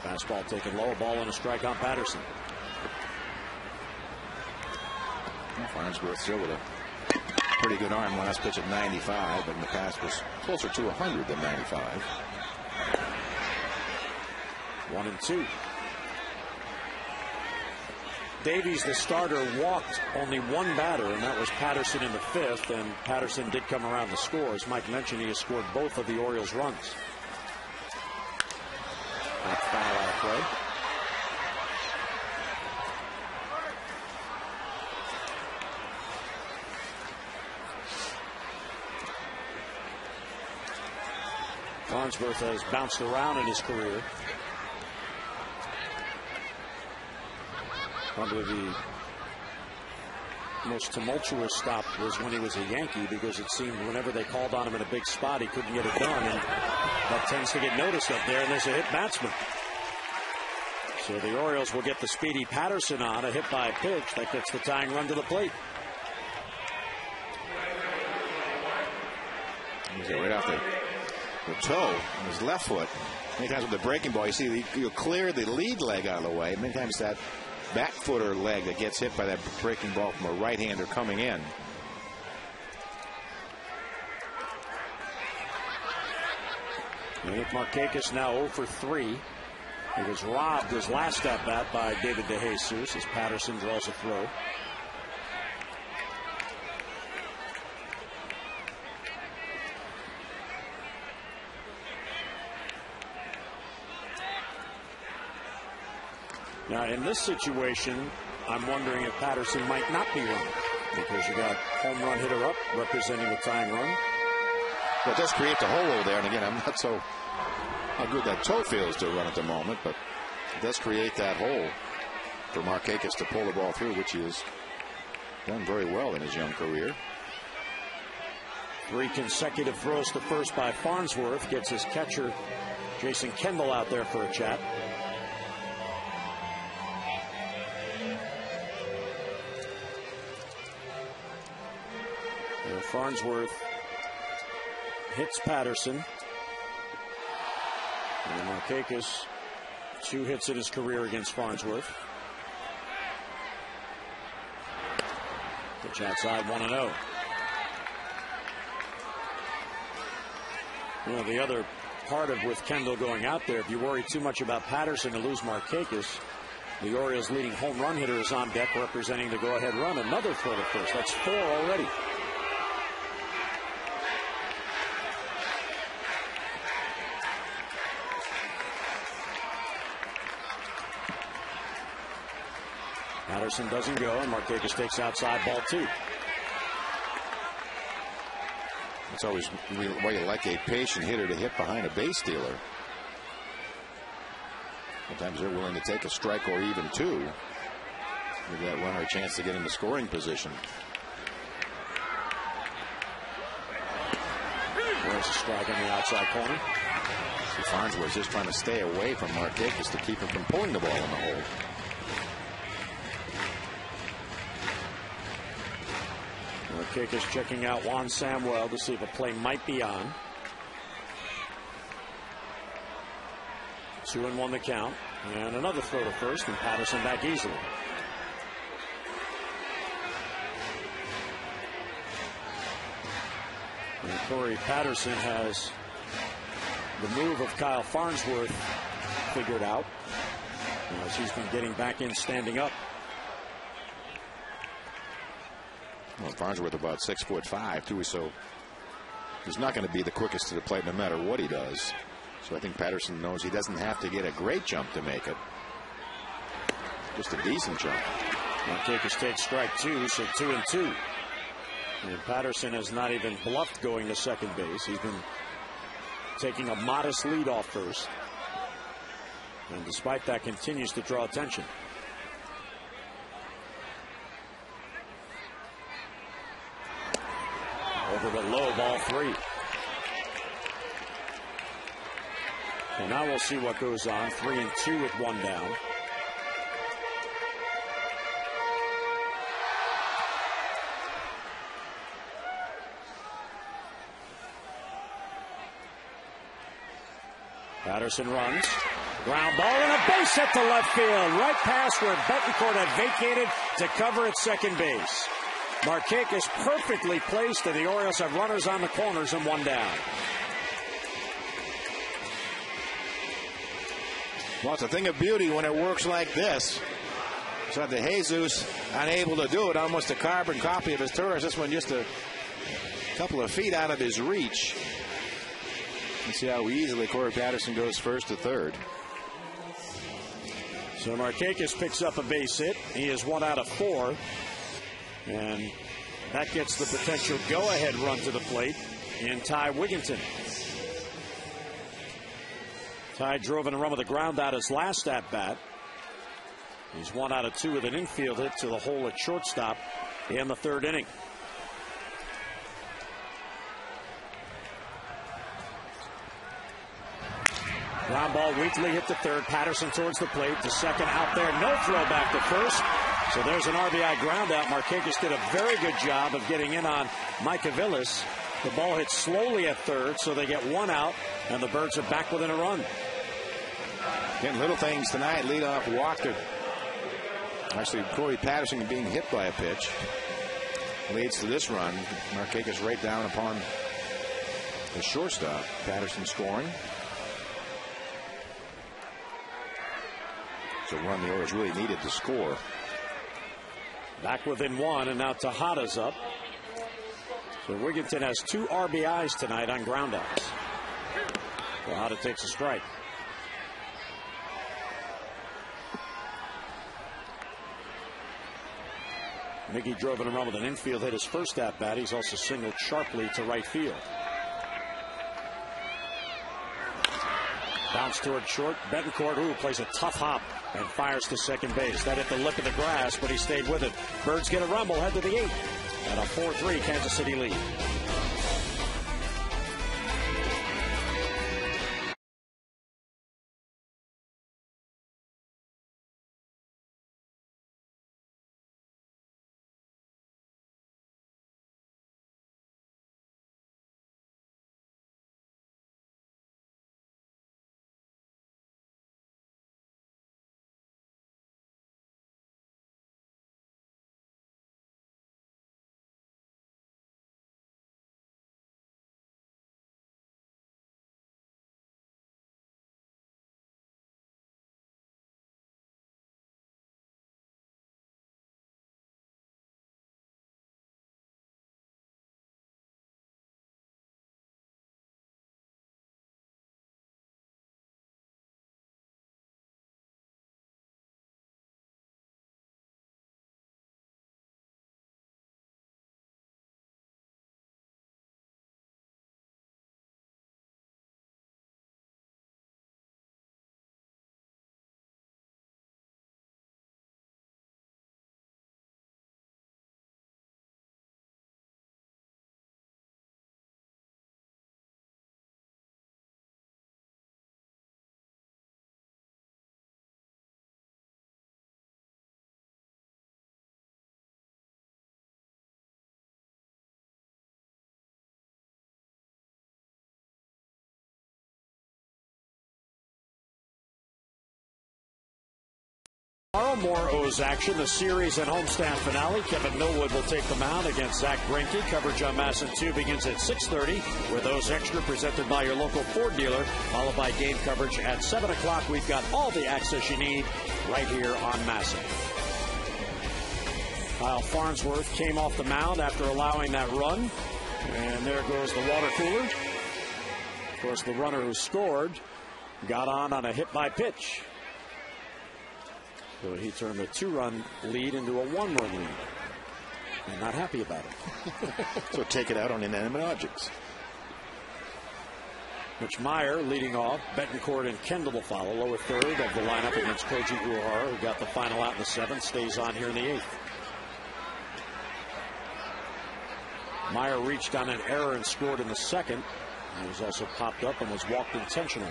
A: Fastball taken low, a ball and a strike on Patterson.
D: Farnsworth still with a pretty good arm. Last pitch at 95, but in the past was closer to 100 than 95.
A: 1-2. Davies, the starter, walked only 1 batter, and that was Patterson in the 5th, and Patterson did come around the score. As Mike mentioned, he has scored both of the Orioles' runs. That's foul out of play. Farnsworth has bounced around in his career. Probably the most tumultuous stop was when he was a Yankee, because it seemed whenever they called on him in a big spot, he couldn't get it done, and that tends to get noticed up there, and there's a hit batsman. So the Orioles will get the speedy Patterson on, a hit by a pitch that gets the tying run to the plate.
D: He's right off the toe on his left foot. Many times with the breaking ball, you see you'll clear the lead leg out of the way. Many times that back footer leg that gets hit by that breaking ball from a right-hander coming in.
A: Nick Markakis now 0 for 3. He was robbed his last at-bat by David DeJesus as Patterson draws a throw. Now, in this situation, I'm wondering if Patterson might not be running, because you got home run hitter up representing the tying run.
D: Well, it does create the hole over there, and again, I'm not so how good that toe feels to run at the moment, but it does create that hole for Markakis to pull the ball through, which he has done very well in his young career.
A: 3 consecutive throws to first by Farnsworth gets his catcher Jason Kendall out there for a chat. Farnsworth hits Patterson. And Markakis, 2 hits in his career against Farnsworth. Pitch outside, 1-0. You know, the other part of with Kendall going out there, if you worry too much about Patterson to lose Markakis, the Orioles' leading home run hitter is on deck representing the go-ahead run. Another throw to first. That's 4 already. Patterson doesn't go, and Markakis takes outside, ball 2.
D: It's always why you like a patient hitter to hit behind a base stealer. Sometimes they're willing to take a strike or even 2. Give that runner a chance to get into scoring position.
A: There's a strike on the outside corner.
D: So Farnsworth just trying to stay away from Markakis to keep him from pulling the ball in the hole.
A: Markakis checking out Juan Samuel to see if a play might be on. 2-1 the count. And another throw to first, and Patterson back easily. And Corey Patterson has the move of Kyle Farnsworth figured out as he's been getting back in standing up.
D: Well, Farnsworth about 6'5" too, so he's not going to be the quickest to the plate no matter what he does. So I think Patterson knows he doesn't have to get a great jump to make it. Just a decent jump.
A: Markakis takes strike 2, so 2-2. And Patterson has not even bluffed going to second base. He's been taking a modest lead off first. And despite that, continues to draw attention. Over the low, ball 3. And now we'll see what goes on. 3-2 with 1 down. Patterson runs. Ground ball and a base hit to left field. Right past where Betancourt had vacated to cover at second base. Markakis perfectly placed, and the Orioles have runners on the corners and 1 down.
D: Well, it's a thing of beauty when it works like this. So the Jesus unable to do it, almost a carbon copy of his Torres. This one just a couple of feet out of his reach. Let's see how easily Corey Patterson goes first to third.
A: So Markakis picks up a base hit. He is 1 out of 4. And that gets the potential go-ahead run to the plate in Ty Wigginton. Ty drove in a run with a ground out his last at-bat. He's 1 out of 2 with an infield hit to the hole at shortstop in the 3rd inning. Ground ball weakly hit to third. Patterson towards the plate. To second out there. No throw back to first. So there's an RBI ground out. Markakis did a very good job of getting in on Micah Villas. The ball hits slowly at third, so they get 1 out, and the Birds are back within a run.
D: Getting little things tonight. Leadoff Walker. Actually, Corey Patterson being hit by a pitch leads to this run. Markakis right down upon the shortstop. Patterson scoring. It's a run the Orioles really needed to score.
A: Back within 1, and now Tejada's up. So Wigginton has 2 RBIs tonight on groundouts. Tejada takes a strike. Miggy drove in a run with an infield hit his first at-bat. He's also singled sharply to right field. Bounce toward short. Betancourt, plays a tough hop and fires to second base. That hit the lip of the grass, but he stayed with it. Birds get a rumble, head to the 8th. And a 4-3 Kansas City lead. Tomorrow, more O's action. The series and homestand finale. Kevin Millwood will take the mound against Zach Greinke. Coverage on MASN 2 begins at 6:30 with O's Extra presented by your local Ford dealer, followed by game coverage at 7 o'clock. We've got all the access you need right here on MASN. Kyle Farnsworth came off the mound after allowing that run. And there goes the water cooler. Of course, the runner who scored got on a hit by pitch. So he turned a 2-run lead into a 1-run lead. And not happy about it.
D: So take it out on inanimate objects.
A: Mitch Meyer leading off. Betancourt and Kendall will follow. Lower third of the lineup against Koji Uehara, who got the final out in the 7th. Stays on here in the 8th. Meyer reached on an error and scored in the 2nd. He was also popped up and was walked intentionally.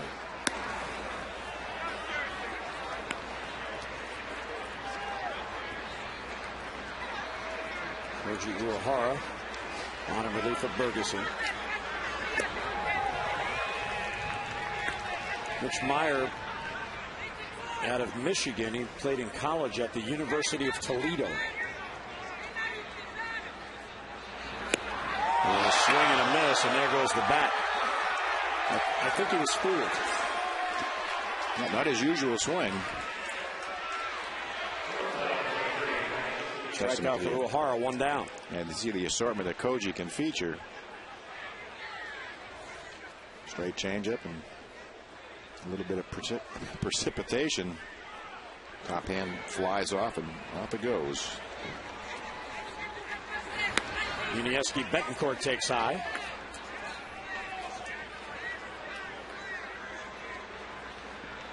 A: Koji Uehara on in relief of Bergeson. Mitch Meyer out of Michigan. He played in college at the University of Toledo. A swing and a miss, and there goes the bat. I think he was fooled.
D: Not his usual swing.
A: Strikeout for Uehara, 1 down.
D: And to see the assortment that Koji can feature. Straight changeup and a little bit of precipitation. Top hand flies off and off it goes.
A: Unieski Betancourt takes high.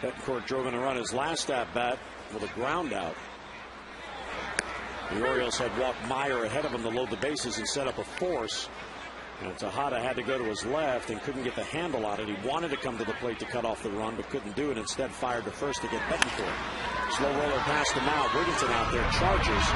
A: Betancourt drove in a run his last at bat with a ground out. The Orioles had walked Meyer ahead of him to load the bases and set up a force. And Tejada had to go to his left and couldn't get the handle on it. He wanted to come to the plate to cut off the run, but couldn't do it. Instead, fired to first to get Betancourt. Slow roller past him out. Wigginton out there charges,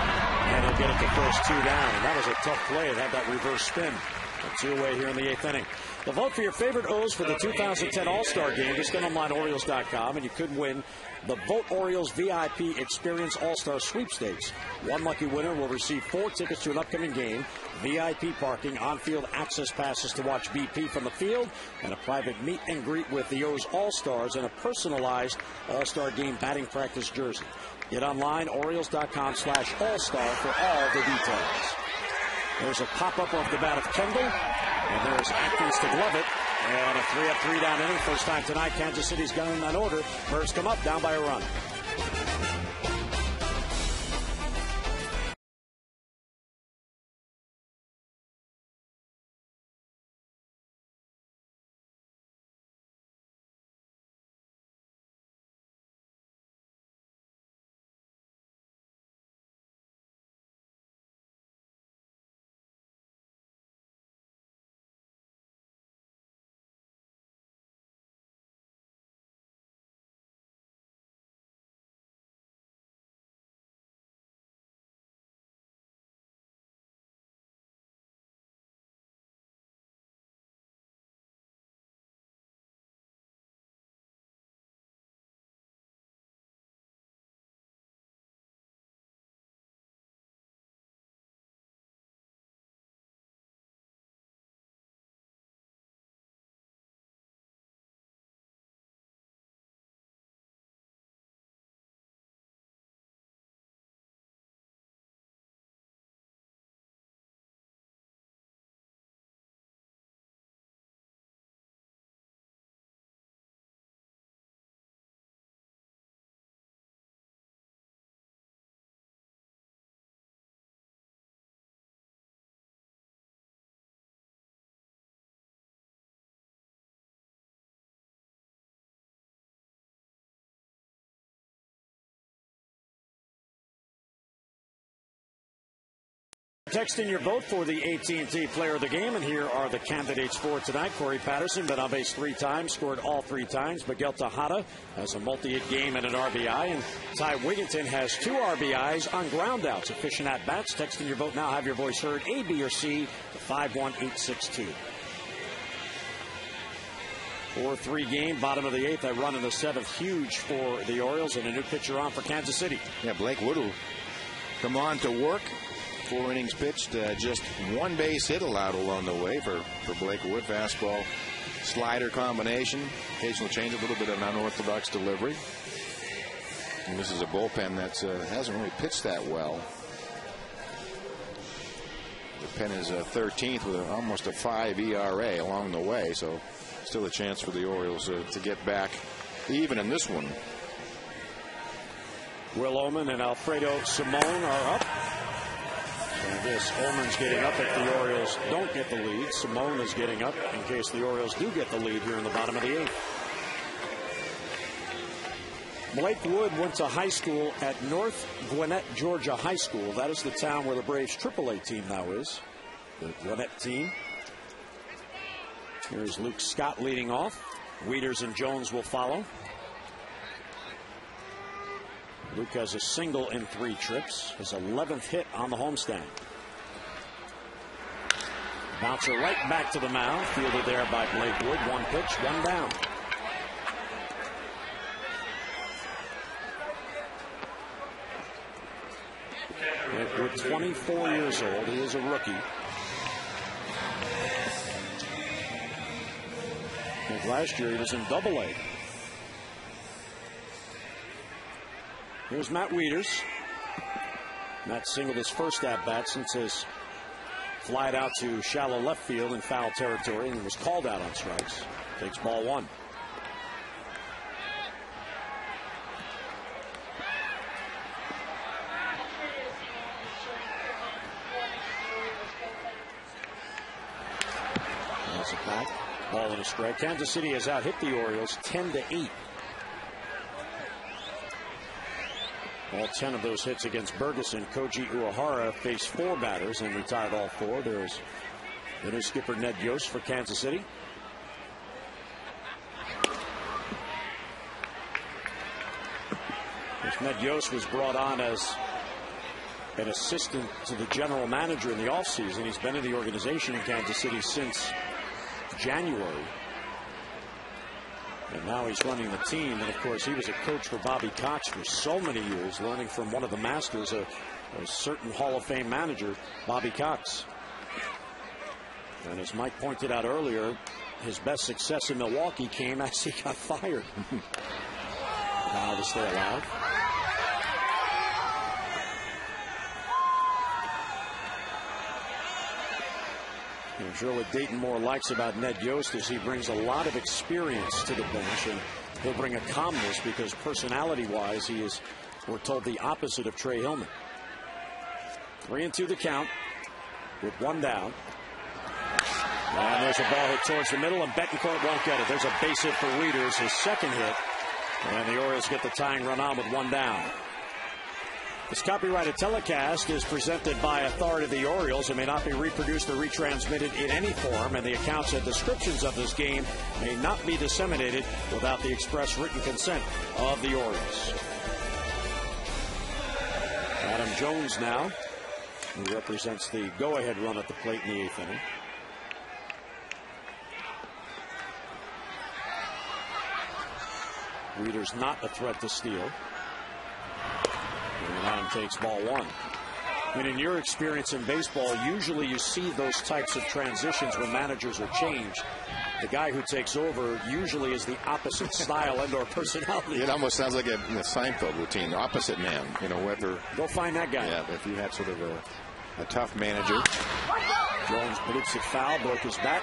A: and he'll get it to first, 2 down. And that was a tough play. It had that reverse spin. A 2-away here in the 8th inning. The vote for your favorite O's for the 2010 All-Star Game. Just go online, Orioles.com, and you could win the Vote Orioles VIP Experience All-Star Sweepstakes. One lucky winner will receive 4 tickets to an upcoming game, VIP parking, on-field access passes to watch BP from the field, and a private meet and greet with the O's All-Stars and a personalized All-Star Game batting practice jersey. Get online, Orioles.com/All-Star for all the details. There's a pop-up off the bat of Kendall, and there's Atkins to glove it. And a 3-up, 3-down inning. First time tonight, Kansas City's got in that order. Birds come up, down by a run. Text in your vote for the AT&T Player of the Game, and here are the candidates for tonight. Corey Patterson been on base 3 times, scored all 3 times. Miguel Tejada has a multi-hit game and an RBI, and Ty Wigginton has 2 RBIs on groundouts. Efficient at bats. Text in your vote now. Have your voice heard. A, B, or C to 51862. 4-3 game, bottom of the 8th. That run in the 7th, huge for the Orioles, and a new pitcher on for Kansas City.
D: Yeah, Blake Wood will come on to work. 4 innings pitched, just 1 base hit allowed along the way for Blake Wood. Fastball, slider combination, occasional change, a little bit of an unorthodox delivery. And this is a bullpen that hasn't really pitched that well. The pen is 13th with almost a 5 ERA along the way, so still a chance for the Orioles to get back even in this one.
A: Will Oman and Alfredo Simon are up. And this, Oman's getting up if the Orioles don't get the lead. Simone is getting up in case the Orioles do get the lead here in the bottom of the 8th. Blake Wood went to high school at North Gwinnett, Georgia High School. That is the town where the Braves AAA team now is. The Gwinnett team. Here's Luke Scott leading off. Wieters and Jones will follow. Luke has a single in 3 trips, his 11th hit on the homestand. Bouncer right back to the mound, fielded there by Blake Wood. 1 pitch, 1 down. Wood, 24 years old, he is a rookie. I think last year he was in Double-A. Here's Matt Wieters. Matt singled his first at-bat since his flight out to shallow left field in foul territory and was called out on strikes. Takes ball 1. That's a back. Ball and a strike. Kansas City has out-hit the Orioles 10-8. All 10 of those hits against Bergeson. Koji Uehara faced 4 batters and retired all 4. There's the new skipper Ned Yost for Kansas City. Ned Yost was brought on as an assistant to the general manager in the offseason. He's been in the organization in Kansas City since January. And now he's running the team. And, of course, he was a coach for Bobby Cox for so many years, learning from one of the masters, a certain Hall of Fame manager, Bobby Cox. And as Mike pointed out earlier, his best success in Milwaukee came as he got fired. Now to stay alive. I'm sure what Dayton Moore likes about Ned Yost is he brings a lot of experience to the bench, and he'll bring a calmness because personality-wise he is, we're told, the opposite of Trey Hillman. 3-2 the count with 1 down. And there's a ball hit towards the middle, and Betancourt won't get it. There's a base hit for Wieters, his 2nd hit, and the Orioles get the tying run on with 1 down. This copyrighted telecast is presented by Authority of the Orioles and may not be reproduced or retransmitted in any form, and the accounts and descriptions of this game may not be disseminated without the express written consent of the Orioles. Adam Jones now, who represents the go-ahead run at the plate in the 8th inning. Wieters not a threat to steal. And Adam takes ball 1. And in your experience in baseball, usually you see those types of transitions when managers are changed. The guy who takes over usually is the opposite style and or personality.
D: It almost sounds like a Seinfeld routine. Opposite man, whether.
A: Go find that guy.
D: Yeah, if you had sort of a tough manager.
A: Jones bloops it foul, broke his back.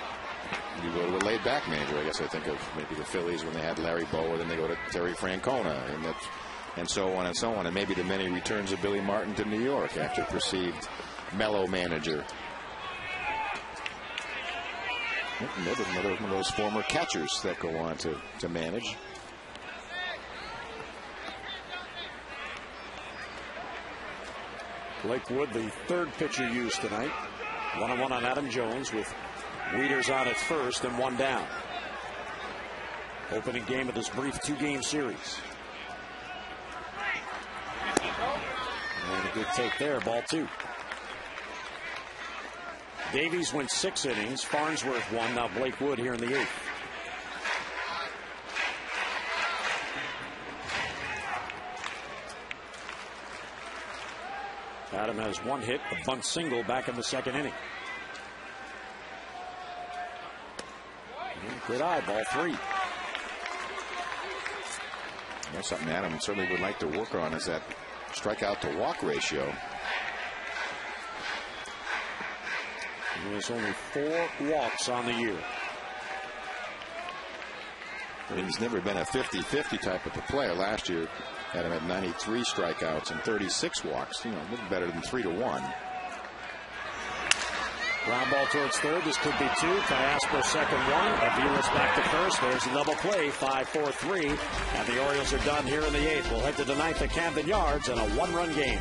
D: You go to a laid-back manager. I guess I think of maybe the Phillies when they had Larry Bowa, then they go to Terry Francona, and so on and so on. And maybe the many returns of Billy Martin to New York after perceived mellow manager. Another one of those former catchers that go on to manage.
A: Blake Wood, the third pitcher used tonight. 1-1 on Adam Jones with Wieters on at first and one down. Opening game of this brief 2-game series. And a good take there, ball 2. Davies went 6 innings, Farnsworth 1, now Blake Wood here in the 8th. Adam has 1 hit, a bunt single back in the 2nd inning. And good eye, ball 3.
D: That's something Adam certainly would like to work on, is that strikeout to walk ratio.
A: He has only 4 walks on the year.
D: And he's never been a 50-50 type of a player. Last year, Adam had 93 strikeouts and 36 walks. You know, a little better than 3-1.
A: Ground ball towards third. This could be 2. Cayaspo second 1. Aviles back to first. There's a double play. 5-4-3. And the Orioles are done here in the 8th. We'll head to the 9th at Camden Yards in a 1-run game.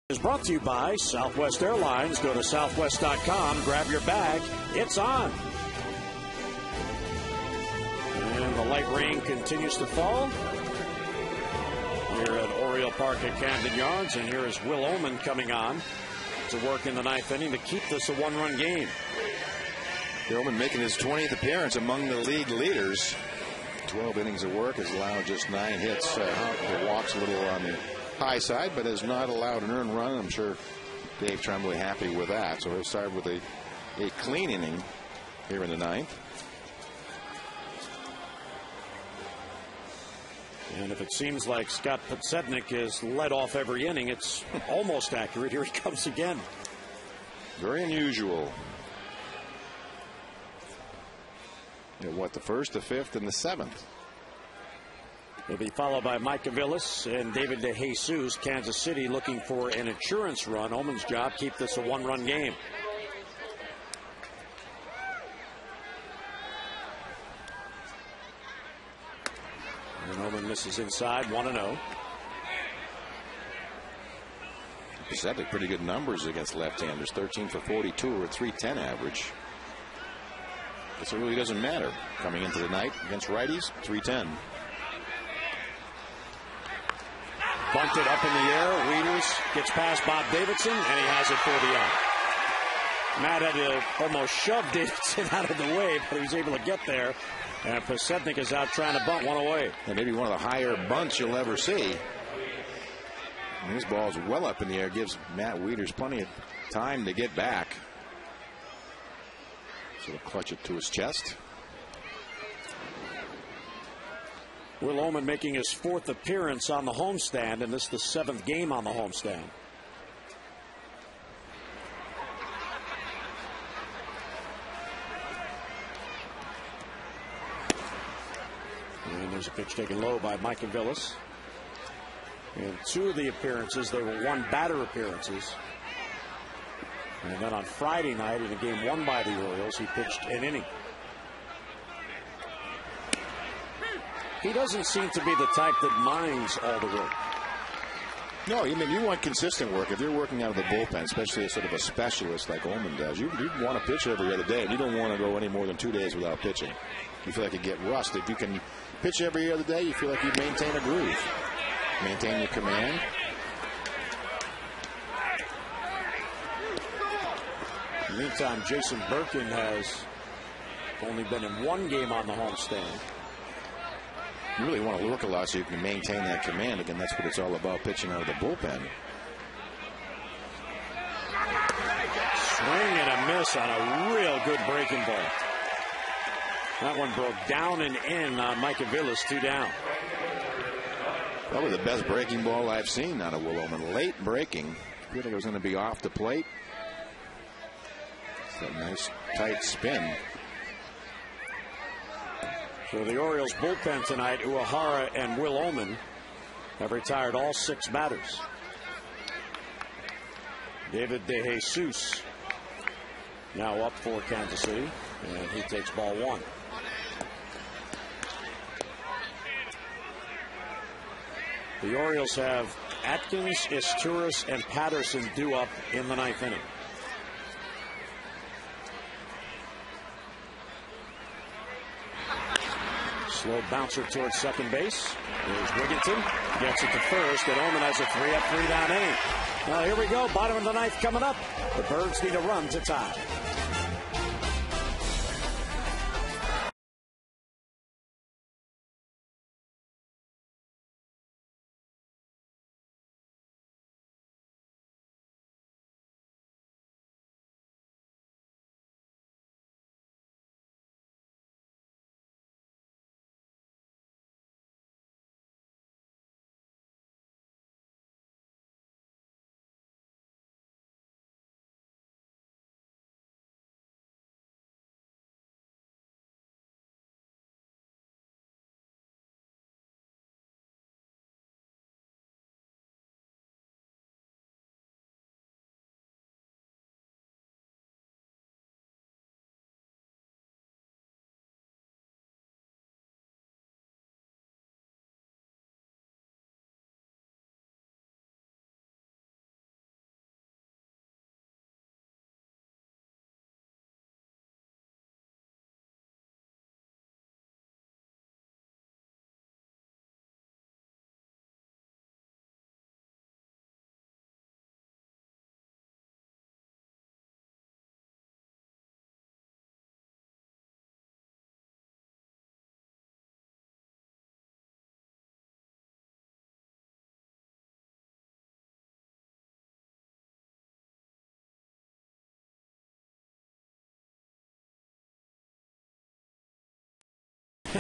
A: Is brought to you by Southwest Airlines. Go to southwest.com, grab your bag. It's on. And the light rain continues to fall here at Oriole Park at Camden Yards. And here is Will Oman coming on to work in the 9th inning to keep this a 1-run game.
D: Oman making his 20th appearance among the league leaders. 12 innings of work, has allowed just 9 hits. The walks a little on the high side, but has not allowed an earned run. I'm sure Dave Tremblay happy with that. So he'll start with a clean inning here in the 9th.
A: And if it seems like Scott Podsednik has led off every inning, it's almost accurate. Here he comes again.
D: Very unusual. You know, the 1st, the 5th, and the 7th.
A: He'll be followed by Mike Aviles and David DeJesus. Kansas City looking for an insurance run. Oman's job, keep this a 1-run game. And Oman misses inside, 1-0.
D: Podsednik pretty good numbers against left-handers. 13 for 42 or a .310 average. So it really doesn't matter. Coming into the night against righties, .310.
A: Bunted up in the air. Wieters gets past Bob Davidson, and he has it for the out. Matt had to almost shove Davidson out of the way, but he was able to get there. And Podsednik is out trying to bunt one away.
D: And maybe one of the higher bunts you'll ever see. And his ball's well up in the air. Gives Matt Wieters plenty of time to get back. So he'll clutch it to his chest.
A: Will Oman making his 4th appearance on the homestand, and this is the 7th game on the homestand. And there's a pitch taken low by Micah Villas. In 2 of the appearances, they were 1 batter appearances. And then on Friday night, in a game won by the Orioles, he pitched an inning. He doesn't seem to be the type that minds all the work.
D: No, I mean, you want consistent work. If you're working out of the bullpen, especially as sort of a specialist like Ullman does, you want to pitch every other day, and you don't want to go any more than 2 days without pitching. You feel like you get rust. If you can pitch every other day, you feel like you maintain a groove. Maintain your command.
A: In the meantime, Jason Birkin has only been in 1 game on the homestand.
D: You really want to work a lot so you can maintain that command. Again, that's what it's all about, pitching out of the bullpen.
A: Swing and a miss on a real good breaking ball. That one broke down and in on Micah Villas, 2 down.
D: Probably the best breaking ball I've seen out of Will Ullman. Late breaking. I feel like it was going to be off the plate. It's a nice tight spin.
A: So the Orioles bullpen tonight, Uehara and Will Ullman have retired all 6 batters. David DeJesus now up for Kansas City, and he takes ball 1. The Orioles have Atkins, Isturis, and Patterson due up in the 9th inning. Slow bouncer towards second base. There's Wigginton. Gets it to first, and Ullman has a 3-up, 3-down inning. Well, here we go. Bottom of the 9th coming up. The Birds need a run to tie.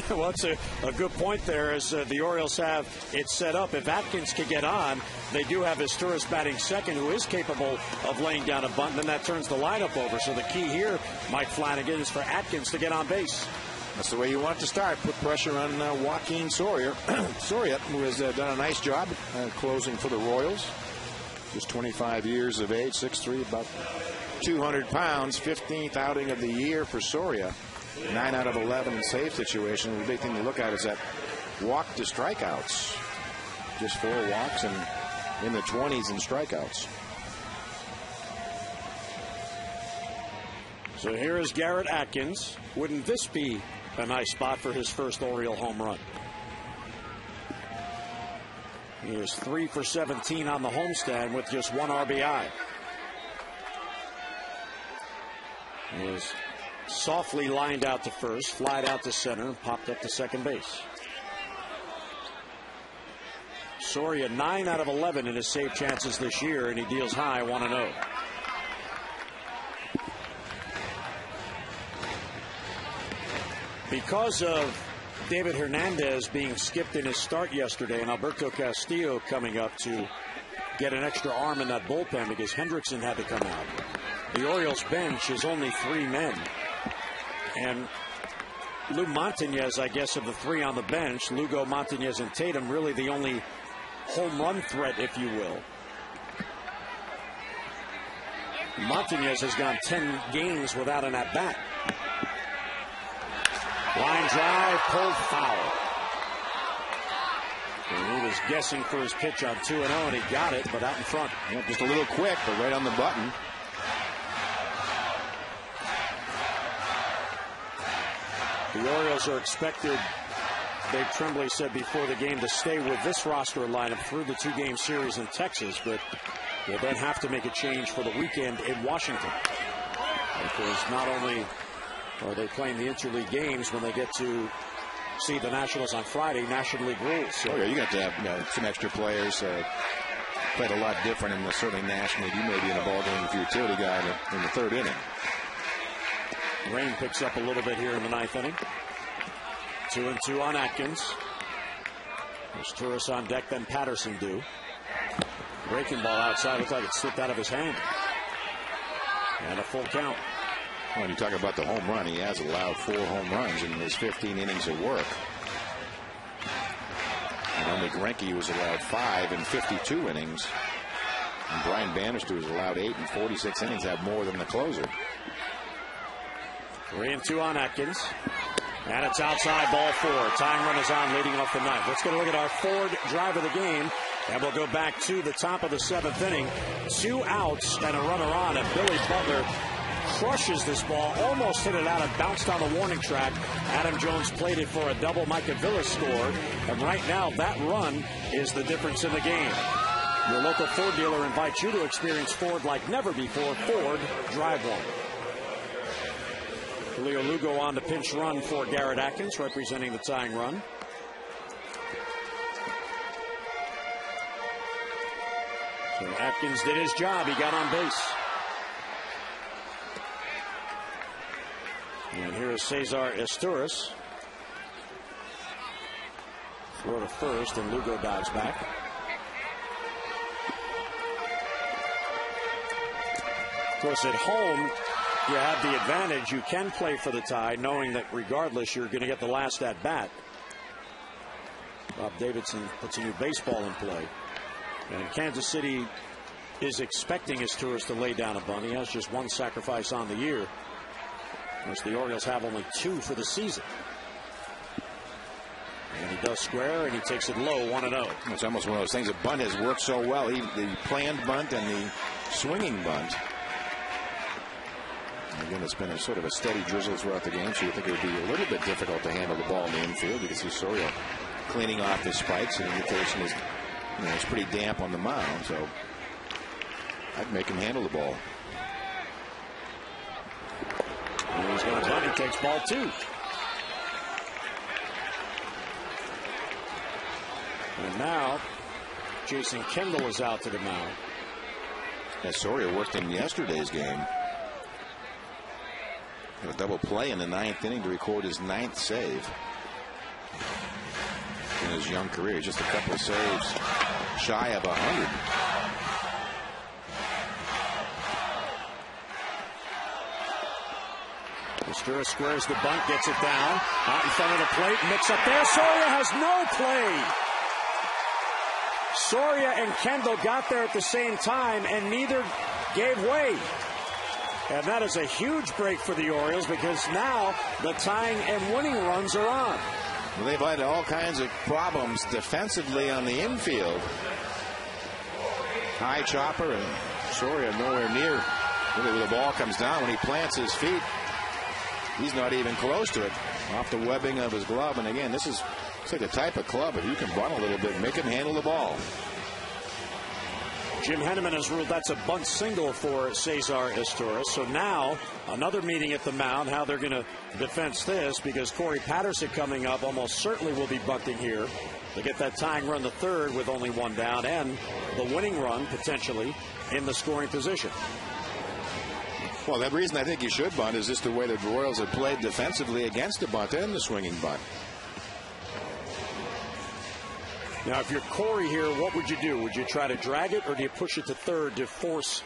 A: Well, it's a good point there, as the Orioles have it set up. If Atkins can get on, they do have Isturis batting second, who is capable of laying down a bunt, and then that turns the lineup over. So the key here, Mike Flanagan, is for Atkins to get on base.
D: That's the way you want it to start. Put pressure on Joaquin Soria, who has done a nice job closing for the Royals. Just 25 years of age, 6'3", about 200 pounds, 15th outing of the year for Soria. 9 out of 11 in save situation. The big thing to look at is that walk to strikeouts. Just 4 walks and in the 20s in strikeouts.
A: So here is Garrett Atkins. Wouldn't this be a nice spot for his first Oriole home run? He is 3 for 17 on the homestand with just 1 RBI. He is softly lined out to first, flied out to center, and popped up to second base. Soria 9 out of 11 in his save chances this year, and he deals high 1-0. Because of David Hernandez being skipped in his start yesterday, and Alberto Castillo coming up to get an extra arm in that bullpen because Hendrickson had to come out, the Orioles bench is only 3 men. And Lou Montañez, I guess, of the three on the bench, Lugo, Montañez, and Tatum, really the only home run threat, if you will. Montañez has gone 10 games without an at-bat. Line drive, pulled foul. And he was guessing for his pitch on 2-0, and he got it, but out in front.
D: Yep, just a little quick, but right on the button.
A: The Orioles are expected, Dave Tremblay said before the game, to stay with this roster lineup through the 2-game series in Texas, but they'll then have to make a change for the weekend in Washington. Because not only are they playing the interleague games, when they get to see the Nationals on Friday, National League rules. So
D: you got to have some extra players. Played a lot different in the certainly National League. You may be in a ball game with your utility guy in the third inning.
A: Rain picks up a little bit here in the 9th inning. 2-2 on Atkins. There's Turris on deck, then Patterson due. Breaking ball outside, looked like it slipped out of his hand. And a full count.
D: When you talk about the home run, he has allowed 4 home runs in his 15 innings of work. And only Greinke was allowed 5 in 52 innings. And Brian Bannister was allowed 8 in 46 innings, have more than the closer.
A: 3-2 on Atkins. And it's outside, ball 4. Tying run is on, leading off the 9th. Let's get a look at our Ford drive of the game. And we'll go back to the top of the 7th inning. 2 outs and a runner on, and Billy Butler crushes this ball, almost hit it out and bounced on the warning track. Adam Jones played it for a double. Micah Villas scored. And right now, that run is the difference in the game. Your local Ford dealer invites you to experience Ford like never before. Ford, drive one. Leo Lugo on the pinch run for Garrett Atkins, representing the tying run. So Atkins did his job. He got on base. And here is Cesar Esteuras. Throw to first, and Lugo dives back. Of course, at home, you have the advantage. You can play for the tie, knowing that regardless, you're going to get the last at bat. Bob Davidson puts a new baseball in play. And Kansas City is expecting Esteuras to lay down a bunt. He has just 1 sacrifice on the year. Of course, the Orioles have only 2 for the season. And he does square, and he takes it low, 1-0.
D: It's almost one of those things. The bunt has worked so well. The planned bunt and the swinging bunt. Again, it's been a sort of a steady drizzle throughout the game, so you think it would be a little bit difficult to handle the ball in the infield. You can see Soria cleaning off his spikes, and the indication is, it's pretty damp on the mound, so I'd make him handle the ball.
A: And he's going to bunt. He takes ball 2. And now Jason Kendall is out to the mound.
D: As Soria worked in yesterday's game. A double play in the 9th inning to record his 9th save in his young career. Just a couple of saves shy of 100.
A: Esteuras squares the bunt, gets it down out in front of the plate, mix up there. Soria has no play. Soria and Kendall got there at the same time, and neither gave way. And that is a huge break for the Orioles, because now the tying and winning runs are on.
D: Well, they've had all kinds of problems defensively on the infield. High chopper, and Soria nowhere near. Really, when the ball comes down, when he plants his feet, he's not even close to it. Off the webbing of his glove. And again, this is like the type of club, if you can bunt a little bit, make him handle the ball.
A: Jim Henneman has ruled that's a bunt single for Cesar Esteuras. So now another meeting at the mound, how they're going to defense this, because Corey Patterson coming up almost certainly will be bunting here to get that tying run the 3rd with only 1 down, and the winning run potentially in the scoring position.
D: Well, the reason I think you should bunt is just the way the Royals have played defensively against the bunt and the swinging bunt.
A: Now, if you're Corey here, what would you do? Would you try to drag it, or do you push it to 3rd to force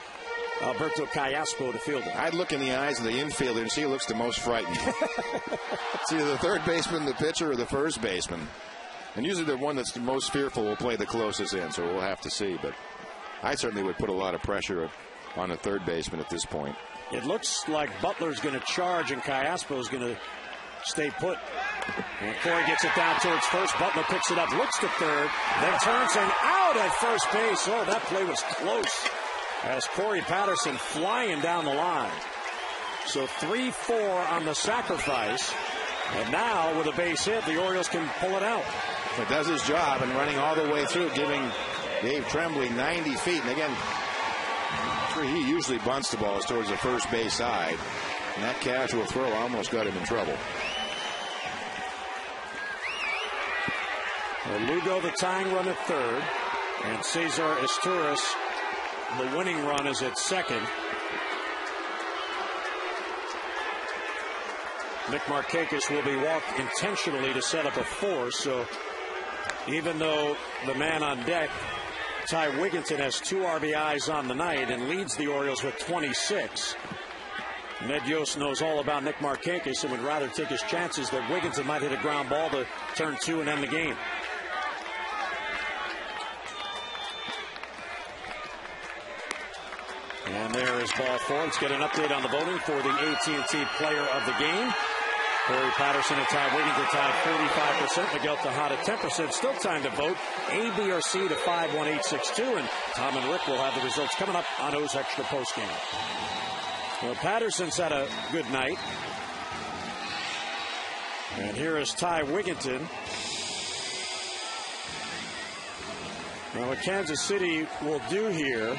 A: Alberto Callaspo, the fielder.
D: I'd look in the eyes of the infielder and see who looks the most frightened. It's either the third baseman, the pitcher, or the first baseman. And usually the one that's the most fearful will play the closest in, so we'll have to see. But I certainly would put a lot of pressure on the third baseman at this point.
A: It looks like Butler's going to charge and Callaspo's going to stay put. And Corey gets it down towards first. Butler picks it up, looks to third, then turns and out at first base. Oh, that play was close as Corey Patterson flying down the line. So 3-4 on the sacrifice. And now with a base hit, the Orioles can pull it out.
D: It does his job and running all the way through, giving Dave Tremblay 90 feet. And again, he usually bunts the balls towards the first base side. And that casual throw almost got him in trouble.
A: Well, Lugo the tying run at third. And Cesar Izturis, the winning run, is at second. Nick Markakis will be walked intentionally to set up a force. So even though the man on deck, Ty Wigginton, has 2 RBIs on the night and leads the Orioles with 26, Ned Yost knows all about Nick Markakis and would rather take his chances that Wigginton might hit a ground ball to turn 2 and end the game. And there is ball 4. Let's get an update on the voting for the AT&T Player of the Game. Corey Patterson and Ty Wigginton tied 45%. Miguel Tejada 10%. Still time to vote. A, B, or C to 51862. And Tom and Rick will have the results coming up on O's Extra postgame. Well, Patterson's had a good night. And here is Ty Wigginton. Now, what Kansas City will do here,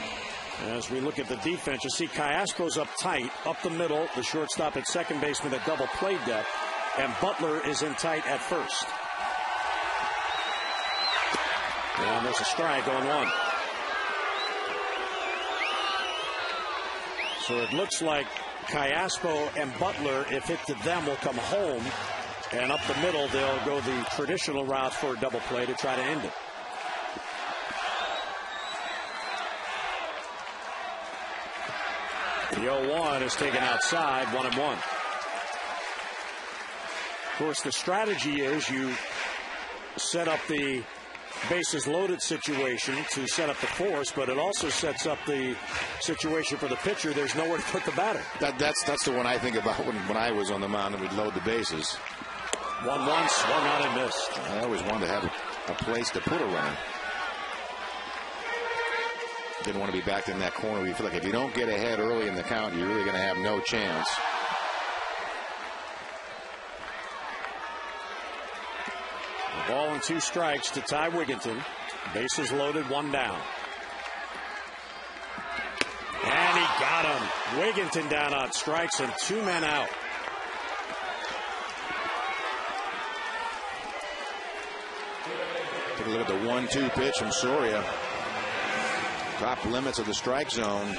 A: as we look at the defense, you see Callaspo's up tight, up the middle, the shortstop at second baseman at double play depth, and Butler is in tight at first. And there's a strike on 1. So it looks like Callaspo and Butler, if hit to them, will come home, and up the middle, they'll go the traditional route for a double play to try to end it. The 0-1 is taken outside, 1-1. Of course, the strategy is you set up the bases loaded situation to set up the force, but it also sets up the situation for the pitcher. There's nowhere to put the batter.
D: That's the one I think about when I was on the mound and we'd load the bases.
A: 1-1, swung out and missed.
D: I always wanted to have a place to put a runner. Didn't want to be back in that corner. You feel like if you don't get ahead early in the count, you're really going to have no chance.
A: A ball and 2 strikes to Ty Wigginton. Bases loaded, 1 down. And he got him. Wigginton down on strikes and 2 men out.
D: Take a look at the 1-2 pitch from Soria. Top limits of the strike zone.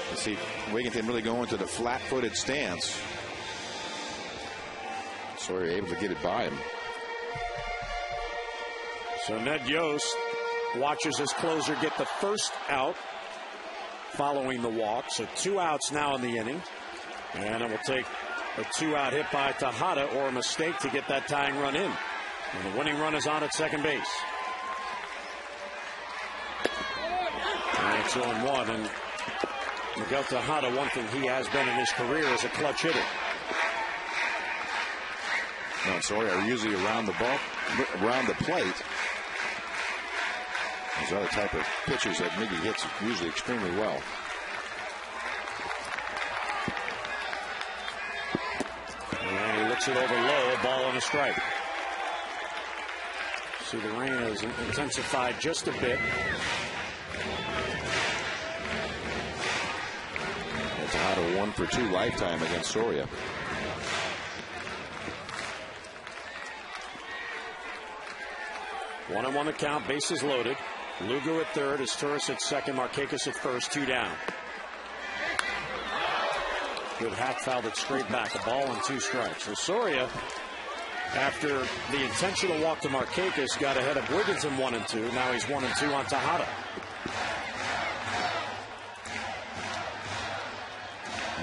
D: Let's see Wigginton really going to the flat-footed stance. Soria able to get it by him.
A: So Ned Yost watches his closer get the first out following the walk. So 2 outs now in the inning. And it will take a 2-out hit by Tejada or a mistake to get that tying run in. And the winning run is on at second base. And it's 0-1, and Miguel Tejada, one thing he has been in his career is a clutch hitter.
D: No, Soria usually around the plate. Those other type of pitchers that maybe hits usually extremely well.
A: And he looks it over low, a ball and a strike. See, the rain has intensified just a bit.
D: Tejada 1 for 2 lifetime against Soria.
A: One on 1 the count, bases loaded. Lugo at third, Izturis at second, Markakis at first, 2 down. Good hat fouled it straight back, a ball and 2 strikes. So Soria, after the intentional walk to Markakis, got ahead of Wigginton 1 and 2. Now he's 1 and 2 on Tejada.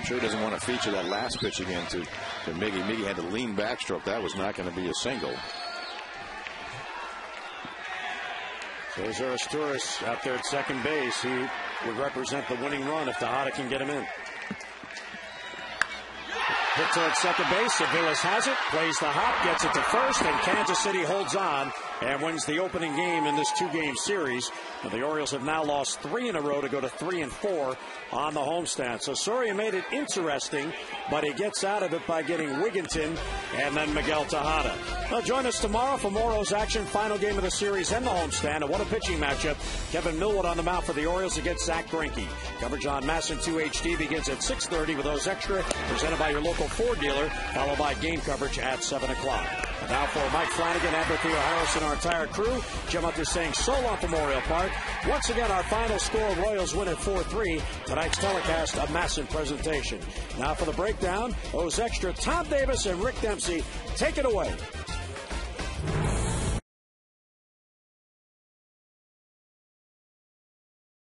D: sure he doesn't want to feature that last pitch again to Miggy. Miggy had to lean backstroke. That was not going to be a single.
A: There's Aristuris out there at second base. He would represent the winning run if Tejada can get him in. Hit towards second base. Aviles has it, plays the hop, gets it to first, and Kansas City holds on and wins the opening game in this 2-game series. And the Orioles have now lost 3 in a row to go to 3-4 on the homestand. So Soria made it interesting, but he gets out of it by getting Wigginton and then Miguel Tejada. Well, join us tomorrow for more O's action. Final game of the series and the homestand. And what a pitching matchup. Kevin Millwood on the mound for the Orioles against Zach Greinke. Coverage on MASN 2 HD begins at 6:30 with O's Extra, presented by your local Ford dealer, followed by game coverage at 7 o'clock. And now for Mike Flanagan, Amber Theo Harris, and our entire crew, Jim Hunter saying so long from Memorial Park. Once again, our final score, Royals win at 4-3. Tonight's telecast, a massive presentation. Now for the breakdown, O's Extra, Tom Davis and Rick Dempsey. Take it away.